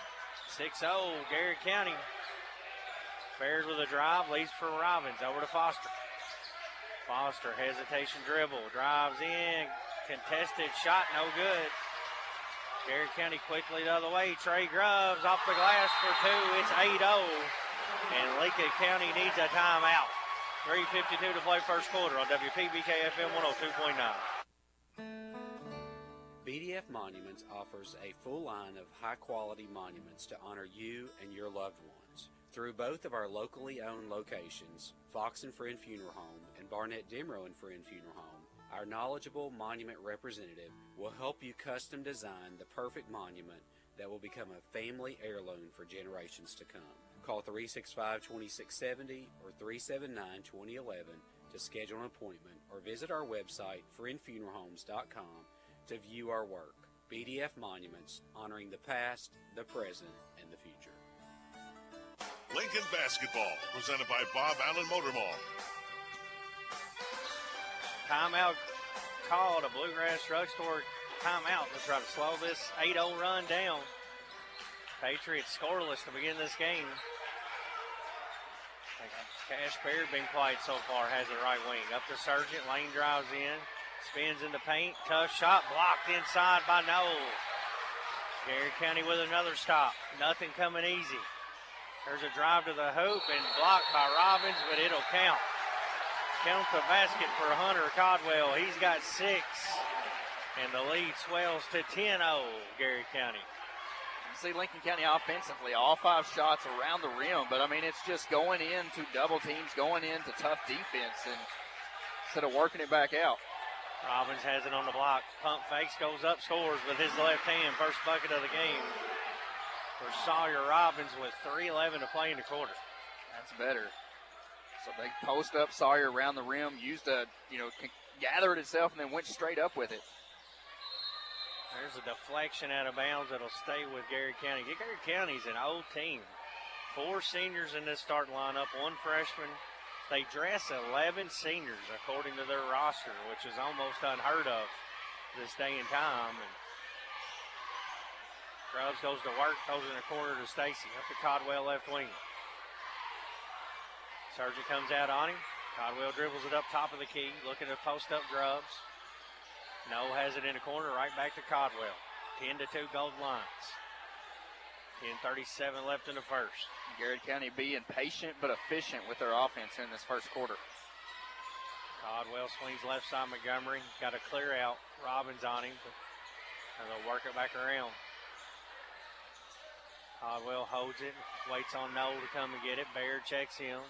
6-0 Garrard County. Baird with a drive. Leaves for Robbins. Over to Foster. Foster, hesitation dribble. Drives in. Contested shot, no good. Garrard County quickly the other way. Trey Grubbs off the glass for 2. It's 8-0. And Lincoln County needs a timeout. 3:52 to play first quarter on WPBK-FM 102.9. BDF Monuments offers a full line of high-quality monuments to honor you and your loved ones. Through both of our locally owned locations, Fox and Friend Funeral Home and Barnett Demrow and Friend Funeral Home, our knowledgeable monument representative will help you custom design the perfect monument that will become a family heirloom for generations to come. Call 365-2670 or 379-2011 to schedule an appointment or visit our website, friendfuneralhomes.com, to view our work. BDF Monuments, honoring the past, the present, and the future. Lincoln Basketball, presented by Bob Allen Motor Mall. Timeout called, a Bluegrass Drugstore timeout to try to slow this 8-0 run down. Patriots scoreless to begin this game. Cash Baird been quiet so far, has it right wing. Up to Sargent, Lane drives in, spins in the paint, tough shot, blocked inside by Noel. Garrard County with another stop, nothing coming easy. There's a drive to the hoop and blocked by Robbins, but it'll count. Count the basket for Hunter Codwell. He's got 6, and the lead swells to 10-0 Garrard County. See Lincoln County offensively, all 5 shots around the rim, but I mean, it's just going into double teams, going into tough defense, and instead of working it back out. Robbins has it on the block. Pump fakes, goes up, scores with his left hand. First bucket of the game for Sawyer Robbins with 3:11 to play in the quarter. That's better. So they post up Sawyer around the rim, used a, gathered itself, and then went straight up with it. There's a deflection out of bounds that'll stay with Garrard County. Garrard County's an old team. 4 seniors in this starting lineup, 1 freshman. They dress 11 seniors according to their roster, which is almost unheard of this day and time. And Grubbs goes to work, throws in the corner to Stacy. Up to Codwell, left wing. Sargent comes out on him. Codwell dribbles it up top of the key, looking to post up Grubbs. No has it in the corner, right back to Codwell. 10-2 Golden Lions. 10:37 left in the first. Garrard County being patient but efficient with their offense here in this first quarter. Codwell swings left side Montgomery. Got a clear out. Robbins on him. And they'll work it back around. Codwell holds it. Waits on Noel to come and get it. Baird checks him.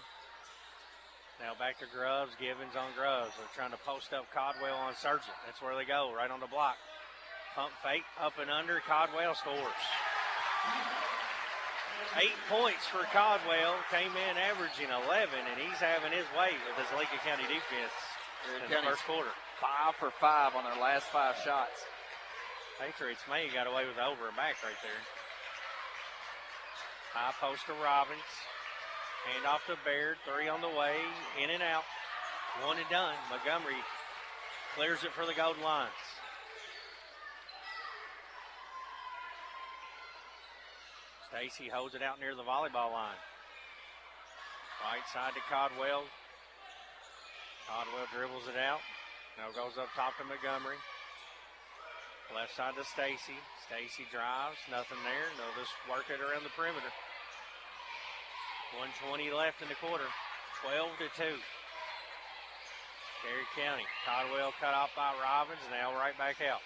Now back to Grubbs. Givens on Grubbs. They're trying to post up Codwell on Sargent. That's where they go, right on the block. Pump fake, up and under. Codwell scores. 8 points for Codwell. Came in averaging 11, and he's having his way with his Lincoln County defense in the first quarter. 5 for 5 on their last 5 shots. Patriots may have got away with the over and back right there. High post to Robbins. Hand off to Baird. 3 on the way. In and out. 1 and done. Montgomery clears it for the Golden Lions. Stacy holds it out near the volleyball line. Right side to Codwell. Codwell dribbles it out. Now goes up top to Montgomery. Left side to Stacy. Stacy drives. Nothing there. They'll just work it around the perimeter. 1:20 left in the quarter. 12-2. Garrard County. Codwell cut off by Robbins. Now right back out.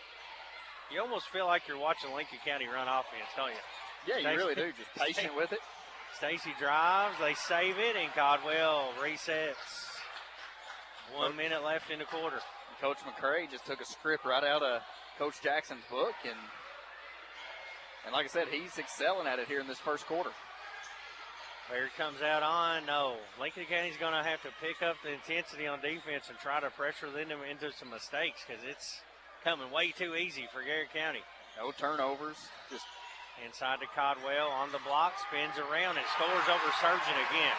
You almost feel like you're watching Lincoln County run offense, don't you? Yeah, you really do. Just patient with it. Stacy drives. They save it, and Codwell resets. 1 minute left in the quarter. Coach McCray just took a script right out of Coach Jackson's book, and like I said, he's excelling at it here in this first quarter. Baird comes out on. No. Lincoln County's going to have to pick up the intensity on defense and try to pressure them into some mistakes because it's coming way too easy for Garrard County. No turnovers. Just inside to Codwell on the block, spins around and scores over Surgeon again.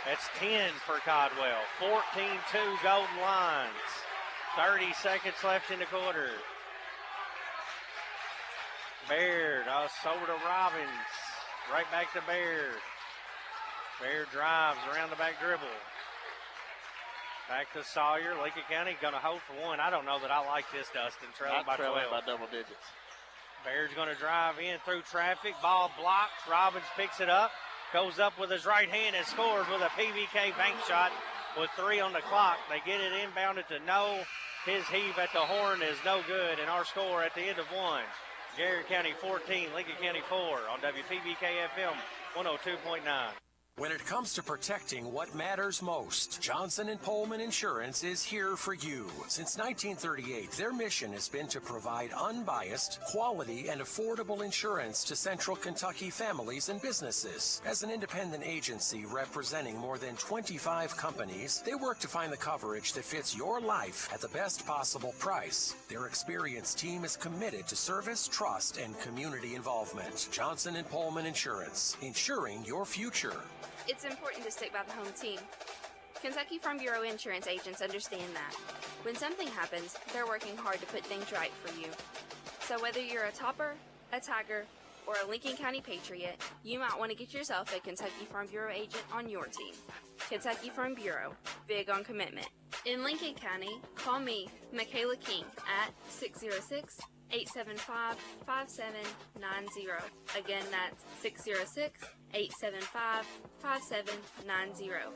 That's 10 for Codwell. 14-2 Golden Lions. 30 seconds left in the quarter. Baird, over to Robbins. Right back to Baird. Baird drives around the back dribble. Back to Sawyer. Lincoln County going to hold for 1. I don't know that I like this, Dustin. Trailing by 12. By double digits. Baird's going to drive in through traffic. Ball blocked. Robbins picks it up. Goes up with his right hand and scores with a PBK bank shot with 3 on the clock. They get it inbounded to No. His heave at the horn is no good, and our score at the end of 1. Garrard County 14, Lincoln County 4 on WPBK FM 102.9. When it comes to protecting what matters most, Johnson & Pullman Insurance is here for you. Since 1938, their mission has been to provide unbiased, quality, and affordable insurance to Central Kentucky families and businesses. As an independent agency representing more than 25 companies, they work to find the coverage that fits your life at the best possible price. Their experienced team is committed to service, trust, and community involvement. Johnson & Pullman Insurance, insuring your future. It's important to stick by the home team. Kentucky Farm Bureau insurance agents understand that. When something happens, they're working hard to put things right for you. So whether you're a Topper, a Tiger, or a Lincoln County Patriot, you might want to get yourself a Kentucky Farm Bureau agent on your team. Kentucky Farm Bureau, big on commitment. In Lincoln County, call me, Michaela King, at 606-875-5790. Again, that's 606-875-5790.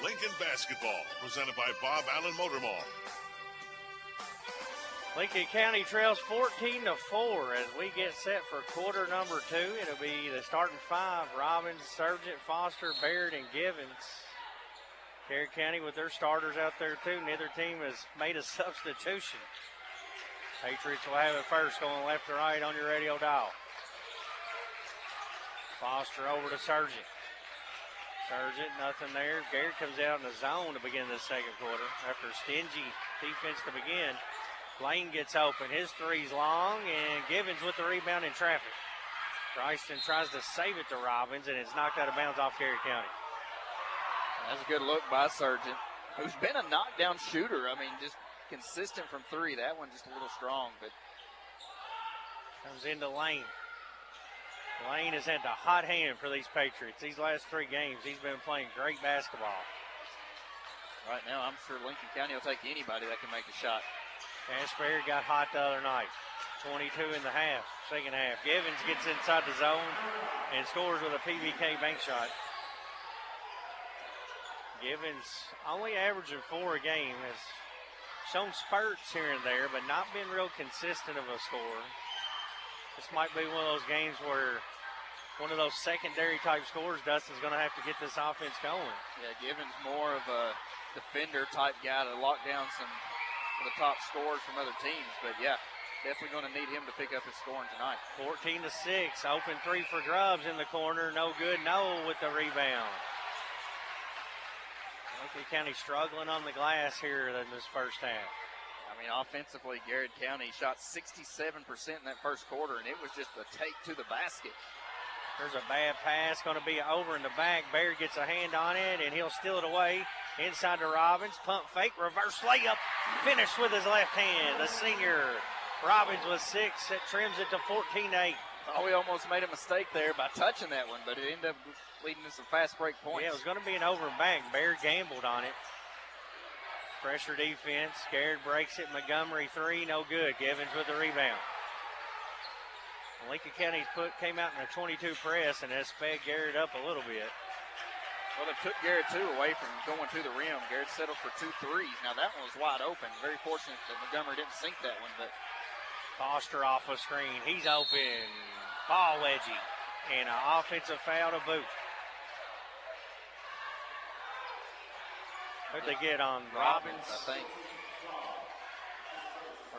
Lincoln Basketball, presented by Bob Allen Motor Mall. Lincoln County trails 14-4 as we get set for quarter number 2. It'll be the starting 5, Robbins, Sargent, Foster, Baird, and Givens. Garrard County with their starters out there too. Neither team has made a substitution. Patriots will have it first, going left to right on your radio dial. Foster over to Sargent. Sargent, nothing there. Garrett comes out in the zone to begin the second quarter. After stingy defense to begin, Lane gets open. His three's long, and Givens with the rebound in traffic. Bryson tries to save it to Robbins, and it's knocked out of bounds off Garrard County. That's a good look by Sargent, who's been a knockdown shooter. I mean, just consistent from 3. That one just a little strong, but comes into Lane. Lane has had the hot hand for these Patriots. These last 3 games, he's been playing great basketball. Right now, I'm sure Lincoln County will take anybody that can make a shot. Asbury got hot the other night. 22 in the half, second half. Givens gets inside the zone and scores with a PBK bank shot. Givens only averaging 4 a game, has shown spurts here and there, but not been real consistent of a scorer. This might be one of those games where one of those secondary type scores, Dustin's going to have to get this offense going. Yeah, Givens more of a defender type guy to lock down some of the top scorers from other teams, but yeah, definitely going to need him to pick up his scoring tonight. 14-6, open 3 for Grubbs in the corner, no good, no with the rebound. Lincoln County struggling on the glass here in this first half. I mean, offensively, Garrard County shot 67% in that first quarter, and it was just a take to the basket. There's a bad pass, going to be over in the back. Baird gets a hand on it, and he'll steal it away. Inside to Robbins, pump fake, reverse layup, finish with his left hand. The senior Robbins with 6, it trims it to 14-8. Oh, we almost made a mistake there by touching that one, but it ended up leading to some fast break points. Yeah, it was going to be an over and back. Baird gambled on it. Pressure defense. Garrard breaks it. Montgomery 3, no good. Givens with the rebound. Lincoln County came out in a 22 press and has sped Garrard up a little bit. Well, they took Garrett, too, away from going to the rim. Garrett settled for 2 threes. Now, that one was wide open. Very fortunate that Montgomery didn't sink that one. But Foster off a screen. He's open. Ball wedgie. And an offensive foul to boot. Who'd they get on? Robbins, I think.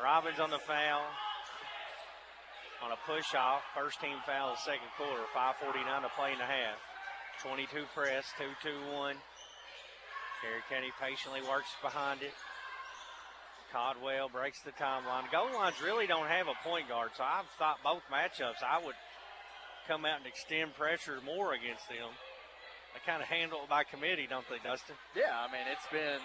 Robbins on the foul. On a push-off. First team foul of the second quarter. 5:49 to play in the half. 22 press, 2-2-1. Garrard County patiently works behind it. Codwell breaks the timeline. Goal lines really don't have a point guard, so I've thought both matchups I would come out and extend pressure more against them. They kind of handle it by committee, don't they, Dustin? Yeah, I mean, it's been,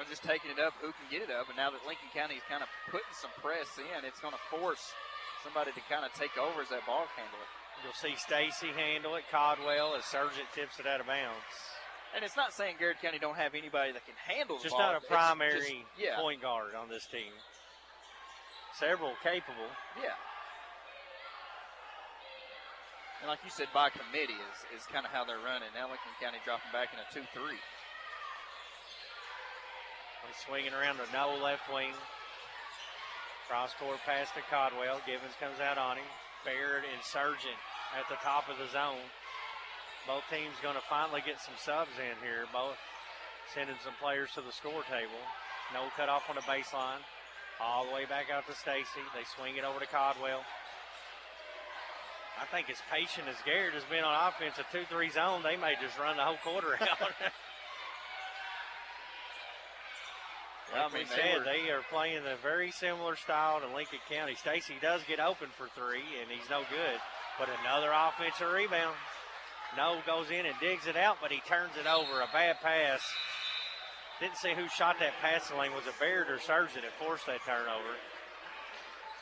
just taking it up, who can get it up. And now that Lincoln County is kind of putting some press in, it's going to force somebody to kind of take over as that ball handler. You'll see Stacy handle it. Codwell as Sargent tips it out of bounds. And it's not saying Garrard County don't have anybody that can handle the just ball. Not a primary point guard on this team. Several capable. Yeah. And like you said, by committee is kind of how they're running. Now Lincoln County dropping back in a 2-3. He's swinging around to no left wing. Cross-court pass to Codwell. Givens comes out on him. Baird and Sargent at the top of the zone. Both teams going to finally get some subs in here. Both sending some players to the score table. No cutoff on the baseline. All the way back out to Stacy. They swing it over to Codwell. I think as patient as Garrett has been on offense, a 2-3 zone, they may just run the whole quarter out. Like we said, they are playing a very similar style to Lincoln County. Stacy does get open for 3, and he's no good. But another offensive rebound. No goes in and digs it out, but he turns it over. A bad pass. Didn't see who shot that passing lane. Was it Baird or Sargent that forced that turnover?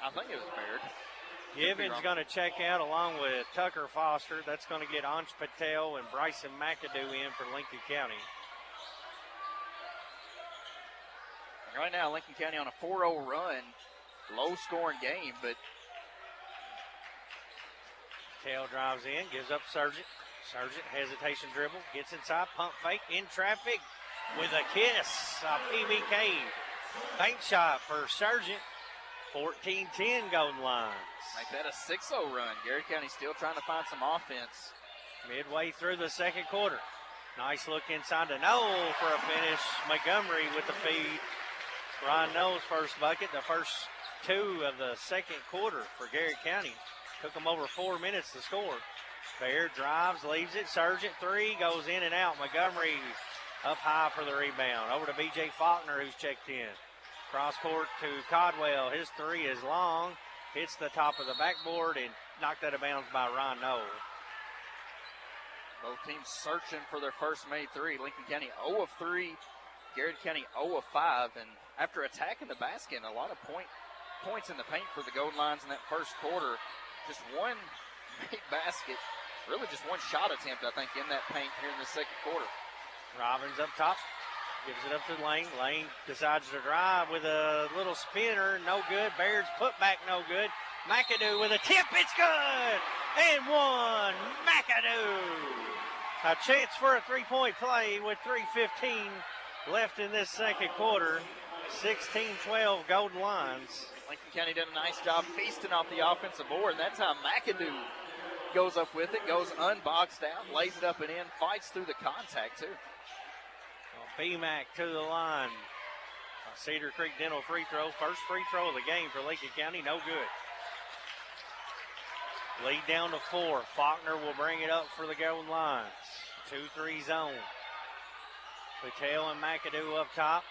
I think it was Baird. Givens going to check out along with Tucker Foster. That's going to get Ansh Patel and Bryson McAdoo in for Lincoln County. Right now, Lincoln County on a 4-0 run. Low-scoring game, but Patel drives in, gives up Sargent. Sargent, hesitation dribble, gets inside, pump fake, in traffic with a kiss off PBK. Bank shot for Sargent. 14-10 golden lines. Make that a 6-0 run. Garrard County still trying to find some offense. Midway through the second quarter. Nice look inside to Noel for a finish. Montgomery with the feed. Ron Noel's first bucket, the first 2 of the second quarter for Garrard County. Took them over 4 minutes to score. Baird drives, leaves it. Sargent 3 goes in and out. Montgomery up high for the rebound. Over to B.J. Faulkner, who's checked in. Cross court to Codwell. His 3 is long. Hits the top of the backboard and knocked out of bounds by Ron Noel. Both teams searching for their first made 3. Lincoln County 0 of 3. Garrard County 0 of 5. And after attacking the basket, a lot of points in the paint for the Golden Lions in that first quarter. Just one made basket. Really just one shot attempt, I think, in that paint here in the second quarter. Robbins up top. Gives it up to Lane. Lane decides to drive with a little spinner. No good. Baird's putback, no good. McAdoo with a tip. It's good. And one. McAdoo. A chance for a three-point play with 3:15 left in this second quarter. 16-12 Golden Lions. Lincoln County did a nice job feasting off the offensive board. And that time McAdoo goes up with it, goes unboxed out, lays it up and in, fights through the contact too. BMAC to the line. Cedar Creek Dental free throw. First free throw of the game for Lincoln County. No good. Lead down to 4. Faulkner will bring it up for the Golden Lions. 2-3 zone. Patel and McAdoo up top.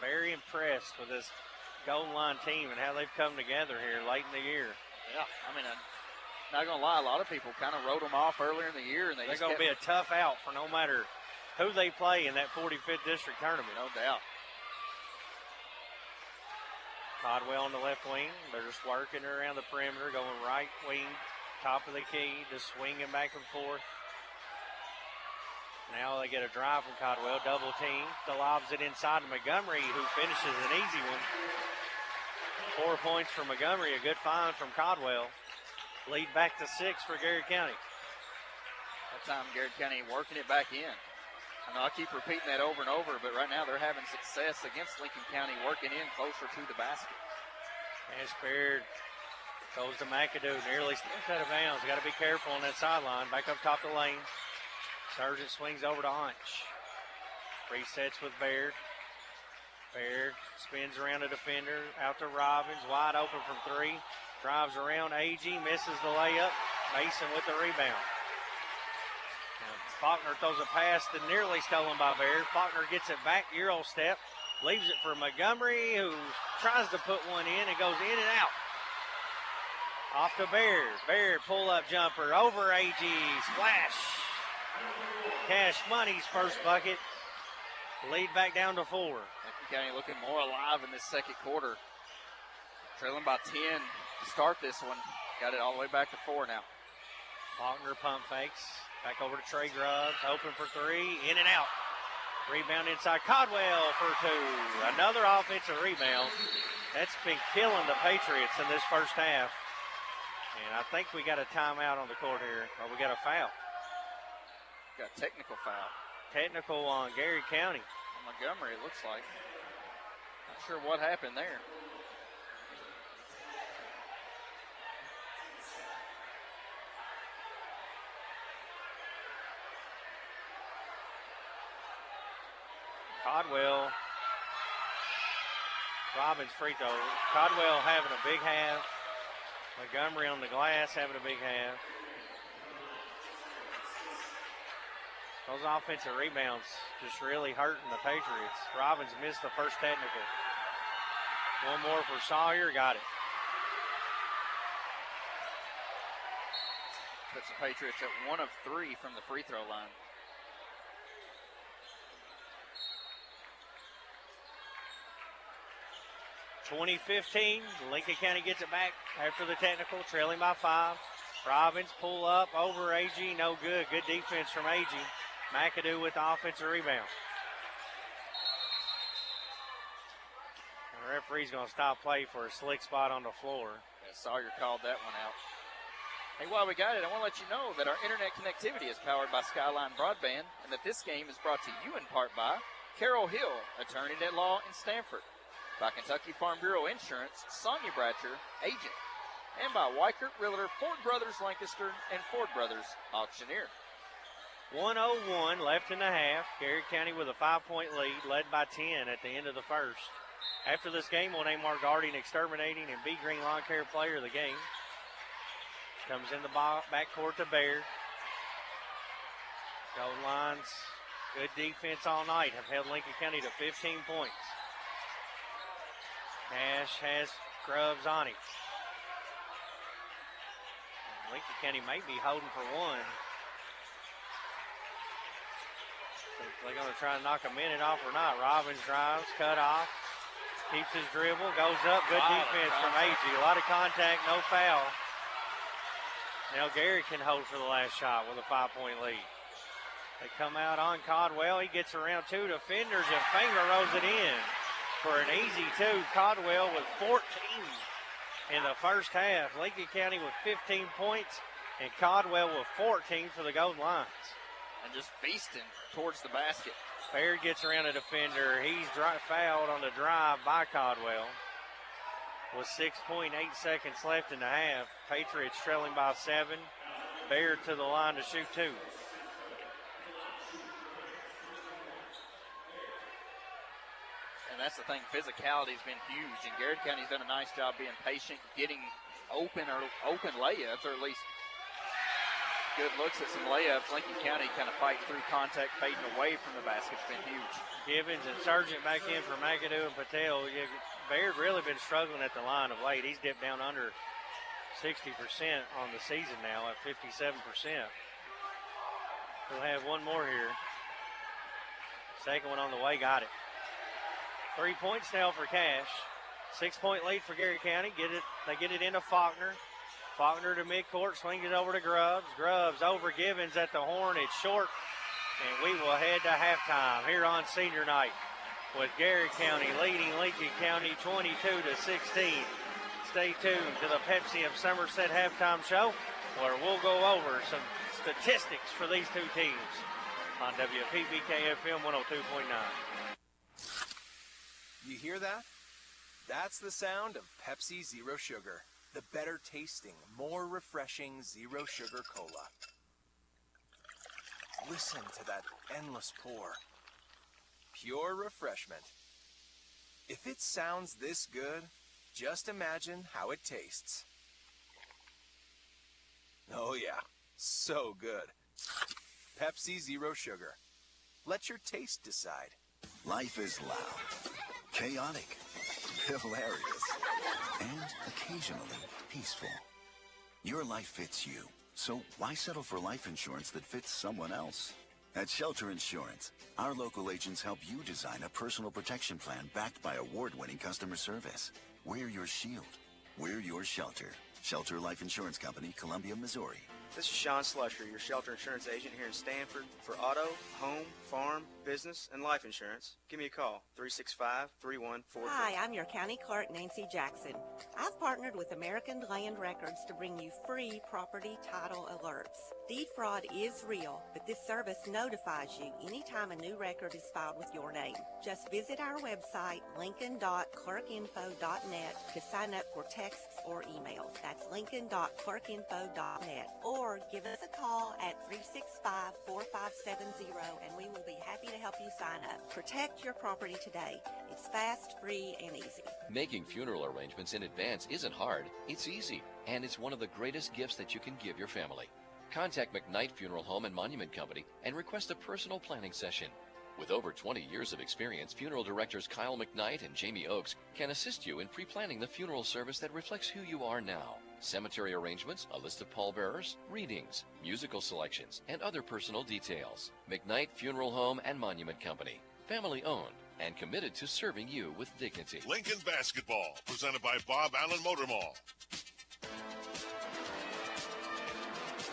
very impressed with this Golden Line team and how they've come together here late in the year. Yeah, I mean, I'm not going to lie, a lot of people kind of wrote them off earlier in the year. And they're going to be a tough out for no matter who they play in that 45th district tournament. No doubt. Codwell on the left wing. They're just working around the perimeter, going right wing, top of the key, just swinging back and forth. Now they get a drive from Codwell, double team. Lobs it inside to Montgomery, who finishes an easy one. 4 points for Montgomery, a good find from Codwell. Lead back to 6 for Garrard County. That time Garrard County working it back in. I know I keep repeating that over and over, but right now they're having success against Lincoln County working in closer to the basket. Ash Baird goes to McAdoo, nearly stepped out of bounds. Got to be careful on that sideline. Back up top of the lane. Sargent swings over to Hunch. Resets with Baird. Baird spins around a defender. Out to Robbins. Wide open from 3. Drives around. AG misses the layup. Mason with the rebound. Faulkner throws a pass that nearly stolen by Baird. Faulkner gets it back. Euro step. Leaves it for Montgomery, who tries to put one in. It goes in and out. Off to Baird. Baird pull-up jumper over AG. Splash. Cash Money's first bucket. Lead back down to 4. Lincoln County looking more alive in this second quarter. Trailing by 10 to start this one. Got it all the way back to 4 now. Faulkner pump fakes. Back over to Trey Grubbs. Open for 3. In and out. Rebound inside. Codwell for 2. Another offensive rebound. That's been killing the Patriots in this first half. And I think we got a timeout on the court here. Or we got a foul. Got a technical foul. Technical on Garrard County. Montgomery, it looks like. Not sure what happened there. Codwell. Robbins free throw. Codwell having a big half. Montgomery on the glass having a big half. Those offensive rebounds just really hurting the Patriots. Robbins missed the first technical. One more for Sawyer. Got it. Puts the Patriots at 1 of 3 from the free throw line. (20-15). Lincoln County gets it back after the technical, trailing by 5. Robbins pull up over AG. No good. Good defense from AG. McAdoo with the offensive rebound. And the referee's going to stop play for a slick spot on the floor. Yeah, Sawyer called that one out. Hey, while we got it, I want to let you know that our internet connectivity is powered by Skyline Broadband and that this game is brought to you in part by Carol Hill, attorney at law in Stamford, by Kentucky Farm Bureau Insurance, Sonia Bratcher, agent, and by Weichert Realtor, Ford Brothers Lancaster, and Ford Brothers Auctioneer. 1:01 left in the half. Garrard County with a 5-point lead, led by 10 at the end of the first. After this game, we'll name our Guardian Exterminating and B Green Lawn Care player of the game. Comes in the backcourt to Baird. Golden Lines, good defense all night, have held Lincoln County to 15 points. Nash has Grubbs on him. Lincoln County may be holding for 1. They're going to try to knock a minute off or not. Robbins drives, cut off, keeps his dribble, goes up. Good defense from AG. A lot of contact, no foul. Now Garrett can hold for the last shot with a 5-point lead. They come out on Codwell. He gets around 2 defenders and finger rolls it in for an easy 2. Codwell with 14 in the first half. Lincoln County with 15 points and Codwell with 14 for the Golden Lions. And just feasting towards the basket. Baird gets around a defender. He's fouled on the drive by Codwell. With 6.8 seconds left in the half. Patriots trailing by 7. Baird to the line to shoot 2. And that's the thing, physicality has been huge, and Garrard County's done a nice job being patient, getting open layups, or at least good looks at some layups. Lincoln County kind of fighting through contact, fading away from the basket's been huge. Gibbons and Sargent back in for McAdoo and Patel. Baird really been struggling at the line of late. He's dipped down under 60% on the season now at 57%. We'll have one more here. Second one on the way, got it. 3 points now for Cash. 6-point lead for Garrard County. They get it into Faulkner. Faulkner to midcourt, swings it over to Grubbs. Grubbs over Gibbons at the horn. It's short, and we will head to halftime here on senior night with Garrard County leading Lincoln County 22-16. Stay tuned to the Pepsi of Somerset halftime show, where we'll go over some statistics for these two teams on WPBK-FM 102.9. You hear that? That's the sound of Pepsi Zero Sugar, the better tasting, more refreshing Zero Sugar Cola. Listen to that endless pour. Pure refreshment. If it sounds this good, just imagine how it tastes. Oh yeah, so good. Pepsi Zero Sugar. Let your taste decide. Life is loud, chaotic, hilarious, and occasionally peaceful. Your life fits you, so why settle for life insurance that fits someone else? At Shelter Insurance, our local agents help you design a personal protection plan backed by award-winning customer service. We're your shield. We're your shelter. Shelter Life Insurance Company, Columbia, Missouri. This is Sean Slusher, your shelter insurance agent here in Stanford. For auto, home, farm, business, and life insurance, give me a call, 365-3144. Hi, I'm your county clerk, Nancy Jackson. I've partnered with American Land Records to bring you free property title alerts. Deed fraud is real, but this service notifies you anytime a new record is filed with your name. Just visit our website, lincoln.clerkinfo.net, to sign up for texts or emails. That's lincoln.clerkinfo.net. Or give us a call at 365-4570, and we will be happy to help you sign up. Protect your property today. It's fast, free, and easy. Making funeral arrangements in advance isn't hard. It's easy, and it's one of the greatest gifts that you can give your family. Contact McKnight Funeral Home and Monument Company and request a personal planning session. With over 20 years of experience, funeral directors Kyle McKnight and Jamie Oakes can assist you in pre-planning the funeral service that reflects who you are now. Cemetery arrangements, a list of pallbearers, readings, musical selections, and other personal details. McKnight Funeral Home and Monument Company. Family owned and committed to serving you with dignity. Lincoln Basketball, presented by Bob Allen Motor Mall.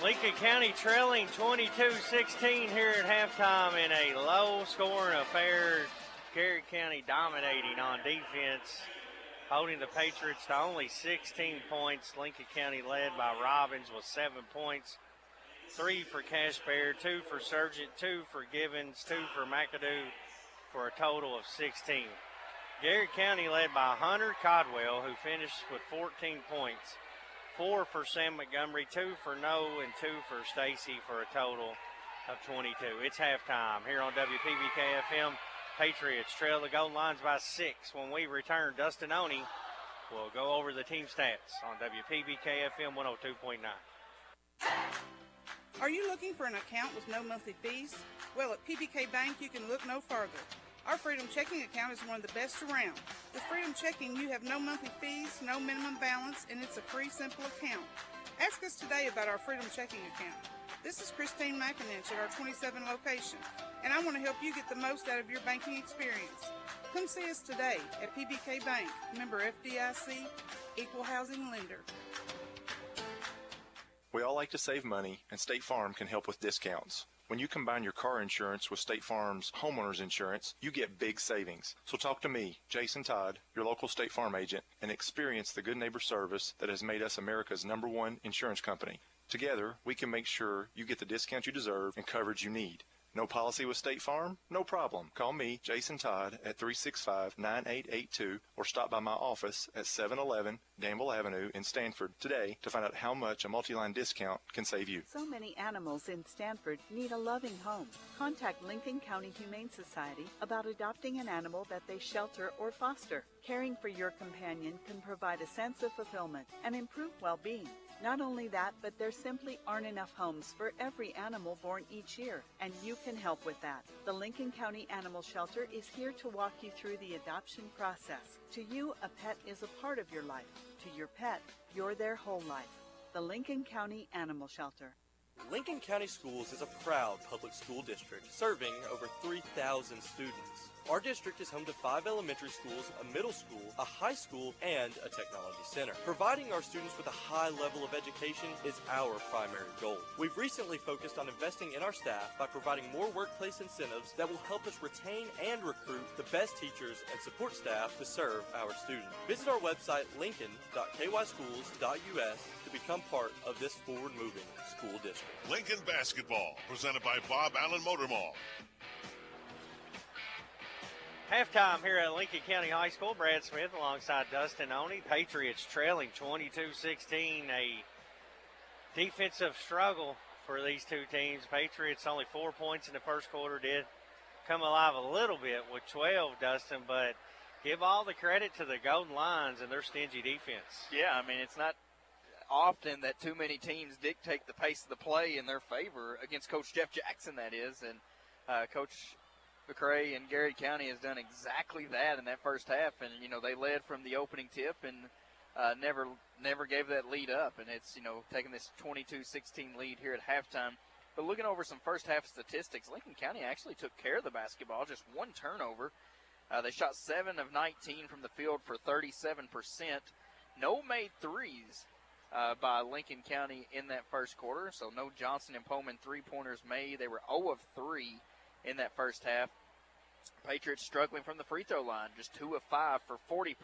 Lincoln County trailing 22-16 here at halftime in a low-scoring affair. Garrard County dominating on defense, holding the Patriots to only 16 points. Lincoln County led by Robbins with 7 points. 3 for Cash Bear, 2 for Sargent, 2 for Gibbons, 2 for McAdoo, for a total of 16. Garrard County led by Hunter Codwell, who finished with 14 points. 4 for Sam Montgomery, 2 for No, and 2 for Stacy, for a total of 22. It's halftime here on WPBK-FM. Patriots trail the goal lines by 6. When we return, Dustin Oney will go over the team stats on WPBK-FM 102.9. Are you looking for an account with no monthly fees? Well, at PBK Bank, you can look no further. Our Freedom Checking account is one of the best around. With Freedom Checking, you have no monthly fees, no minimum balance, and it's a free, simple account. Ask us today about our Freedom Checking account. This is Christine McIninch at our 27 location, and I want to help you get the most out of your banking experience. Come see us today at PBK Bank, member FDIC, equal housing lender. We all like to save money, and State Farm can help with discounts. When you combine your car insurance with State Farm's homeowner's insurance, you get big savings. So talk to me, Jason Todd, your local State Farm agent, and experience the good neighbor service that has made us America's #1 insurance company. Together, we can make sure you get the discount you deserve and coverage you need. No policy with State Farm? No problem. Call me, Jason Todd, at 365-9882 or stop by my office at 711 Danville Avenue in Stanford today to find out how much a multi-line discount can save you. So many animals in Stanford need a loving home. Contact Lincoln County Humane Society about adopting an animal that they shelter or foster. Caring for your companion can provide a sense of fulfillment and improve well-being. Not only that, but there simply aren't enough homes for every animal born each year, and you can help with that. The Lincoln County Animal Shelter is here to walk you through the adoption process. To you, a pet is a part of your life. To your pet, you're their whole life. The Lincoln County Animal Shelter. Lincoln County Schools is a proud public school district serving over 3,000 students. Our district is home to 5 elementary schools, a middle school, a high school, and a technology center. Providing our students with a high level of education is our primary goal. We've recently focused on investing in our staff by providing more workplace incentives that will help us retain and recruit the best teachers and support staff to serve our students. Visit our website, lincoln.kyschools.us, to become part of this forward-moving school district. Lincoln Basketball, presented by Bob Allen Motor Mall. Halftime here at Lincoln County High School. Brad Smith alongside Dustin Oney. Patriots trailing 22-16. A defensive struggle for these two teams. Patriots only 4 points in the first quarter. Did come alive a little bit with 12, Dustin, but give all the credit to the Golden Lions and their stingy defense. Yeah, I mean, it's not often that too many teams dictate the pace of the play in their favor against Coach Jeff Jackson, that is. And Coach McCray and Garrard County has done exactly that in that first half. And, you know, they led from the opening tip and never gave that lead up. And it's, you know, taking this 22-16 lead here at halftime. But looking over some first half statistics, Lincoln County actually took care of the basketball, just one turnover. They shot 7 of 19 from the field for 37%. No made threes by Lincoln County in that first quarter. So no Johnson and Pullman three-pointers made. They were 0 of 3 in that first half. Patriots struggling from the free throw line, just 2 of 5 for 40%,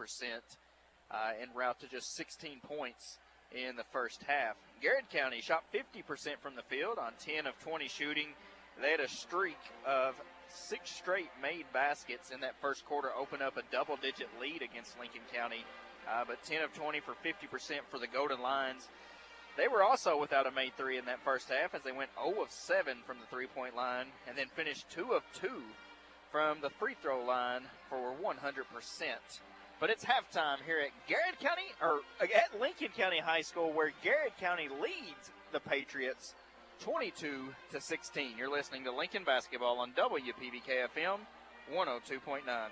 en route to just 16 points in the first half. Garrard County shot 50% from the field on 10 of 20 shooting. They had a streak of 6 straight made baskets in that first quarter, open up a double-digit lead against Lincoln County. But 10 of 20 for 50% for the Golden Lions. They were also without a made three in that first half as they went 0 of 7 from the three-point line and then finished 2 of 2 from the free throw line for 100%. But it's halftime here at Garrard County, or at Lincoln County High School, where Garrard County leads the Patriots 22-16. You're listening to Lincoln Basketball on WPBK-FM 102.9.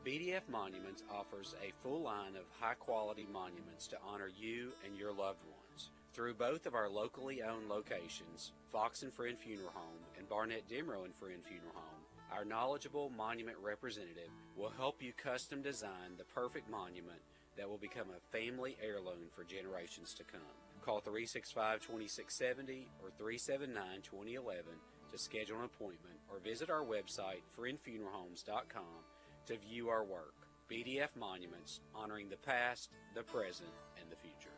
BDF Monuments offers a full line of high-quality monuments to honor you and your loved ones. Through both of our locally owned locations, Fox and Friend Funeral Home and Barnett Demrow and Friend Funeral Home, our knowledgeable monument representative will help you custom design the perfect monument that will become a family heirloom for generations to come. Call 365-2670 or 379-2011 to schedule an appointment or visit our website, friendfuneralhomes.com, to view our work. BDF Monuments, honoring the past, the present, and the future.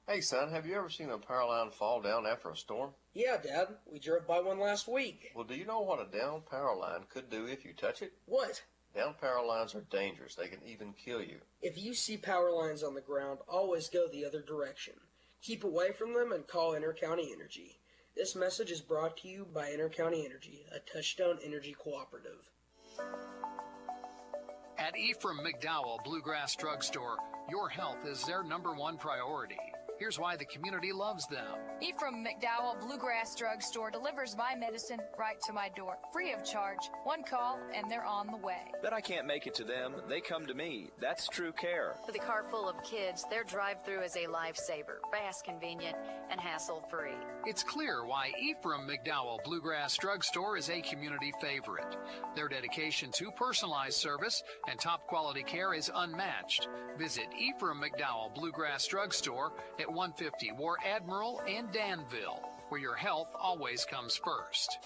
Hey son, have you ever seen a power line fall down after a storm? Yeah, Dad. We drove by one last week. Well, do you know what a down power line could do if you touch it? What? Down power lines are dangerous. They can even kill you. If you see power lines on the ground, always go the other direction. Keep away from them and call Inter-County Energy. This message is brought to you by Inter-County Energy, a Touchstone Energy cooperative. At Ephraim McDowell Bluegrass Drugstore, your health is their #1 priority. Here's why the community loves them. Ephraim McDowell Bluegrass Drugstore delivers my medicine right to my door, free of charge. One call, and they're on the way. Bet I can't make it to them. They come to me. That's true care. With a car full of kids, their drive-through is a lifesaver, fast, convenient, and hassle-free. It's clear why Ephraim McDowell Bluegrass Drugstore is a community favorite. Their dedication to personalized service and top-quality care is unmatched. Visit Ephraim McDowell Bluegrass Drugstore at 150 War Admiral and Danville, where your health always comes first.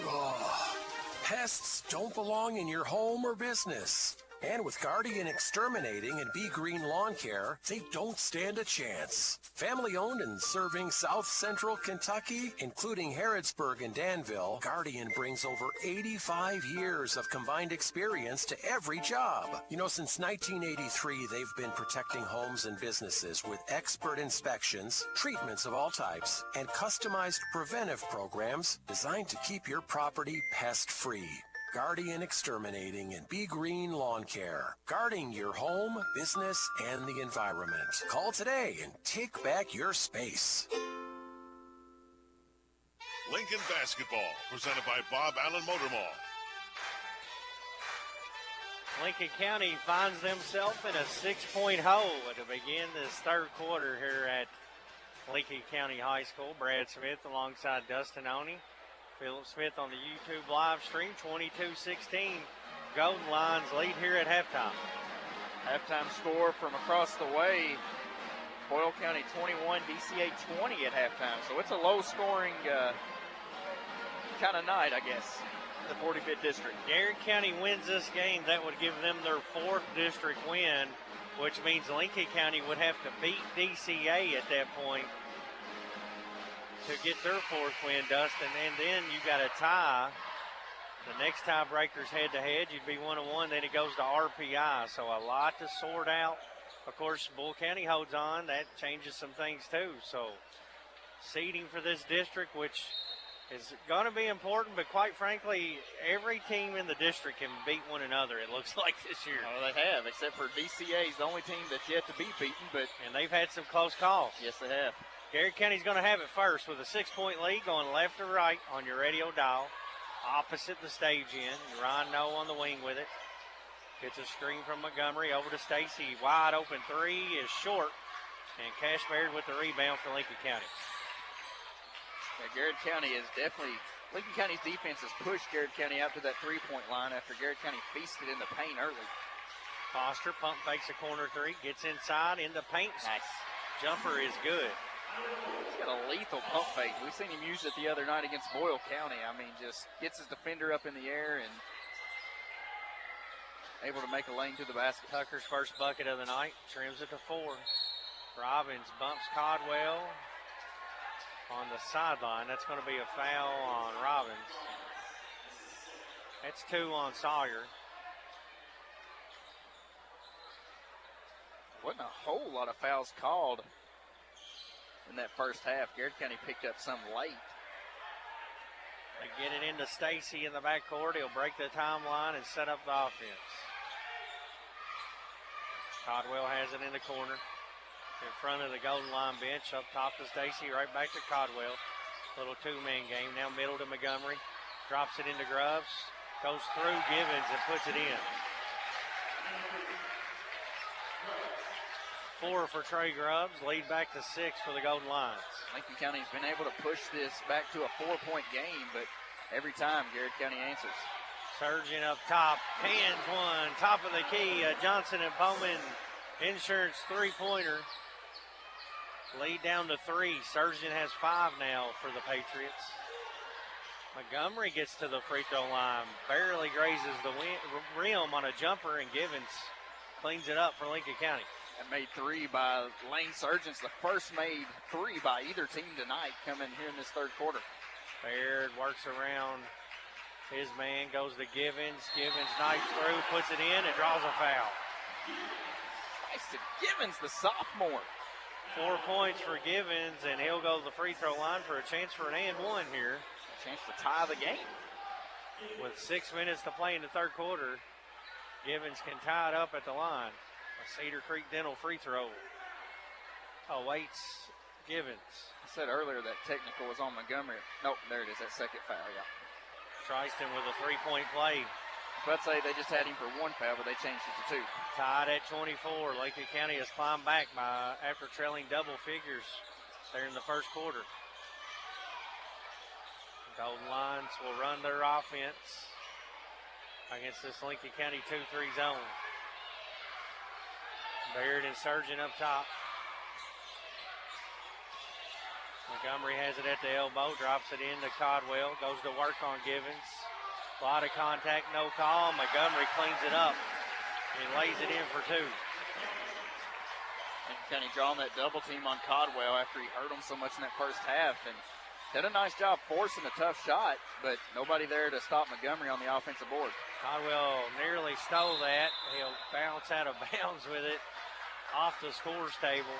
Oh, pests don't belong in your home or business. And with Guardian Exterminating and Be Green Lawn Care, they don't stand a chance. Family owned and serving South Central Kentucky, including Harrodsburg and Danville, Guardian brings over 85 years of combined experience to every job. You know, since 1983, they've been protecting homes and businesses with expert inspections, treatments of all types, and customized preventive programs designed to keep your property pest-free. Guardian Exterminating and Be Green Lawn Care. Guarding your home, business, and the environment. Call today and take back your space. Lincoln Basketball, presented by Bob Allen Motor Mall. Lincoln County finds themselves in a 6-point hole to begin this third quarter here at Lincoln County High School. Brad Smith alongside Dustin Oney. Philip Smith on the YouTube live stream, 22-16. Golden Lions lead here at halftime. Halftime score from across the way. Boyle County 21, DCA 20 at halftime. So it's a low-scoring kind of night, I guess, the 45th district. Garrard County wins this game. That would give them their 4th district win, which means Lincoln County would have to beat DCA at that point to get their 4th win, Dustin. And then you got a tie. The next tiebreaker's head-to-head. You'd be 1-1. Then it goes to RPI. So a lot to sort out. Of course, Bull County holds on. That changes some things, too. So seeding for this district, which is going to be important, but quite frankly, every team in the district can beat one another, it looks like, this year. Oh, they have, except for DCA is the only team that's yet to be beaten. And they've had some close calls. Yes, they have. Garrard County's going to have it first with a 6-point lead going left to right on your radio dial. Opposite the stage end. Ryan Noe on the wing with it. Gets a screen from Montgomery over to Stacy. Wide open three is short. And Cash Baird with the rebound for Lincoln County. Yeah, Garrard County is definitely, Lincoln County's defense has pushed Garrard County out to that three-point line after Garrard County feasted in the paint early. Foster pump fakes a corner three, gets inside in the paint. Nice. Jumper is good. He's got a lethal pump fake. We've seen him use it the other night against Boyle County. I mean, just gets his defender up in the air and able to make a lane to the basket. Tucker's first bucket of the night, trims it to 4. Robbins bumps Codwell on the sideline. That's going to be a foul on Robbins. That's 2 on Sawyer. Wasn't a whole lot of fouls called in that first half. Garrard County picked up some late. They get it into Stacy in the backcourt. He'll break the timeline and set up the offense. Codwell has it in the corner. In front of the Golden Line bench, up top to Stacy, right back to Codwell. Little 2-man game. Now middle to Montgomery. Drops it into Grubbs. Goes through Givens and puts it in. 4 for Trey Grubbs. Lead back to 6 for the Golden Lions. Lincoln County's been able to push this back to a 4-point game, but every time Garrard County answers. Surgeon up top. Hands one. Top of the key. Johnson and Bowman. Insurance 3-pointer. Lead down to 3. Surgeon has 5 now for the Patriots. Montgomery gets to the free throw line. Barely grazes the rim on a jumper, and Givens cleans it up for Lincoln County. And made 3 by Lane Surgeons. The first made 3 by either team tonight coming here in this third quarter. Baird works around his man, goes to Givens. Givens knifes through, puts it in, and draws a foul. Nice to Givens, the sophomore. 4 points for Givens, and he'll go to the free throw line for a chance for an and one here. A chance to tie the game. With 6 minutes to play in the third quarter, Givens can tie it up at the line. A Cedar Creek Dental free throw awaits Givens. I said earlier that technical was on Montgomery. Nope, there it is, that second foul, yeah. Tristan with a 3-point play. I'd say they just had him for 1 foul, but they changed it to 2. Tied at 24. Lincoln County has climbed back after trailing double figures there in the first quarter. Golden Lions will run their offense against this Lincoln County 2-3 zone. Baird and Surgeon up top. Montgomery has it at the elbow, drops it into Codwell, goes to work on Givens. A lot of contact, no call. Montgomery cleans it up and lays it in for 2. And County drawing that double team on Codwell after he hurt him so much in that first half. And did a nice job forcing a tough shot, but nobody there to stop Montgomery on the offensive board. Codwell nearly stole that. He'll bounce out of bounds with it off the scores table.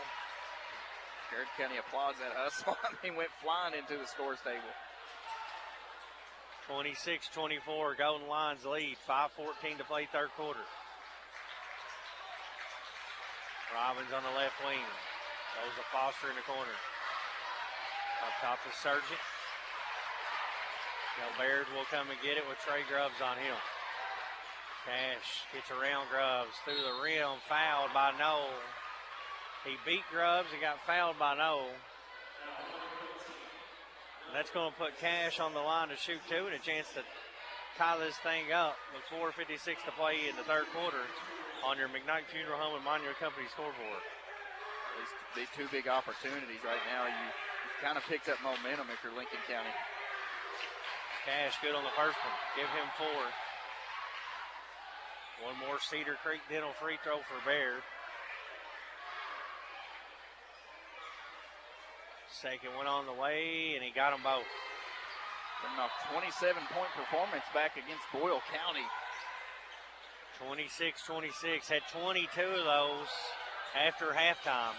Garrard County applauds that hustle. He went flying into the scores table. 26-24, Golden Lions lead. 5:14 to play third quarter. Robbins on the left wing. Goes to Foster in the corner. Up top is Sargent. Now Baird will come and get it with Trey Grubbs on him. Cash gets around Grubbs through the rim, fouled by Noel. He beat Grubbs and got fouled by Noel. That's going to put Cash on the line to shoot two and a chance to tie this thing up with 4:56 to play in the third quarter on your McKnight Funeral Home and Monument Company scoreboard. These two big opportunities right now. You've kind of picked up momentum if you're Lincoln County. Cash good on the first one. Give him 4. One more Cedar Creek Dental free throw for Baird. Second one on the way, and he got them both. Coming off 27-point performance back against Boyle County. 26-26, had 22 of those after halftime.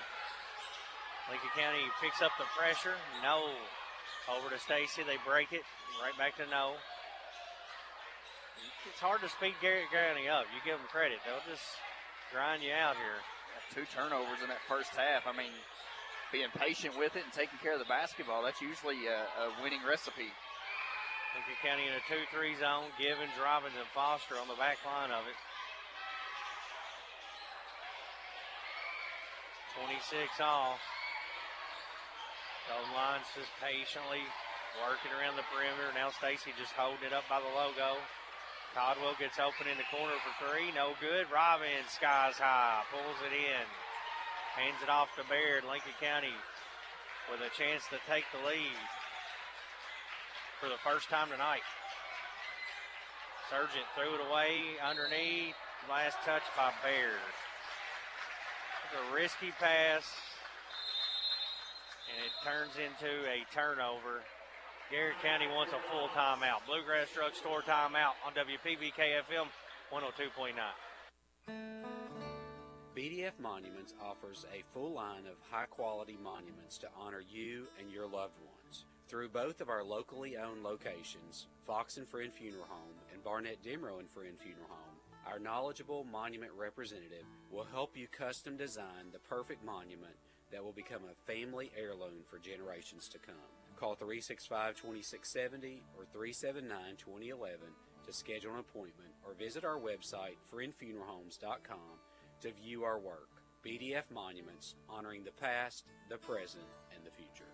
Lincoln County picks up the pressure. No. Over to Stacy, they break it. Right back to no. It's hard to speed Garrett County up. You give them credit. They'll just grind you out here. 2 turnovers in that first half. I mean, being patient with it and taking care of the basketball, that's usually a winning recipe. Lincoln County in a 2-3 zone. Givens, Robbins, and Foster on the back line of it. 26 all. Golden Lions just patiently working around the perimeter. Now Stacy just holding it up by the logo. Caldwell gets open in the corner for 3. No good. Robbins skies high. Pulls it in. Hands it off to Baird. Lincoln County with a chance to take the lead for the first time tonight. Sargent threw it away underneath. Last touch by Baird. It's a risky pass. And it turns into a turnover. Garrett County wants a full timeout. Bluegrass Drug Store timeout on WPBK-FM 102.9. BDF Monuments offers a full line of high-quality monuments to honor you and your loved ones. Through both of our locally owned locations, Fox and Friend Funeral Home and Barnett Demrow and Friend Funeral Home, our knowledgeable monument representative will help you custom design the perfect monument that will become a family heirloom for generations to come. Call 365-2670 or 379-2011 to schedule an appointment or visit our website, friendfuneralhomes.com, to view our work. BDF Monuments, honoring the past, the present, and the future.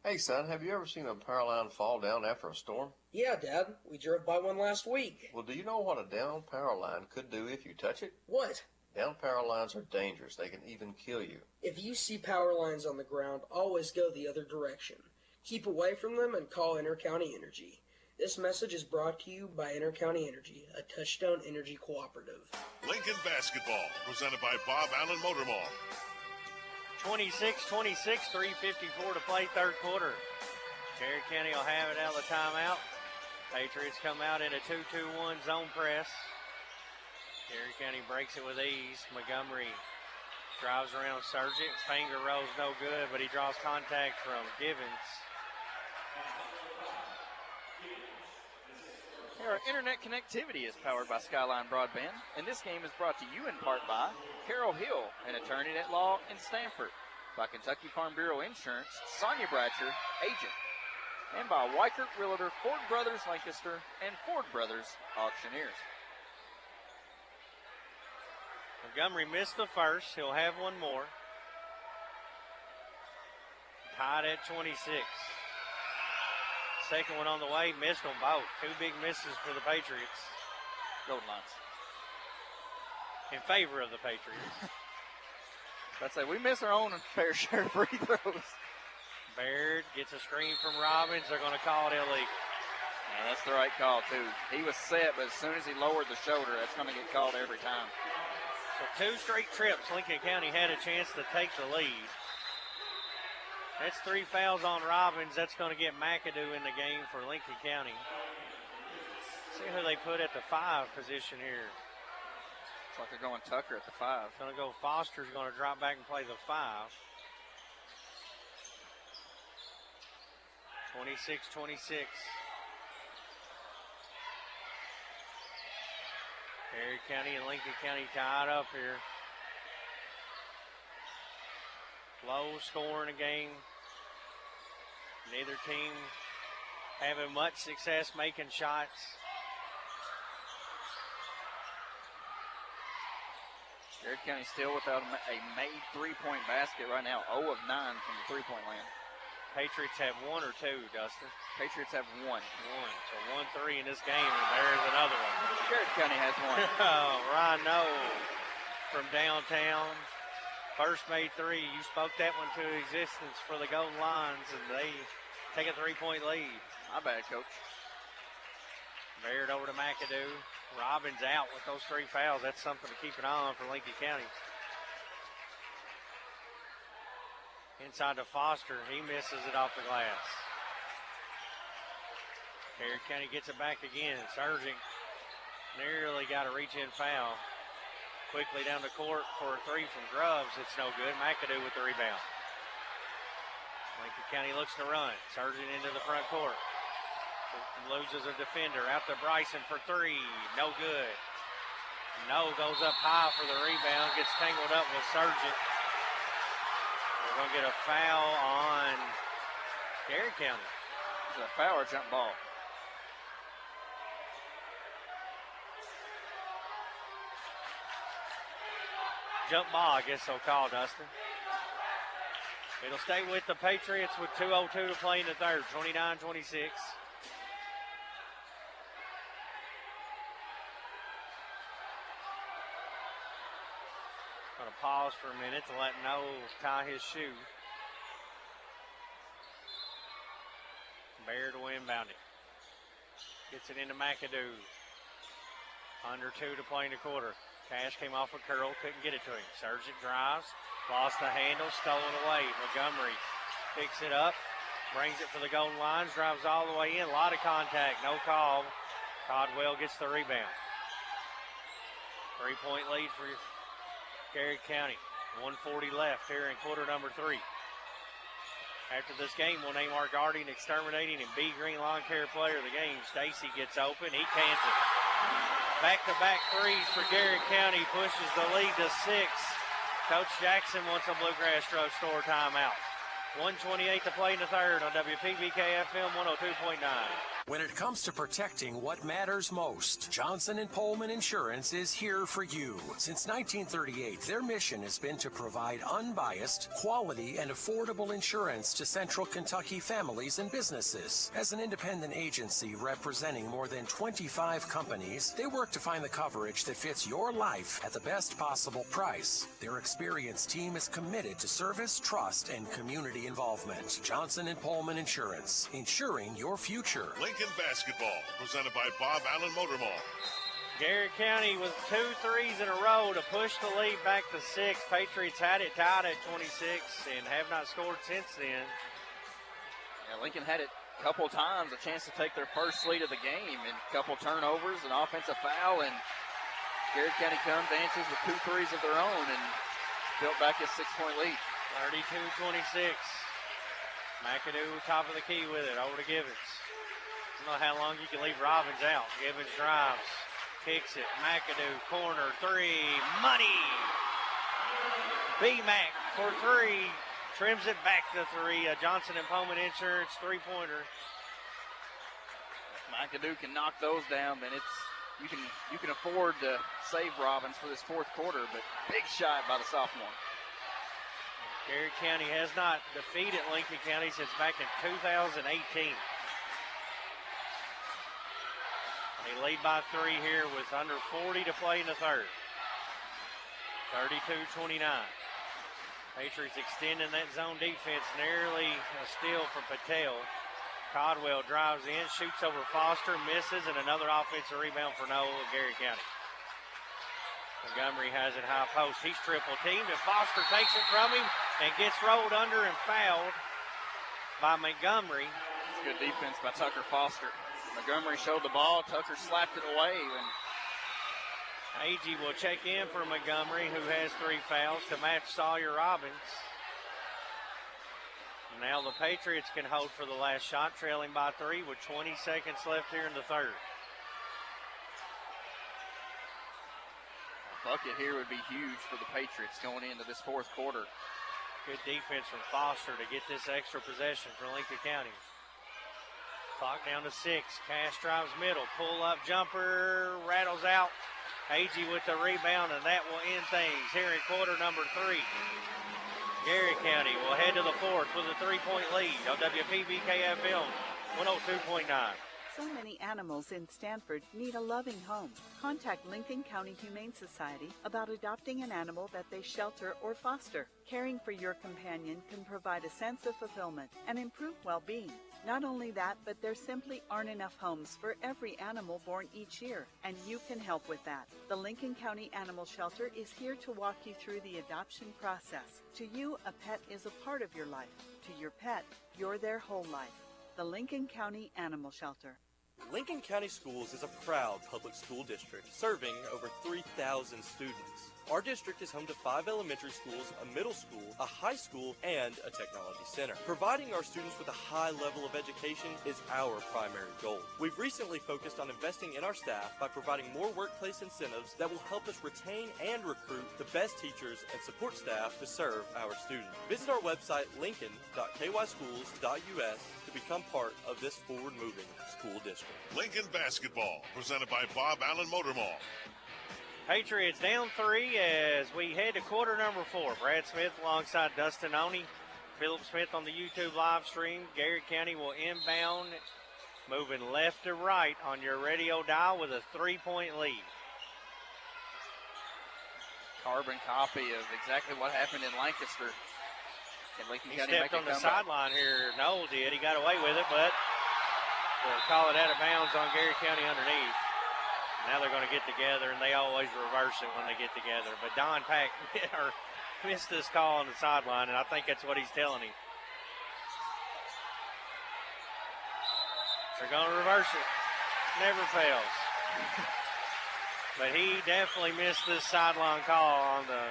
Hey, son, have you ever seen a power line fall down after a storm? Yeah, Dad. We drove by one last week. Well, do you know what a down power line could do if you touch it? What? Down power lines are dangerous. They can even kill you. If you see power lines on the ground, always go the other direction. Keep away from them and call Intercounty Energy. This message is brought to you by Intercounty Energy, a Touchstone Energy cooperative. Lincoln basketball, presented by Bob Allen Motor Mall. 26-26, 3:54 to play third quarter. Garrett County will have it out of the timeout. Patriots come out in a 2-2-1 zone press. Garrett County breaks it with ease. Montgomery drives around Sargent. Finger rolls no good, but he draws contact from Givens. Our internet connectivity is powered by Skyline Broadband, and this game is brought to you in part by Carol Hill, an attorney at law in Stanford, by Kentucky Farm Bureau Insurance, Sonia Bratcher, agent, and by Weichert Realtor, Ford Brothers Lancaster, and Ford Brothers Auctioneers. Montgomery missed the first. He'll have one more. Tied at 26. Second one on the way, missed them both. 2 big misses for the Patriots. Golden Lions. In favor of the Patriots. I'd say we miss our own fair share of free throws. Baird gets a screen from Robbins. They're going to call it illegal. Yeah, that's the right call, too. He was set, but as soon as he lowered the shoulder, that's going to get called every time. So 2 straight trips, Lincoln County had a chance to take the lead. That's 3 fouls on Robbins. That's going to get McAdoo in the game for Lincoln County. See who they put at the 5 position here. Looks like they're going Tucker at the 5. It's going to go Foster's going to drop back and play the 5. 26-26. Garrard County and Lincoln County tied up here. Low scoring a game. Neither team having much success making shots. Garrard County still without a made three-point basket right now, 0 of 9 from the three-point land. Patriots have one or two, Dustin? Patriots have one. So 1-3 in this game, and there's another one. Garrard County has one. Ryan Noel from downtown. First made three. You spoke that one to existence for the Golden Lions, and they take a three-point lead. My bad, Coach. Baird over to McAdoo. Robbins out with those three fouls. That's something to keep an eye on for Lincoln County. Inside to Foster. He misses it off the glass. Garrard County gets it back again. Surging. Nearly got a reach-in foul. Quickly down the court for a three from Grubbs. It's no good. McAdoo with the rebound. Lincoln County looks to run. Surging into the front court. Loses a defender. Out to Bryson for three. No good. No goes up high for the rebound. Gets tangled up with Sargent. We're going to get a foul on Garrard County. Is it a foul or jump ball? Jump ball, I guess they'll call, Dustin. It'll stay with the Patriots with 2:02 to play in the third, 29-26. Going to pause for a minute to let Noel tie his shoe. Baird will inbound it. Gets it into McAdoo. Under 2 to play in the quarter. Cash came off a curl, couldn't get it to him. Sargent drives, lost the handle, stolen away. Montgomery picks it up, brings it for the Golden Lions, drives all the way in. A lot of contact, no call. Codwell gets the rebound. 3-point lead for Garrard County. 1:40 left here in quarter number 3. After this game, we'll name our guardian, exterminating, and B Green Lawn Care player of the game. Stacy gets open. He cans it. Back-to-back threes for Garrard County, pushes the lead to 6. Coach Jackson wants a Bluegrass Drugstore timeout. 1:28 to play in the third on WPBK FM 102.9. When it comes to protecting what matters most, Johnson & Pullman Insurance is here for you. Since 1938, their mission has been to provide unbiased, quality, and affordable insurance to Central Kentucky families and businesses. As an independent agency representing more than 25 companies, they work to find the coverage that fits your life at the best possible price. Their experienced team is committed to service, trust, and community involvement. Johnson & Pullman Insurance, insuring your future. Lincoln basketball, presented by Bob Allen Motor Mall. Garrard County with 2 threes in a row to push the lead back to 6. Patriots had it tied at 26 and have not scored since then. Yeah, Lincoln had it a couple times, a chance to take their first lead of the game, and a couple turnovers, an offensive foul, and Garrard County comes, answers with 2 threes of their own, and built back a 6-point lead. 32-26. McAdoo top of the key with it, over to Givens. I don't know how long you can leave Robbins out. Givens drives, kicks it. McAdoo, corner, 3, money. B-Mac for 3, trims it back to 3. A Johnson & Pullman Insurance three-pointer. If McAdoo can knock those down, then it's you can afford to save Robbins for this fourth quarter, but big shot by the sophomore. Garrard County has not defeated Lincoln County since back in 2018. They lead by 3 here with under 40 to play in the third. 32-29. Patriots extending that zone defense, nearly a steal from Patel. Codwell drives in, shoots over Foster, misses, and another offensive rebound for Noel at Garrard County. Montgomery has it high post. He's triple teamed, and Foster takes it from him and gets rolled under and fouled by Montgomery. It's good defense by Tucker Foster. Montgomery showed the ball. Tucker slapped it away. And Agee will check in for Montgomery, who has 3 fouls to match Sawyer Robbins. Now the Patriots can hold for the last shot, trailing by 3 with 20 seconds left here in the third. A bucket here would be huge for the Patriots going into this fourth quarter. Good defense from Foster to get this extra possession for Lincoln County. Clock down to 6. Cash drives middle. Pull up jumper. Rattles out. Agee with the rebound, and that will end things here in quarter number 3. Garrard County will head to the fourth with a 3-point lead on WPBK-FM 102.9. So many animals in Stanford need a loving home. Contact Lincoln County Humane Society about adopting an animal that they shelter or foster. Caring for your companion can provide a sense of fulfillment and improve well-being. Not only that, but there simply aren't enough homes for every animal born each year, and you can help with that. The Lincoln County Animal Shelter is here to walk you through the adoption process. To you, a pet is a part of your life. To your pet, you're their whole life. The Lincoln County Animal Shelter. Lincoln County Schools is a proud public school district serving over 3,000 students. Our district is home to 5 elementary schools, a middle school, a high school, and a technology center. Providing our students with a high level of education is our primary goal. We've recently focused on investing in our staff by providing more workplace incentives that will help us retain and recruit the best teachers and support staff to serve our students. Visit our website, lincoln.kyschools.us, to become part of this forward-moving school district. Lincoln basketball, presented by Bob Allen Motor Mall. Patriots down 3 as we head to quarter number 4. Brad Smith alongside Dustin Oney. Philip Smith on the YouTube live stream. Garrard County will inbound, moving left to right on your radio dial with a 3-point lead. Carbon copy of exactly what happened in Lancaster. Can Lincoln He County stepped make on the a comeback? sideline here. Noel did. He got away with it, but they'll call it out of bounds on Garrard County underneath. Now they're going to get together, and they always reverse it when they get together. But Don Pack missed this call on the sideline, and I think that's what he's telling him. They're going to reverse it. Never fails. But he definitely missed this sideline call on the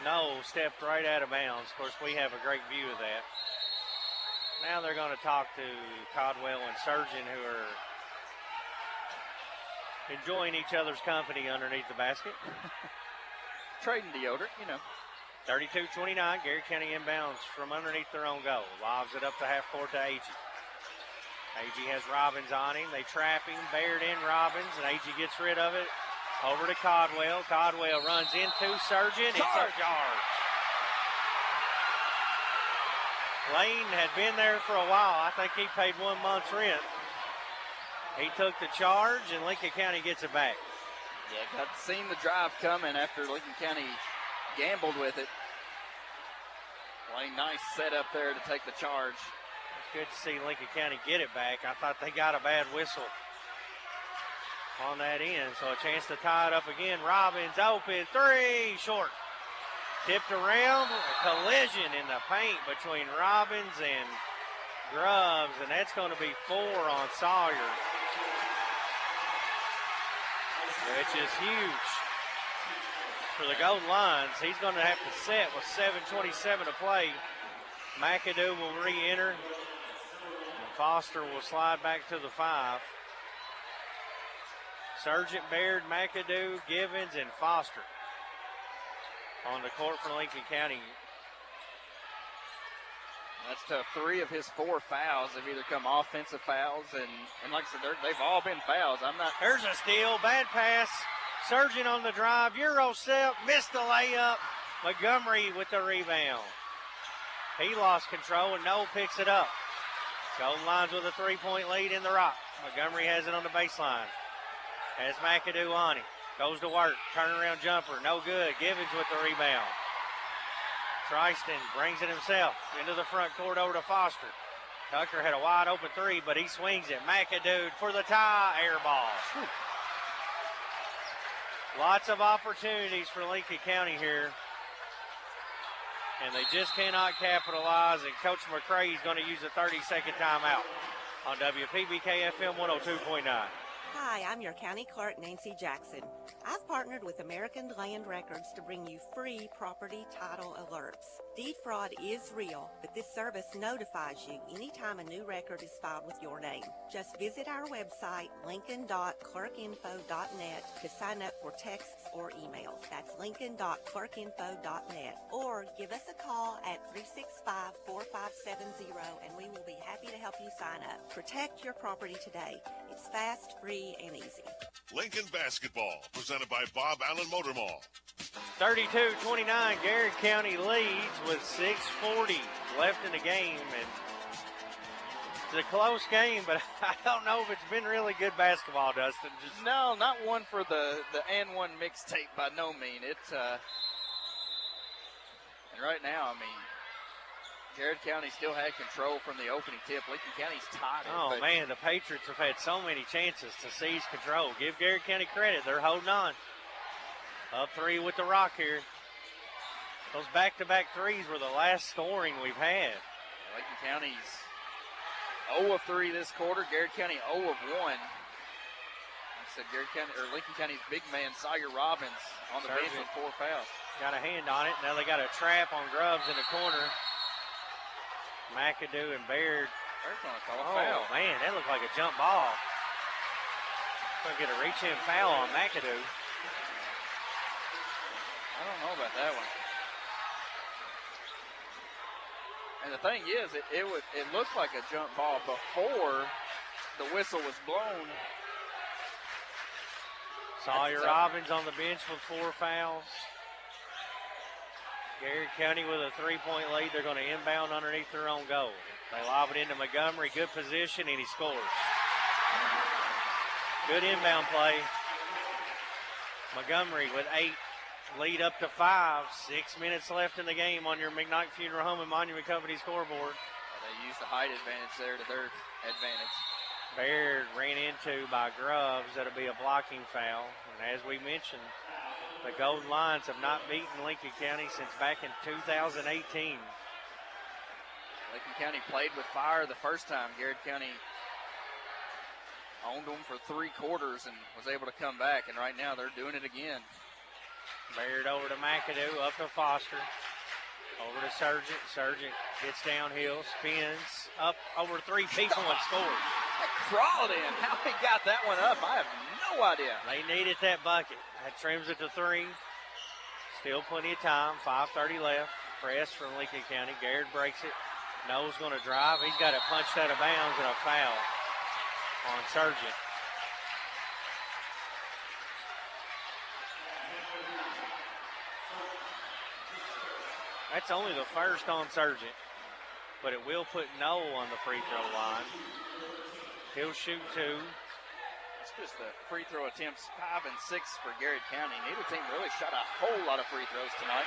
no, stepped right out of bounds. Of course, we have a great view of that. Now they're going to talk to Codwell and Surgeon, who are enjoying each other's company underneath the basket. Trading deodorant, you know. 32-29, Garrard County inbounds from underneath their own goal. Lobs it up the half court to Agee. Agee has Robbins on him. They trap him, Baird in Robbins, and Agee gets rid of it. Over to Codwell. Codwell runs into Surgeon. It's a yard. Lane had been there for a while. I think he paid 1 month's rent. He took the charge, and Lincoln County gets it back. Yeah, got seen the drive coming after Lincoln County gambled with it. Lane, nice setup there to take the charge. It's good to see Lincoln County get it back. I thought they got a bad whistle on that end, so a chance to tie it up again. Robbins open, 3, short. Tipped around, a collision in the paint between Robbins and Grubbs, and that's going to be 4 on Sawyer, which is huge for the Golden Lions. He's going to have to set with 7:27 to play. McAdoo will re-enter, and Foster will slide back to the 5. Sergeant, Baird, McAdoo, Givens, and Foster on the court for Lincoln County. That's tough. 3 of his 4 fouls have either come offensive fouls, and like I said, they've all been fouls. There's a steal, bad pass. Surgeon on the drive, Euro step, missed the layup. Montgomery with the rebound. He lost control, and Noel picks it up. Golden Lions with a 3-point lead in the rock. Montgomery has it on the baseline. Has McAdoo on him. Goes to work. Turnaround jumper. No good. Givens with the rebound. Tristan brings it himself into the front court over to Foster. Tucker had a wide open 3, but he swings it. McAdoo for the tie. Air ball. Lots of opportunities for Lincoln County here, and they just cannot capitalize, and Coach McCray is going to use a 30-second timeout on WPBK FM 102.9. Hi, I'm your County Clerk, Nancy Jackson. I've partnered with American Land Records to bring you free property title alerts. Deed fraud is real, but this service notifies you anytime a new record is filed with your name. Just visit our website, lincoln.clerkinfo.net, to sign up for texts or emails. That's lincoln.clerkinfo.net. Or give us a call at 365-4570, and we will be happy to help you sign up. Protect your property today. It's fast, free, and easy. Lincoln basketball, presented by Bob Allen Motor Mall. 32-29, Garrard County leads with 6:40 left in the game, and it's a close game, but I don't know if it's been really good basketball, Dustin. No, not one for the and one mixtape by no mean. And right now, I mean, Garrard County still had control from the opening tip. Lincoln County's tied it. Oh, man, the Patriots have had so many chances to seize control. Give Garrard County credit. They're holding on. Up 3 with the rock here. Those back-to-back threes were the last scoring we've had. Lincoln County's 0 of 3 this quarter. Garrard County 0 of 1. Like I said, Lincoln County's big man, Sawyer Robbins, on the bench with 4 fouls. Got a hand on it. Now they got a trap on Grubbs in the corner. McAdoo and Baird. Baird's going to call a foul. Oh, man, that looked like a jump ball. Going to get a reach-in foul on McAdoo. I don't know about that one. And the thing is, it looked like a jump ball before the whistle was blown. Sawyer Robbins on the bench with 4 fouls. Garrard County with a 3-point lead. They're going to inbound underneath their own goal. They lob it into Montgomery. Good position, and he scores. Good inbound play. Montgomery with 8. Lead up to 5. 6 minutes left in the game on your McKnight Funeral Home and Monument Company scoreboard. They used the height advantage there to their advantage. Baird ran into by Grubbs. That'll be a blocking foul. And as we mentioned, the Golden Lions have not beaten Lincoln County since back in 2018. Lincoln County played with fire the first time. Garrard County owned them for 3 quarters and was able to come back. And right now they're doing it again. Baird over to McAdoo, up to Foster. Over to Sargent. Sargent gets downhill, spins, up over 3 people and scores. That crawled in. How he got that one up, I have no idea. They needed that bucket. That trims it to 3. Still plenty of time. 5:30 left. Press from Lincoln County. Garrard breaks it. No's going to drive. He's got it punched out of bounds and a foul on Sargent. That's only the first on Sargent, but it will put No on the free throw line. He'll shoot 2. It's just the free throw attempts 5 and 6 for Garrard County. Neither team really shot a whole lot of free throws tonight.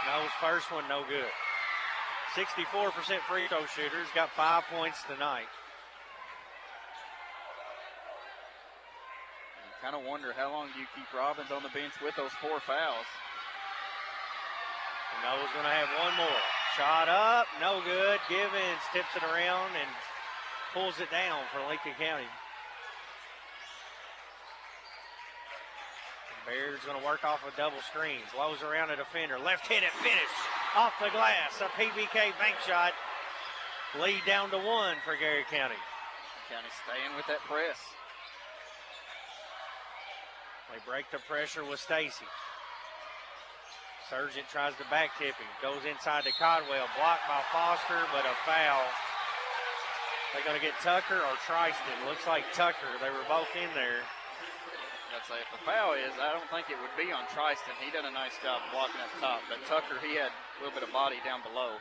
No's first one, no good. 64% free throw shooters, got 5 points tonight. You kind of wonder how long do you keep Robbins on the bench with those 4 fouls. No's going to have one more. Shot up, no good. Givens tips it around and pulls it down for Lincoln County. Baird's going to work off a double screen. Blows around a defender. Left-handed finish off the glass. A PBK bank shot. Lead down to 1 for Garrard County. County staying with that press. They break the pressure with Stacy. Sargent tries to back tip him. Goes inside to Codwell. Blocked by Foster, but a foul. They're going to get Tucker or Tristan. Looks like Tucker. They were both in there. I'd say if the foul is, I don't think it would be on Tristan. He done a nice job blocking up top. But Tucker, he had a little bit of body down below.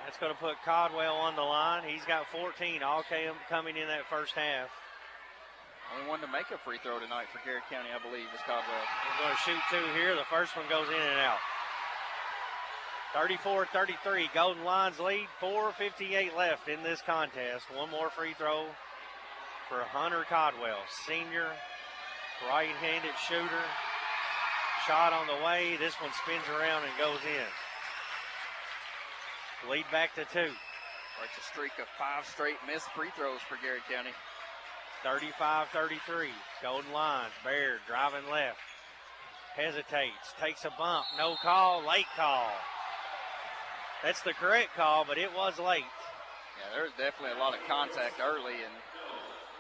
That's going to put Codwell on the line. He's got 14, all coming in that first half. Only one to make a free throw tonight for Garrard County, I believe, is Codwell. He's going to shoot 2 here. The first one goes in and out. 34-33, Golden Lions lead. 4:58 left in this contest. One more free throw for Hunter Codwell, senior right-handed shooter. Shot on the way. This one spins around and goes in. Lead back to 2. Breaks a streak of 5 straight missed free throws for Garrard County. 35-33. Golden Lions. Baird driving left. Hesitates. Takes a bump. No call. Late call. That's the correct call, but it was late. Yeah, there's definitely a lot of contact early, and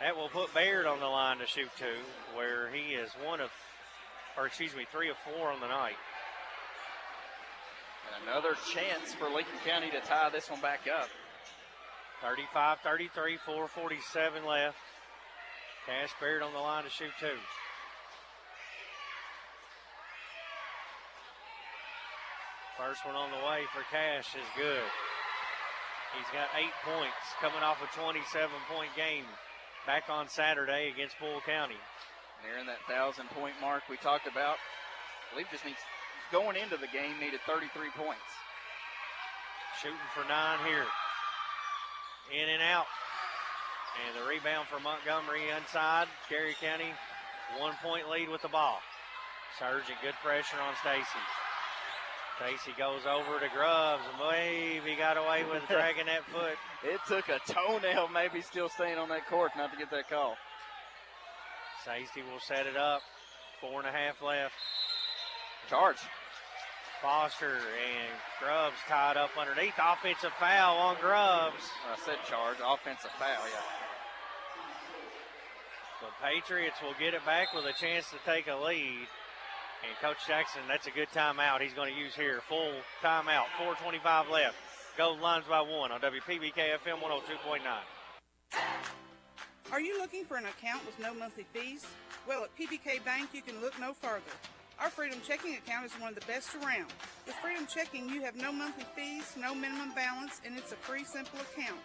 that will put Baird on the line to shoot two, where he is 3 of 4 on the night. And another chance for Lincoln County to tie this one back up. 35-33, 4:47 left. Cash Baird on the line to shoot two. First one on the way for Cash is good. He's got 8 points coming off a 27-point game back on Saturday against Bull County. Nearing that 1,000-point mark we talked about. I believe just going into the game, needed 33 points. Shooting for 9 here. In and out. And the rebound for Montgomery inside. Garrard County, 1-point lead with the ball. Surging, good pressure on Stacy. Stacy goes over to Grubbs, and he got away with dragging that foot. It took a toenail maybe still staying on that court not to get that call. Stacy will set it up. 4.5 left. Charge. Foster and Grubbs tied up underneath. Offensive foul on Grubbs. I said charge. Offensive foul, yeah. The Patriots will get it back with a chance to take a lead. And Coach Jackson, that's a good timeout he's going to use here. Full timeout. 4:25 left. Golden Lions by 1 on WPBK FM 102.9. Are you looking for an account with no monthly fees? Well, at PBK Bank, you can look no further. Our Freedom Checking account is one of the best around. With Freedom Checking, you have no monthly fees, no minimum balance, and it's a free, simple account.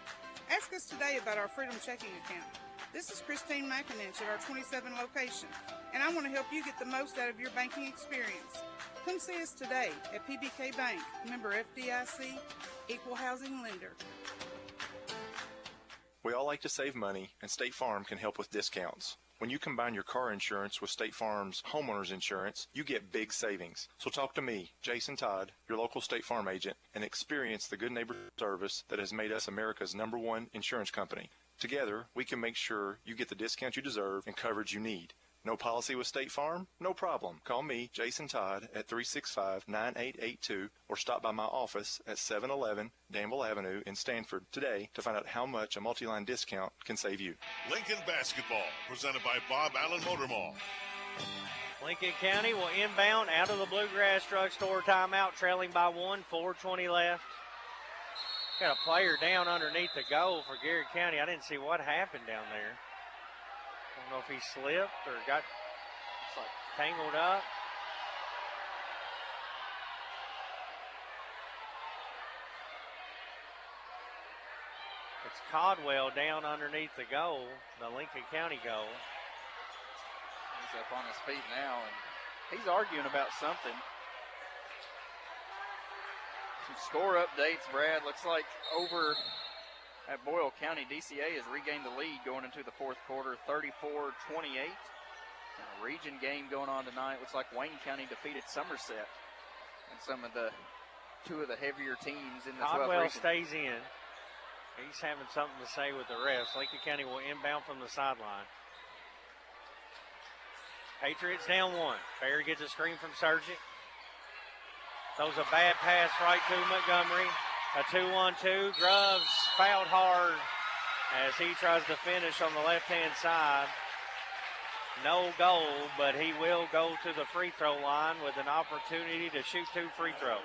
Ask us today about our Freedom Checking account. This is Christine McIninch at our 27 location, and I want to help you get the most out of your banking experience. Come see us today at PBK Bank, member FDIC, equal housing lender. We all like to save money, and State Farm can help with discounts. When you combine your car insurance with State Farm's homeowner's insurance, you get big savings. So talk to me, Jason Todd, your local State Farm agent, and experience the good neighbor service that has made us America's #1 insurance company. Together, we can make sure you get the discount you deserve and coverage you need. No policy with State Farm? No problem. Call me, Jason Todd, at 365-9882 or stop by my office at 711 Danville Avenue in Stanford today to find out how much a multi-line discount can save you. Lincoln Basketball, presented by Bob Allen Motor Mall. Lincoln County will inbound out of the Bluegrass Drugstore timeout, trailing by 1, 4:20 left. Got a player down underneath the goal for Garrard County. I didn't see what happened down there. I don't know if he slipped or got tangled up. It's Codwell down underneath the goal, the Lincoln County goal. He's up on his feet now, and he's arguing about something. Some score updates, Brad. Looks like over at Boyle County, DCA has regained the lead going into the fourth quarter, 34-28. A region game going on tonight. Looks like Wayne County defeated Somerset and two of the heavier teams in the 12th Codwell region. stays in. He's having something to say with the refs. Lincoln County will inbound from the sideline. Patriots down 1. Barry gets a screen from Sargent. Throws a bad pass right to Montgomery. A 2-on-2. Grubbs fouled hard as he tries to finish on the left-hand side. No goal, but he will go to the free throw line with an opportunity to shoot 2 free throws.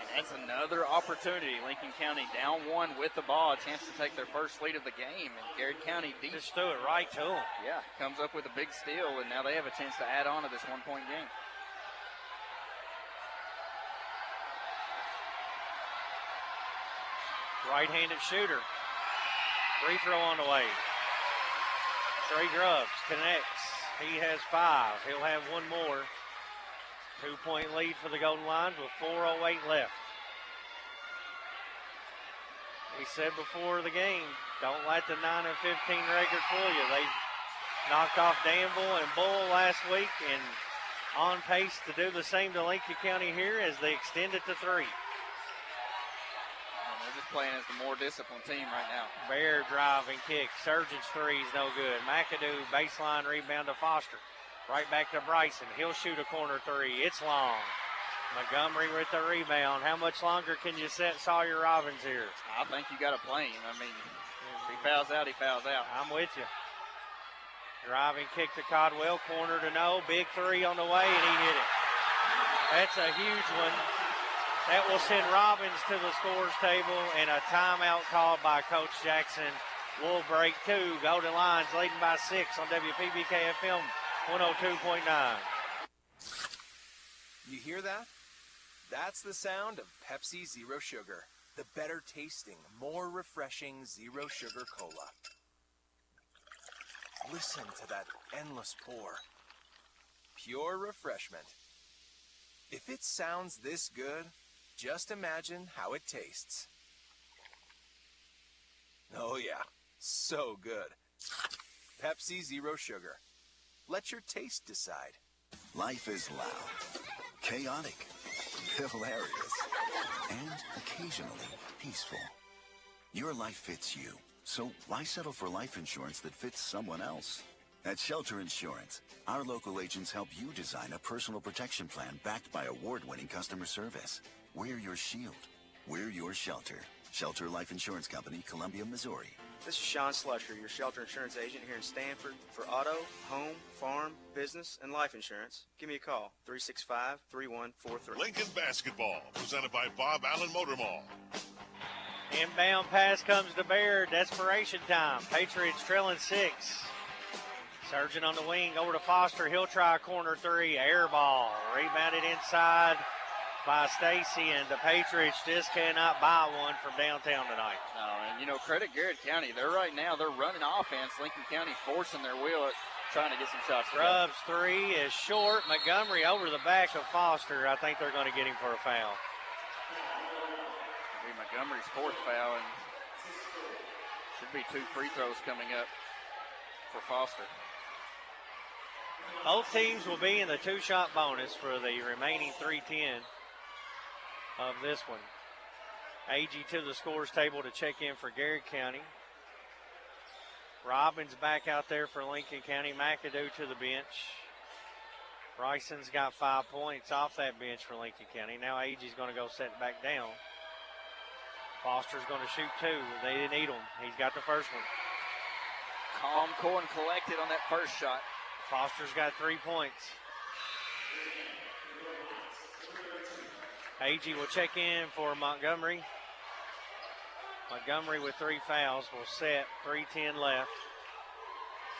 And that's another opportunity. Lincoln County down 1 with the ball. A chance to take their first lead of the game. And Garrard County just threw it right to them. Yeah, comes up with a big steal, and now they have a chance to add on to this 1-point game. Right-handed shooter. Free throw on the way. Trey Grubbs connects. He has 5. He'll have one more. 2-point lead for the Golden Lions with 4:08 left. We said before the game, don't let the 9-15 record fool you. They knocked off Danville and Bull last week and on pace to do the same to Lincoln County here as they extend it to 3. They're just playing as the more disciplined team right now. Bear driving kick. Surgeon's three is no good. McAdoo baseline rebound to Foster. Right back to Bryson. He'll shoot a corner three. It's long. Montgomery with the rebound. How much longer can you set Sawyer Robbins here? I think you got to play him. I mean, if he fouls out, he fouls out. I'm with you. Driving kick to Codwell. Corner to no. Big three on the way, and he hit it. That's a huge one. That will send Robbins to the scores table, and a timeout called by Coach Jackson. We'll break two. Golden Lions leading by 6 on WPBK FM 102.9. You hear that? That's the sound of Pepsi Zero Sugar, the better tasting, more refreshing Zero Sugar Cola. Listen to that endless pour. Pure refreshment. If it sounds this good, just imagine how it tastes. Oh yeah, so good. Pepsi Zero Sugar. Let your taste decide. Life is loud, chaotic, hilarious, and occasionally peaceful. Your life fits you, so why settle for life insurance that fits someone else? At Shelter Insurance, our local agents help you design a personal protection plan backed by award-winning customer service. We're your shield. We're your shelter. Shelter Life Insurance Company, Columbia, Missouri. This is Sean Slusher, your shelter insurance agent here in Stanford. For auto, home, farm, business, and life insurance, give me a call, 365-3143. Lincoln Basketball, presented by Bob Allen Motor Mall. Inbound pass comes to Bear. Desperation time. Patriots trailing 6. Surgeon on the wing over to Foster. He'll try a corner three. Air ball. Rebounded inside by Stacy, and the Patriots just cannot buy one from downtown tonight. No, and credit Garrard County. They're running offense. Lincoln County forcing their wheel at trying to get some shots. Grubbs three is short. Montgomery over the back of Foster. I think they're going to get him for a foul. It'll be Montgomery's 4th foul, and should be 2 free throws coming up for Foster. Both teams will be in the 2-shot bonus for the remaining 3:10 of this one. AG to the scores table to check in for Garrard County. Robbins back out there for Lincoln County. McAdoo to the bench. Bryson's got 5 points off that bench for Lincoln County. Now AG's going to go set back down. Foster's going to shoot 2. They didn't need him. He's got the first one. Calm, cool, and collected on that first shot. Foster's got 3 points. AG will check in for Montgomery. Montgomery with 3 fouls will set. 3:10 left.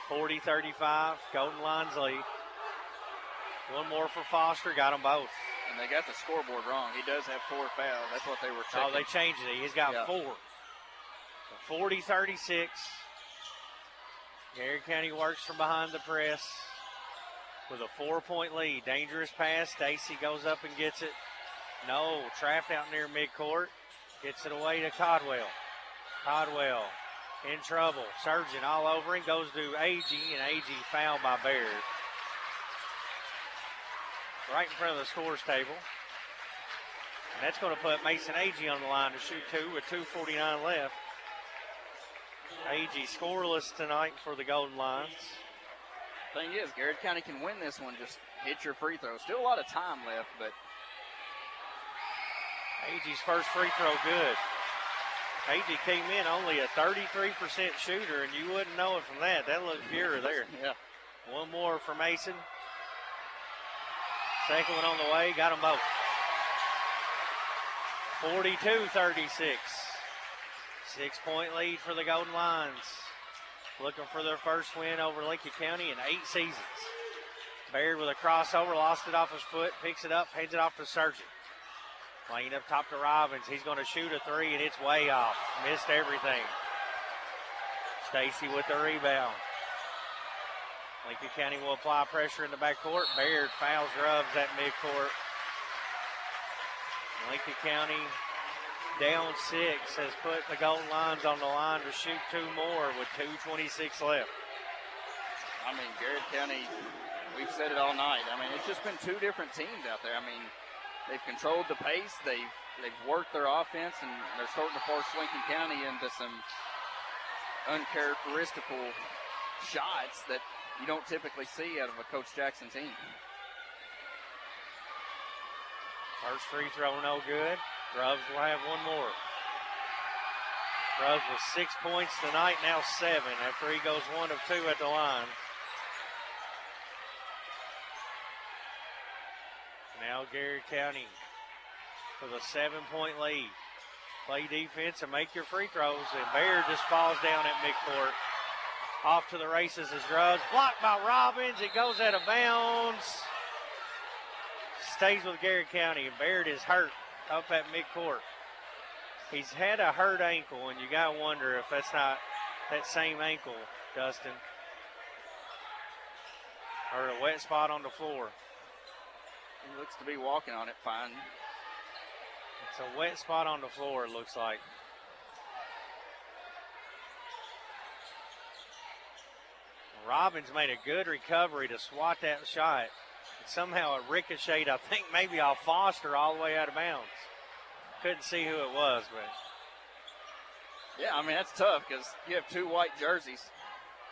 40-35. Golden Lions lead. One more for Foster. Got them both. And they got the scoreboard wrong. He does have 4 fouls. That's what they were checking. Oh, they changed it. He's got 4. 40-36. Garrard County works from behind the press with a 4-point lead. Dangerous pass. Stacy goes up and gets it. No, trapped out near midcourt. Gets it away to Codwell. Codwell in trouble. Surgeon all over him. Goes to AG, and AG fouled by Baird. Right in front of the scores table. And that's going to put Mason AG on the line to shoot 2 with 2:49 left. AG scoreless tonight for the Golden Lions. Thing is, Garrard County can win this one. Just hit your free throw. Still a lot of time left, but AG's first free throw good. AG came in only a 33% shooter, and you wouldn't know it from that. That looked pure there. Yeah. One more for Mason. Second one on the way. Got them both. 42-36. 6-point lead for the Golden Lions. Looking for their first win over Lincoln County in 8 seasons. Baird with a crossover, lost it off his foot, picks it up, hands it off to Surgeon. Playing up top to Robbins. He's going to shoot a 3, and it's way off. Missed everything. Stacy with the rebound. Lincoln County will apply pressure in the backcourt. Baird fouls Grubbs at midcourt. Lincoln County down 6 has put the Golden Lions on the line to shoot 2 more with 2:26 left. I mean, Garrard County, we've said it all night. I mean, it's just been 2 different teams out there. I mean, they've controlled the pace. They've they've worked their offense, and they're starting to force Lincoln County into some uncharacteristical shots that you don't typically see out of a Coach Jackson team. First free throw, no good. Grubbs will have one more. Grubbs with 6 points tonight, now 7 after he goes 1 of 2 at the line. Now Garrard County with a 7-point lead. Play defense and make your free throws, and Baird just falls down at midcourt. Off to the races is Grubbs. Blocked by Robbins. It goes out of bounds. Stays with Garrard County, and Baird is hurt up at midcourt. He's had a hurt ankle, and you got to wonder if that's not that same ankle, Dustin. Or a wet spot on the floor. He looks to be walking on it fine. It's a wet spot on the floor, it looks like. Robbins made a good recovery to swat that shot. Somehow it ricocheted, I think, maybe off Foster all the way out of bounds. Couldn't see who it was, but. Yeah, I mean, that's tough because you have 2 white jerseys.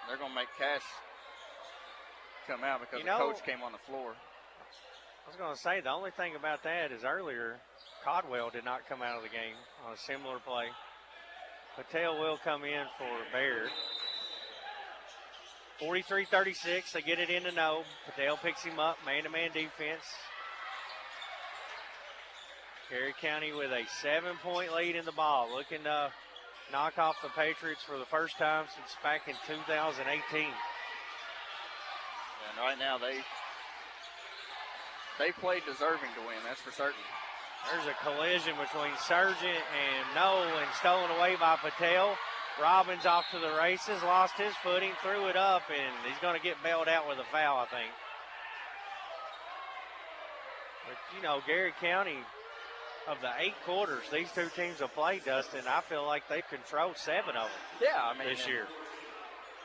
They're going to make Cash come out because the coach came on the floor. I was going to say, the only thing about that is earlier, Codwell did not come out of the game on a similar play. Patel will come in for Baird. 43-36, they get it in to no. Patel picks him up, man-to-man defense. Garrard County with a 7-point lead in the ball, looking to knock off the Patriots for the first time since back in 2018. And right now they played deserving to win, that's for certain. There's a collision between Sargent and No, and stolen away by Patel. Robbins off to the races, lost his footing, threw it up, and he's going to get bailed out with a foul, I think. But, you know, Garrard County, of the 8 quarters these 2 teams have played, Dustin, I feel like they've controlled 7 of them this year.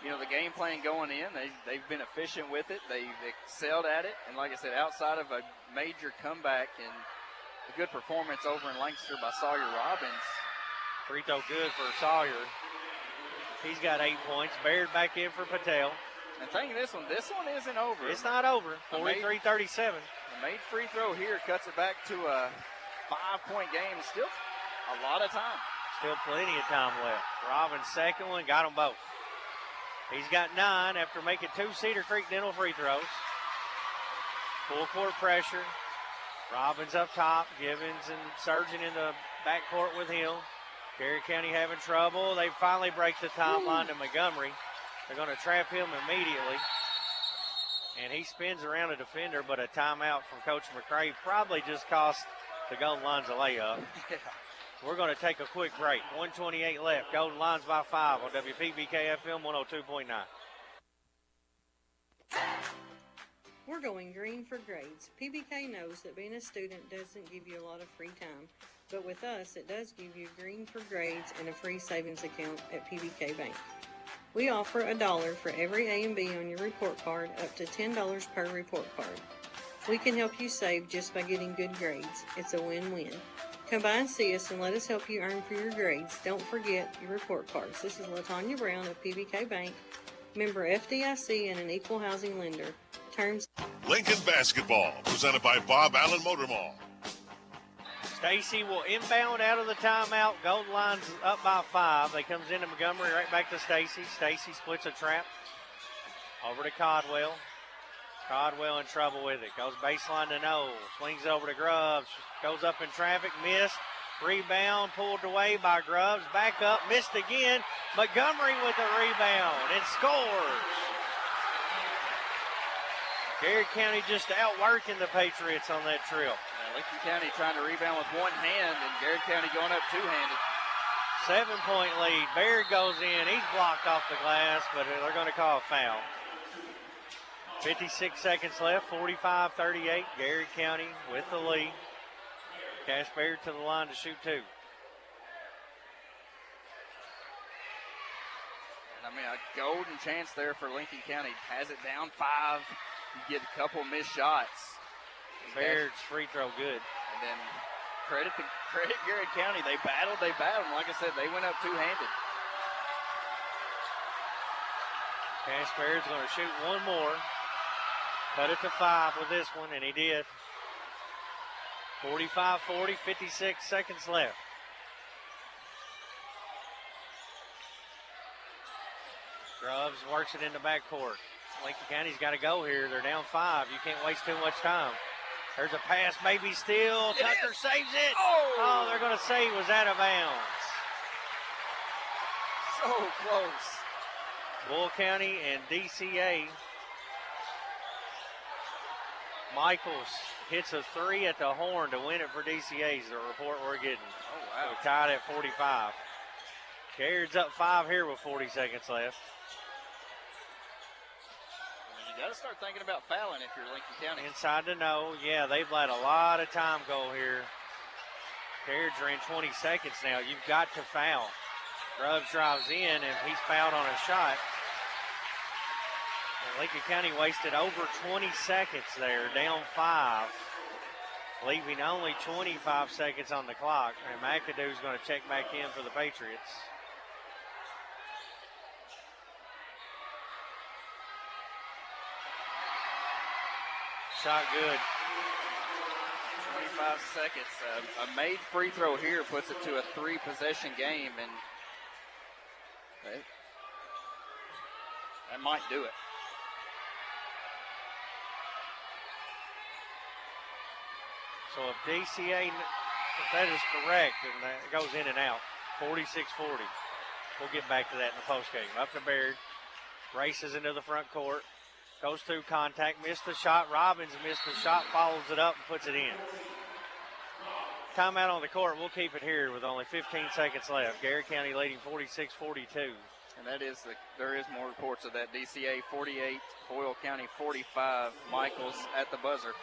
You know, the game plan going in, they've been efficient with it. They've excelled at it. And like I said, outside of a major comeback and a good performance over in Lancaster by Sawyer Robbins. Free throw good for Sawyer. He's got 8 points. Baird back in for Patel. And thinking this one isn't over. It's not over. 43-37. The made free throw here cuts it back to a 5-point game. Still a lot of time. Still plenty of time left. Robbins' second one, got them both. He's got 9 after making 2 Cedar Creek Dental free throws. Full court pressure. Robbins up top. Givens and Sargent in the backcourt with him. Garrard County having trouble. They finally break the timeline to Montgomery. They're going to trap him immediately. And he spins around a defender, but a timeout from Coach McCray probably just cost the Golden Lions a layup. We're going to take a quick break. 1:28 left. Golden Lions by 5 on WPBK FM 102.9. We're going green for grades. PBK knows that being a student doesn't give you a lot of free time, but with us, it does give you green for grades and a free savings account at PBK Bank. We offer $1 for every A and B on your report card, up to $10 per report card. We can help you save just by getting good grades. It's a win-win. Come by and see us and let us help you earn for your grades. Don't forget your report cards. This is LaTanya Brown of PBK Bank, member FDIC and an equal housing lender. Terms. Lincoln basketball, presented by Bob Allen Motor Mall. Stacy will inbound out of the timeout. Golden Lions up by 5. They comes into Montgomery, right back to Stacy. Stacy splits a trap. Over to Codwell. Codwell in trouble with it. Goes baseline to No. Swings over to Grubbs. Goes up in traffic. Missed. Rebound pulled away by Grubbs. Back up. Missed again. Montgomery with the rebound and scores. Garrard County just outworking the Patriots on that trip. Lincoln County trying to rebound with one hand, and Garrard County going up two-handed. 7-point lead. Baird goes in. He's blocked off the glass, but they're going to call a foul. 56 seconds left, 45-38. Garrard County with the lead. Cash Baird to the line to shoot 2. I mean, a golden chance there for Lincoln County. Has it down 5. You get a couple missed shots. Baird's free throw good. And then credit Garrard County. They battled. Like I said, they went up two-handed. Cash Baird's going to shoot one more. Cut it to 5 with this one, and he did. 45-40, 56 seconds left. Grubbs works it in the backcourt. Lincoln County's got to go here. They're down 5. You can't waste too much time. There's a pass, maybe steal. Tucker saves it. Oh, they're going to say it was out of bounds. So close. Bull County and DCA. Michaels hits a 3 at the horn to win it for DCA is the report we're getting. Oh, wow. We're tied at 45. Garrett's up 5 here with 40 seconds left. You got to start thinking about fouling if you're Lincoln County. Inside to no. Yeah, they've let a lot of time go here. Garrett's are in 20 seconds now. You've got to foul. Grubbs drives in, and he's fouled on a shot. And Lincoln County wasted over 20 seconds there, down 5, leaving only 25 seconds on the clock. And McAdoo's going to check back in for the Patriots. Shot good. 25 seconds. A made free throw here puts it to a 3-possession game, and that might do it. So if DCA, if that is correct, and it goes in and out, 46-40. We'll get back to that in the postgame. Up to Baird, races into the front court, goes through contact, missed the shot. Robbins missed the shot, follows it up, and puts it in. Timeout on the court. We'll keep it here with only 15 seconds left. Garrard County leading 46-42. And that is there is more reports of that. DCA 48, Boyle County 45. Michaels at the buzzer.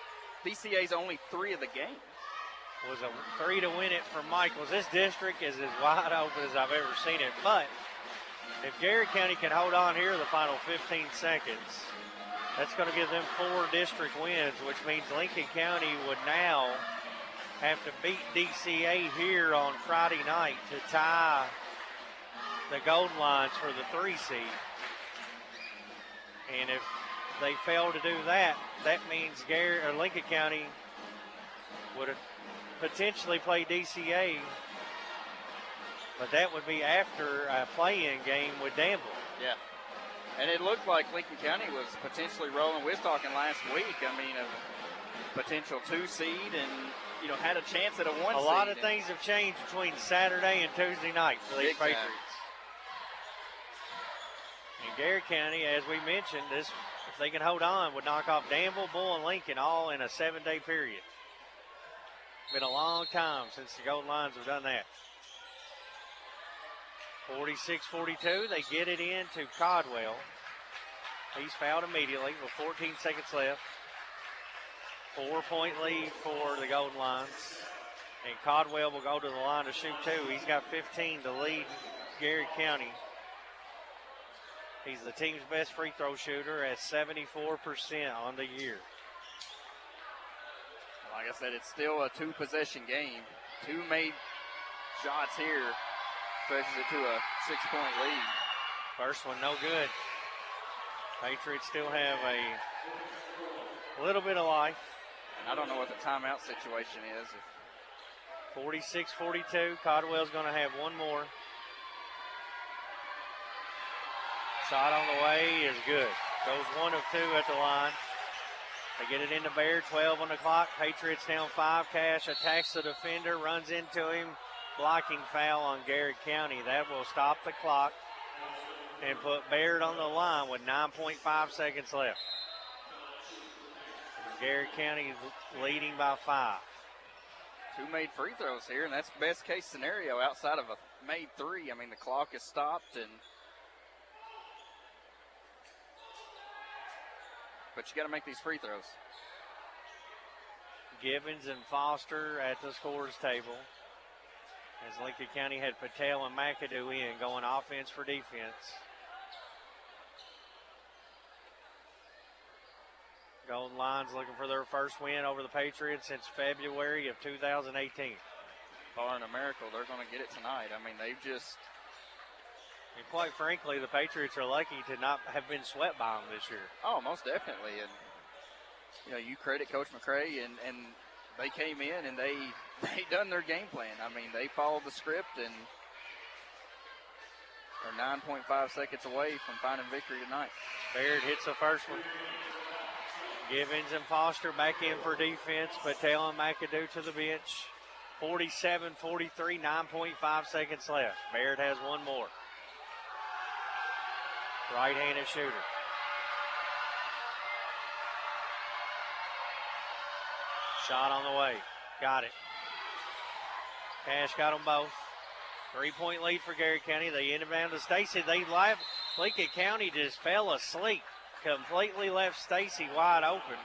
DCA's only 3 of the game. Was a 3 to win it for Michaels. This district is as wide open as I've ever seen it. But if Garrard County can hold on here the final 15 seconds, that's going to give them 4 district wins, which means Lincoln County would now have to beat DCA here on Friday night to tie the Golden Lions for the 3 seed. And if they fail to do that, that means Lincoln County would potentially play DCA, but that would be after a play-in game with Danville. Yeah. And it looked like Lincoln County was potentially rolling. We was talking last week, I mean, a potential 2 seed and, you know, had a chance at a 1 seed. A lot of things have changed between Saturday and Tuesday night for these Patriots. And Garrard County, as we mentioned, if they can hold on, would knock off Danville, Bull, and Lincoln all in a 7-day period. Been a long time since the Golden Lions have done that. 46-42, they get it into Codwell. He's fouled immediately with 14 seconds left. 4-point lead for the Golden Lions. And Codwell will go to the line to shoot 2. He's got 15 to lead Garrard County. He's the team's best free throw shooter at 74% on the year. Like I said, it's still a 2-possession game. 2 made shots here. Stretches it to a 6-point lead. First one, no good. Patriots still have a little bit of life. And I don't know what the timeout situation is. 46-42. Codwell's going to have one more. Shot on the way is good. Goes 1 of 2 at the line. They get it into Baird, 12 on the clock. Patriots down 5. Cash attacks the defender, runs into him. Blocking foul on Garrard County. That will stop the clock and put Baird on the line with 9.5 seconds left. Garrard County leading by 5. 2 made free throws here, and that's best case scenario outside of a made 3. I mean, the clock is stopped, but you got to make these free throws. Gibbons and Foster at the scorers table. As Lincoln County had Patel and McAdoo in, going offense for defense. Golden Lions looking for their first win over the Patriots since February of 2018. barring a miracle, they're going to get it tonight. I mean, they've just. And quite frankly, the Patriots are lucky to not have been swept by them this year. Oh, most definitely. And, you know, you credit Coach McCray, and they came in and they done their game plan. I mean, they followed the script and are 9.5 seconds away from finding victory tonight. Baird hits the first one. Givens and Foster back in for defense. Patel and McAdoo to the bench. 47-43, 9.5 seconds left. Baird has one more. Right-handed shooter. Shot on the way. Got it. Cash got them both. 3-point lead for Garrard County. They inbound to Stacy. Lincoln County just fell asleep. Completely left Stacy wide open.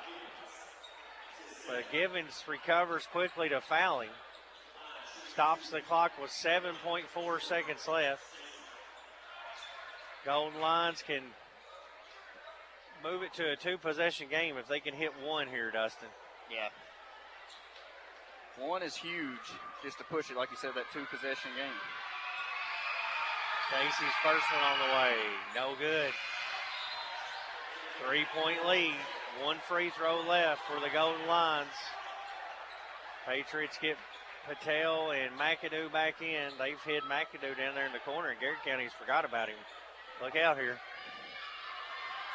But Givens recovers quickly to foul him. Stops the clock with 7.4 seconds left. Golden Lions can move it to a two-possession game if they can hit one here, Dustin. Yeah. One is huge just to push it, like you said, that two-possession game. Stacy's first one on the way. No good. 3-point lead. One free throw left for the Golden Lions. Patriots get Patel and McAdoo back in. They've hid McAdoo down there in the corner, and Garrard County's forgot about him. Look out here.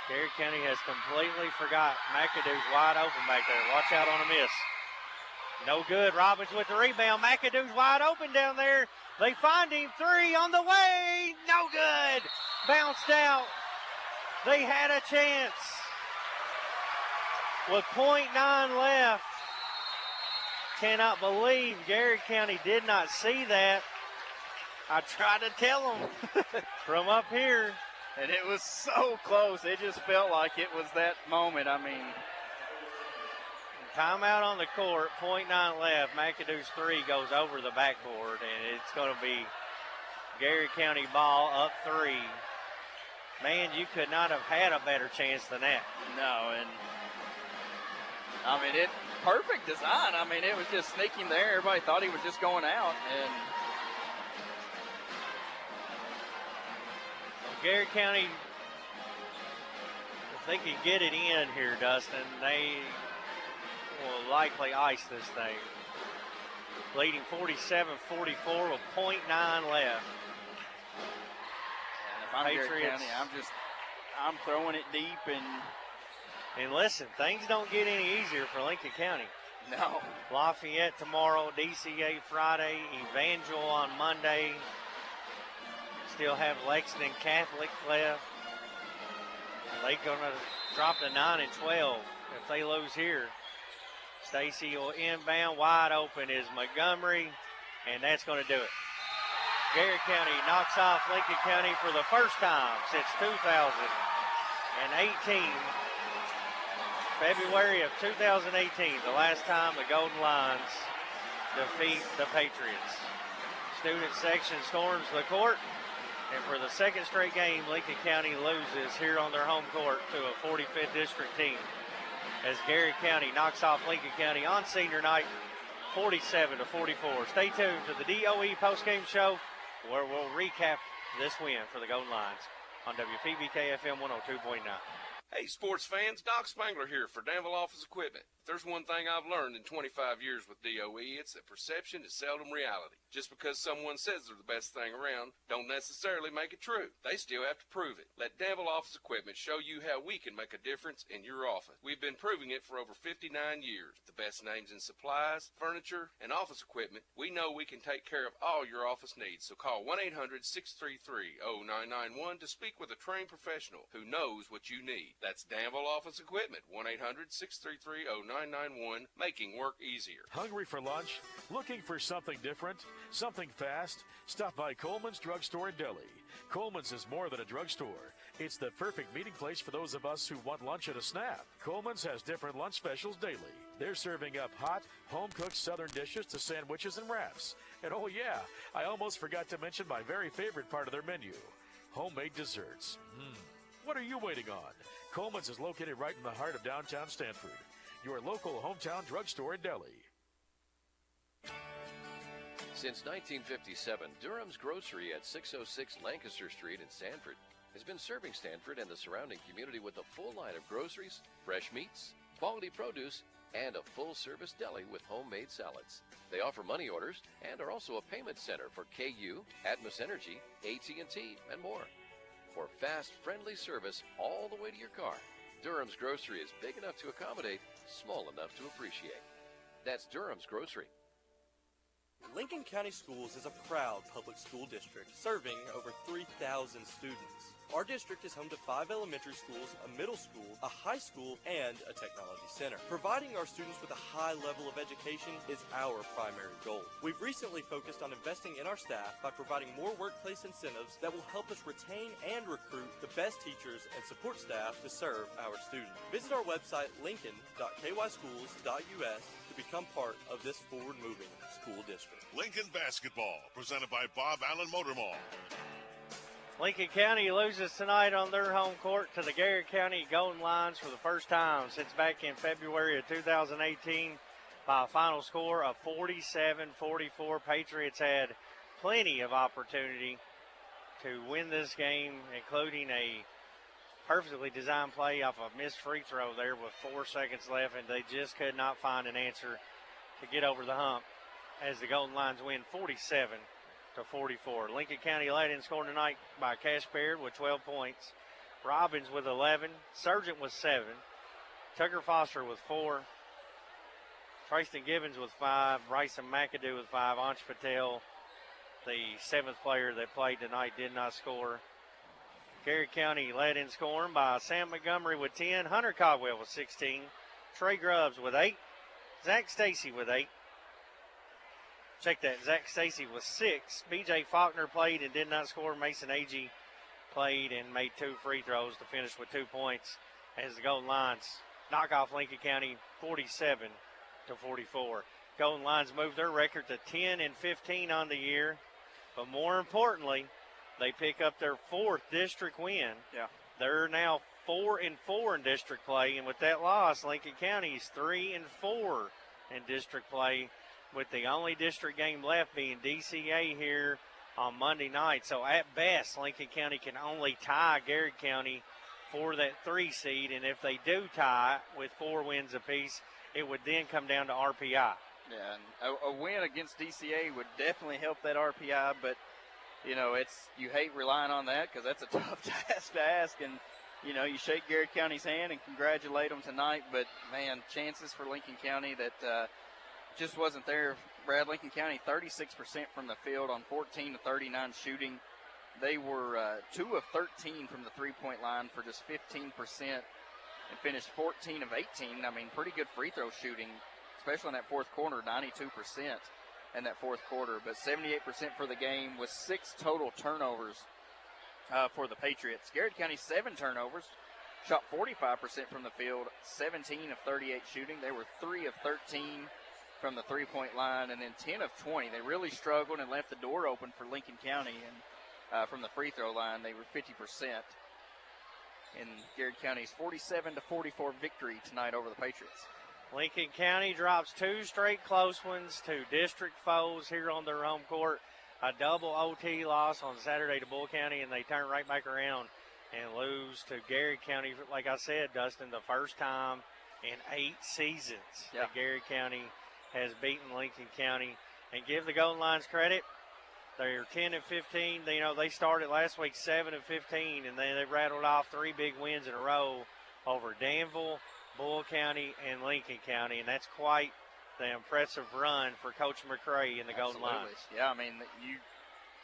Garrard County has completely forgot McAdoo's wide open back there. Watch out on a miss. No good. Robbins with the rebound. McAdoo's wide open down there. They find him. Three on the way. No good. Bounced out. They had a chance. With .9 left. Cannot believe Garrard County did not see that. I tried to tell them from up here. And it was so close. It just felt like it was that moment. I mean. Timeout on the court, .9 left. McAdoo's three goes over the backboard, and it's going to be Garrard County ball up three. Man, you could not have had a better chance than that. No, and I mean, perfect design. I mean, it was just sneaking there. Everybody thought he was just going out, and Garrard County, if they can get it in here, Dustin, they will likely ice this thing. Leading 47-44 with .9 left. And if I'm Garrard County, I'm throwing it deep and listen, things don't get any easier for Lincoln County. No. Lafayette tomorrow, DCA Friday, Evangel on Monday. Still have Lexington Catholic left. They're going to drop to 9-12 if they lose here. Stacy will inbound. Wide open is Montgomery, and that's going to do it. Garrard County knocks off Lincoln County for the first time since 2018. February of 2018, the last time the Golden Lions defeat the Patriots. Student section storms the court, and for the second straight game, Lincoln County loses here on their home court to a 45th district team, as Garrard County knocks off Lincoln County on senior night, 47-44. Stay tuned to the DOE postgame show, where we'll recap this win for the Golden Lions on WPBK FM 102.9. Hey, sports fans, Doc Spangler here for Danville Office Equipment. If there's one thing I've learned in 25 years with DOE, it's that perception is seldom reality. Just because someone says they're the best thing around, don't necessarily make it true. They still have to prove it. Let Danville Office Equipment show you how we can make a difference in your office. We've been proving it for over 59 years. The best names in supplies, furniture, and office equipment. We know we can take care of all your office needs, so call 1-800-633-0991 to speak with a trained professional who knows what you need. That's Danville Office Equipment, 1-800-633-0991, making work easier. Hungry for lunch? Looking for something different? Something fast? Stop by Coleman's Drugstore in Delhi. Coleman's is more than a drugstore. It's the perfect meeting place for those of us who want lunch at a snap. Coleman's has different lunch specials daily. They're serving up hot, home-cooked southern dishes to sandwiches and wraps. And oh yeah, I almost forgot to mention my very favorite part of their menu, homemade desserts. What are you waiting on? Coleman's is located right in the heart of downtown Stanford, your local hometown drugstore in Delhi. Since 1957, Durham's Grocery at 606 Lancaster Street in Sanford has been serving Sanford and the surrounding community with a full line of groceries, fresh meats, quality produce, and a full-service deli with homemade salads. They offer money orders and are also a payment center for KU, Atmos Energy, AT&T, and more. For fast, friendly service all the way to your car, Durham's Grocery is big enough to accommodate, small enough to appreciate. That's Durham's Grocery. Lincoln County Schools is a proud public school district serving over 3,000 students. Our district is home to 5 elementary schools, a middle school, a high school, and a technology center. Providing our students with a high level of education is our primary goal. We've recently focused on investing in our staff by providing more workplace incentives that will help us retain and recruit the best teachers and support staff to serve our students. Visit our website, lincoln.kyschools.us, to become part of this forward-moving school district. Lincoln basketball, presented by Bob Allen Motor Mall. Lincoln County loses tonight on their home court to the Garrard County Golden Lions for the first time since back in February of 2018 by a final score of 47-44. Patriots had plenty of opportunity to win this game, including a perfectly designed play off a missed free throw there with 4 seconds left, and they just could not find an answer to get over the hump as the Golden Lions win 47-44. Lincoln County led in scoring tonight by Cash Baird with 12 points. Robbins with 11. Sargent with 7. Tucker Foster with 4. Trayston Gibbons with 5. Bryson McAdoo with 5. Ansh Patel, the 7th player that played tonight, did not score. Garrard County led in scoring by Sam Montgomery with 10. Hunter Caldwell with 16. Trey Grubbs with 8. Zach Stacy with 8. Check that. Zach Stacy with 6. B.J. Faulkner played and did not score. Mason Agee played and made 2 free throws to finish with 2 points as the Golden Lions knock off Lincoln County 47-44. Golden Lions move their record to 10-15 on the year, but more importantly, they pick up their 4th district win. Yeah. They're now 4-4 in district play, and with that loss, Lincoln County is 3-4 in district play, with the only district game left being DCA here on Monday night. So at best, Lincoln County can only tie Garrard County for that 3 seed, and if they do tie with 4 wins apiece, it would then come down to RPI. Yeah, and a win against DCA would definitely help that RPI, but you know, you hate relying on that because that's a tough task to ask, and you know, you shake Garrard County's hand and congratulate them tonight, but man, chances for Lincoln County that just wasn't there. Brad, Lincoln County 36% from the field on 14-39 shooting. They were 2 of 13 from the three-point line for just 15% and finished 14 of 18. I mean, pretty good free throw shooting, especially in that fourth quarter, 92% in that fourth quarter. But 78% for the game with 6 total turnovers for the Patriots. Garrard County 7 turnovers, shot 45% from the field, 17 of 38 shooting. They were 3 of 13 from the three-point line, and then 10 of 20. They really struggled and left the door open for Lincoln County, and from the free throw line, they were 50% in Garrard County's 47-44 victory tonight over the Patriots. Lincoln County drops 2 straight close ones to district foes here on their home court. A double OT loss on Saturday to Bull County, and they turn right back around and lose to Garrard County. Like I said, Dustin, the first time in 8 seasons that Garrard County has beaten Lincoln County. And give the Golden Lions credit, they're 10-15. They started last week 7-15, and then they rattled off 3 big wins in a row over Danville, Bull County, and Lincoln County, and that's quite the impressive run for Coach McCray and the Golden Lions. Yeah, I mean,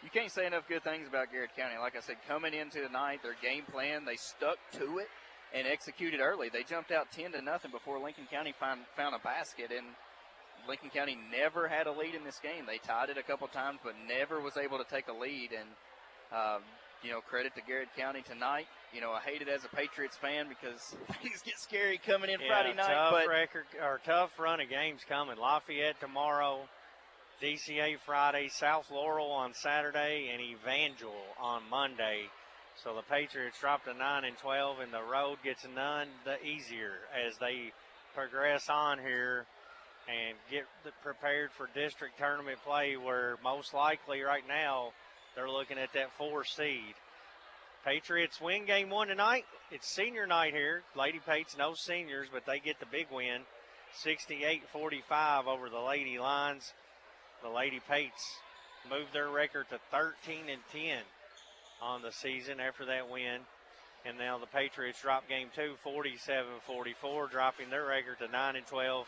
you can't say enough good things about Garrard County. Like I said, coming into tonight, their game plan, they stuck to it and executed early. They jumped out 10-0 before Lincoln County found a basket, and Lincoln County never had a lead in this game. They tied it a couple times, but never was able to take a lead. And, credit to Garrard County tonight. I hate it as a Patriots fan because things get scary coming in Friday night. Tough run of games coming. Lafayette tomorrow, DCA Friday, South Laurel on Saturday, and Evangel on Monday. So the Patriots dropped to 9-12, and the road gets none the easier as they progress on here and get prepared for district tournament play, where most likely right now they're looking at that 4 seed. Patriots win game 1 tonight. It's senior night here. Lady Pates, no seniors, but they get the big win, 68-45 over the Lady Lions. The Lady Pates moved their record to 13-10 on the season after that win. And now the Patriots drop game 2, 47-44, dropping their record to 9-12.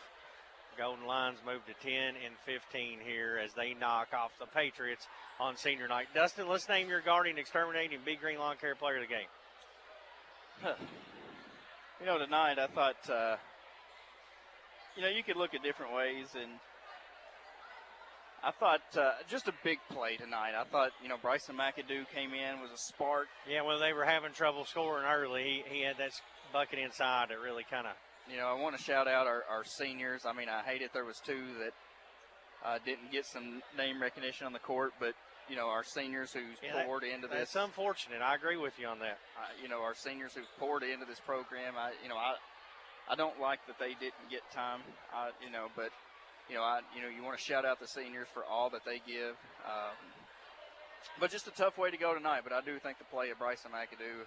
Golden Lions move to 10-15 here as they knock off the Patriots on senior night. Dustin, let's name your guardian exterminating Big Green Lawn Care player of the game. Tonight I thought, you could look at different ways, and I thought just a big play tonight. I thought, Bryson McAdoo came in, was a spark. Yeah, when they were having trouble scoring early, he had that bucket inside that really kind of. I want to shout out our seniors. I mean, I hate it there was 2 that didn't get some name recognition on the court, but, our seniors who's poured into this. That's unfortunate. I agree with you on that. Our seniors who've poured into this program, I don't like that they didn't get time, but you want to shout out the seniors for all that they give. But just a tough way to go tonight. But I do think the play of Bryson McAdoo,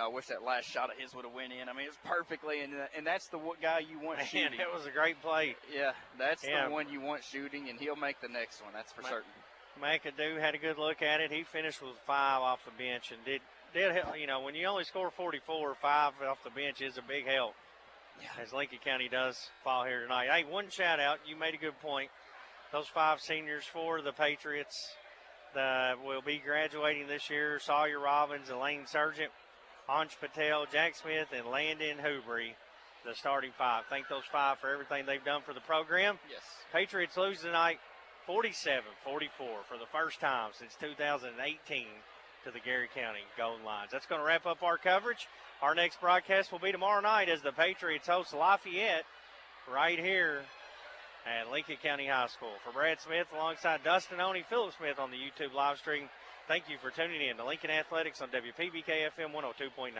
I wish that last shot of his would have went in. I mean, it's perfectly, and that's the guy you want shooting. That was a great play. Yeah, that's the one you want shooting, and he'll make the next one. That's for certain. McAdoo had a good look at it. He finished with 5 off the bench and did help. When you only score 44, 5 off the bench is a big help. Yeah. As Lincoln County does fall here tonight. Hey, one shout out. You made a good point. Those 5 seniors for the Patriots will be graduating this year. Sawyer Robbins, Elaine Sargent, Anj Patel, Jack Smith, and Landon Hoobrey, the starting 5. Thank those 5 for everything they've done for the program. Yes. Patriots lose tonight 47-44 for the first time since 2018 to the Garrard County Golden Lions. That's going to wrap up our coverage. Our next broadcast will be tomorrow night as the Patriots host Lafayette right here at Lincoln County High School. For Brad Smith alongside Dustin Oney, Philip Smith on the YouTube live stream, thank you for tuning in to Lincoln Athletics on WPBK FM 102.9.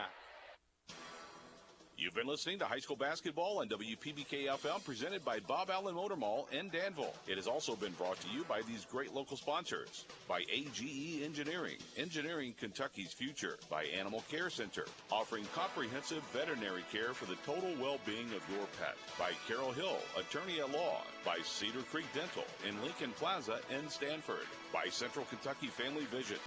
You've been listening to high school basketball on WPBK FM, presented by Bob Allen Motor Mall in Danville. It has also been brought to you by these great local sponsors. By AGE Engineering, engineering Kentucky's future. By Animal Care Center, offering comprehensive veterinary care for the total well-being of your pet. By Carol Hill, attorney at law. By Cedar Creek Dental in Lincoln Plaza and Stanford. By Central Kentucky Family Vision.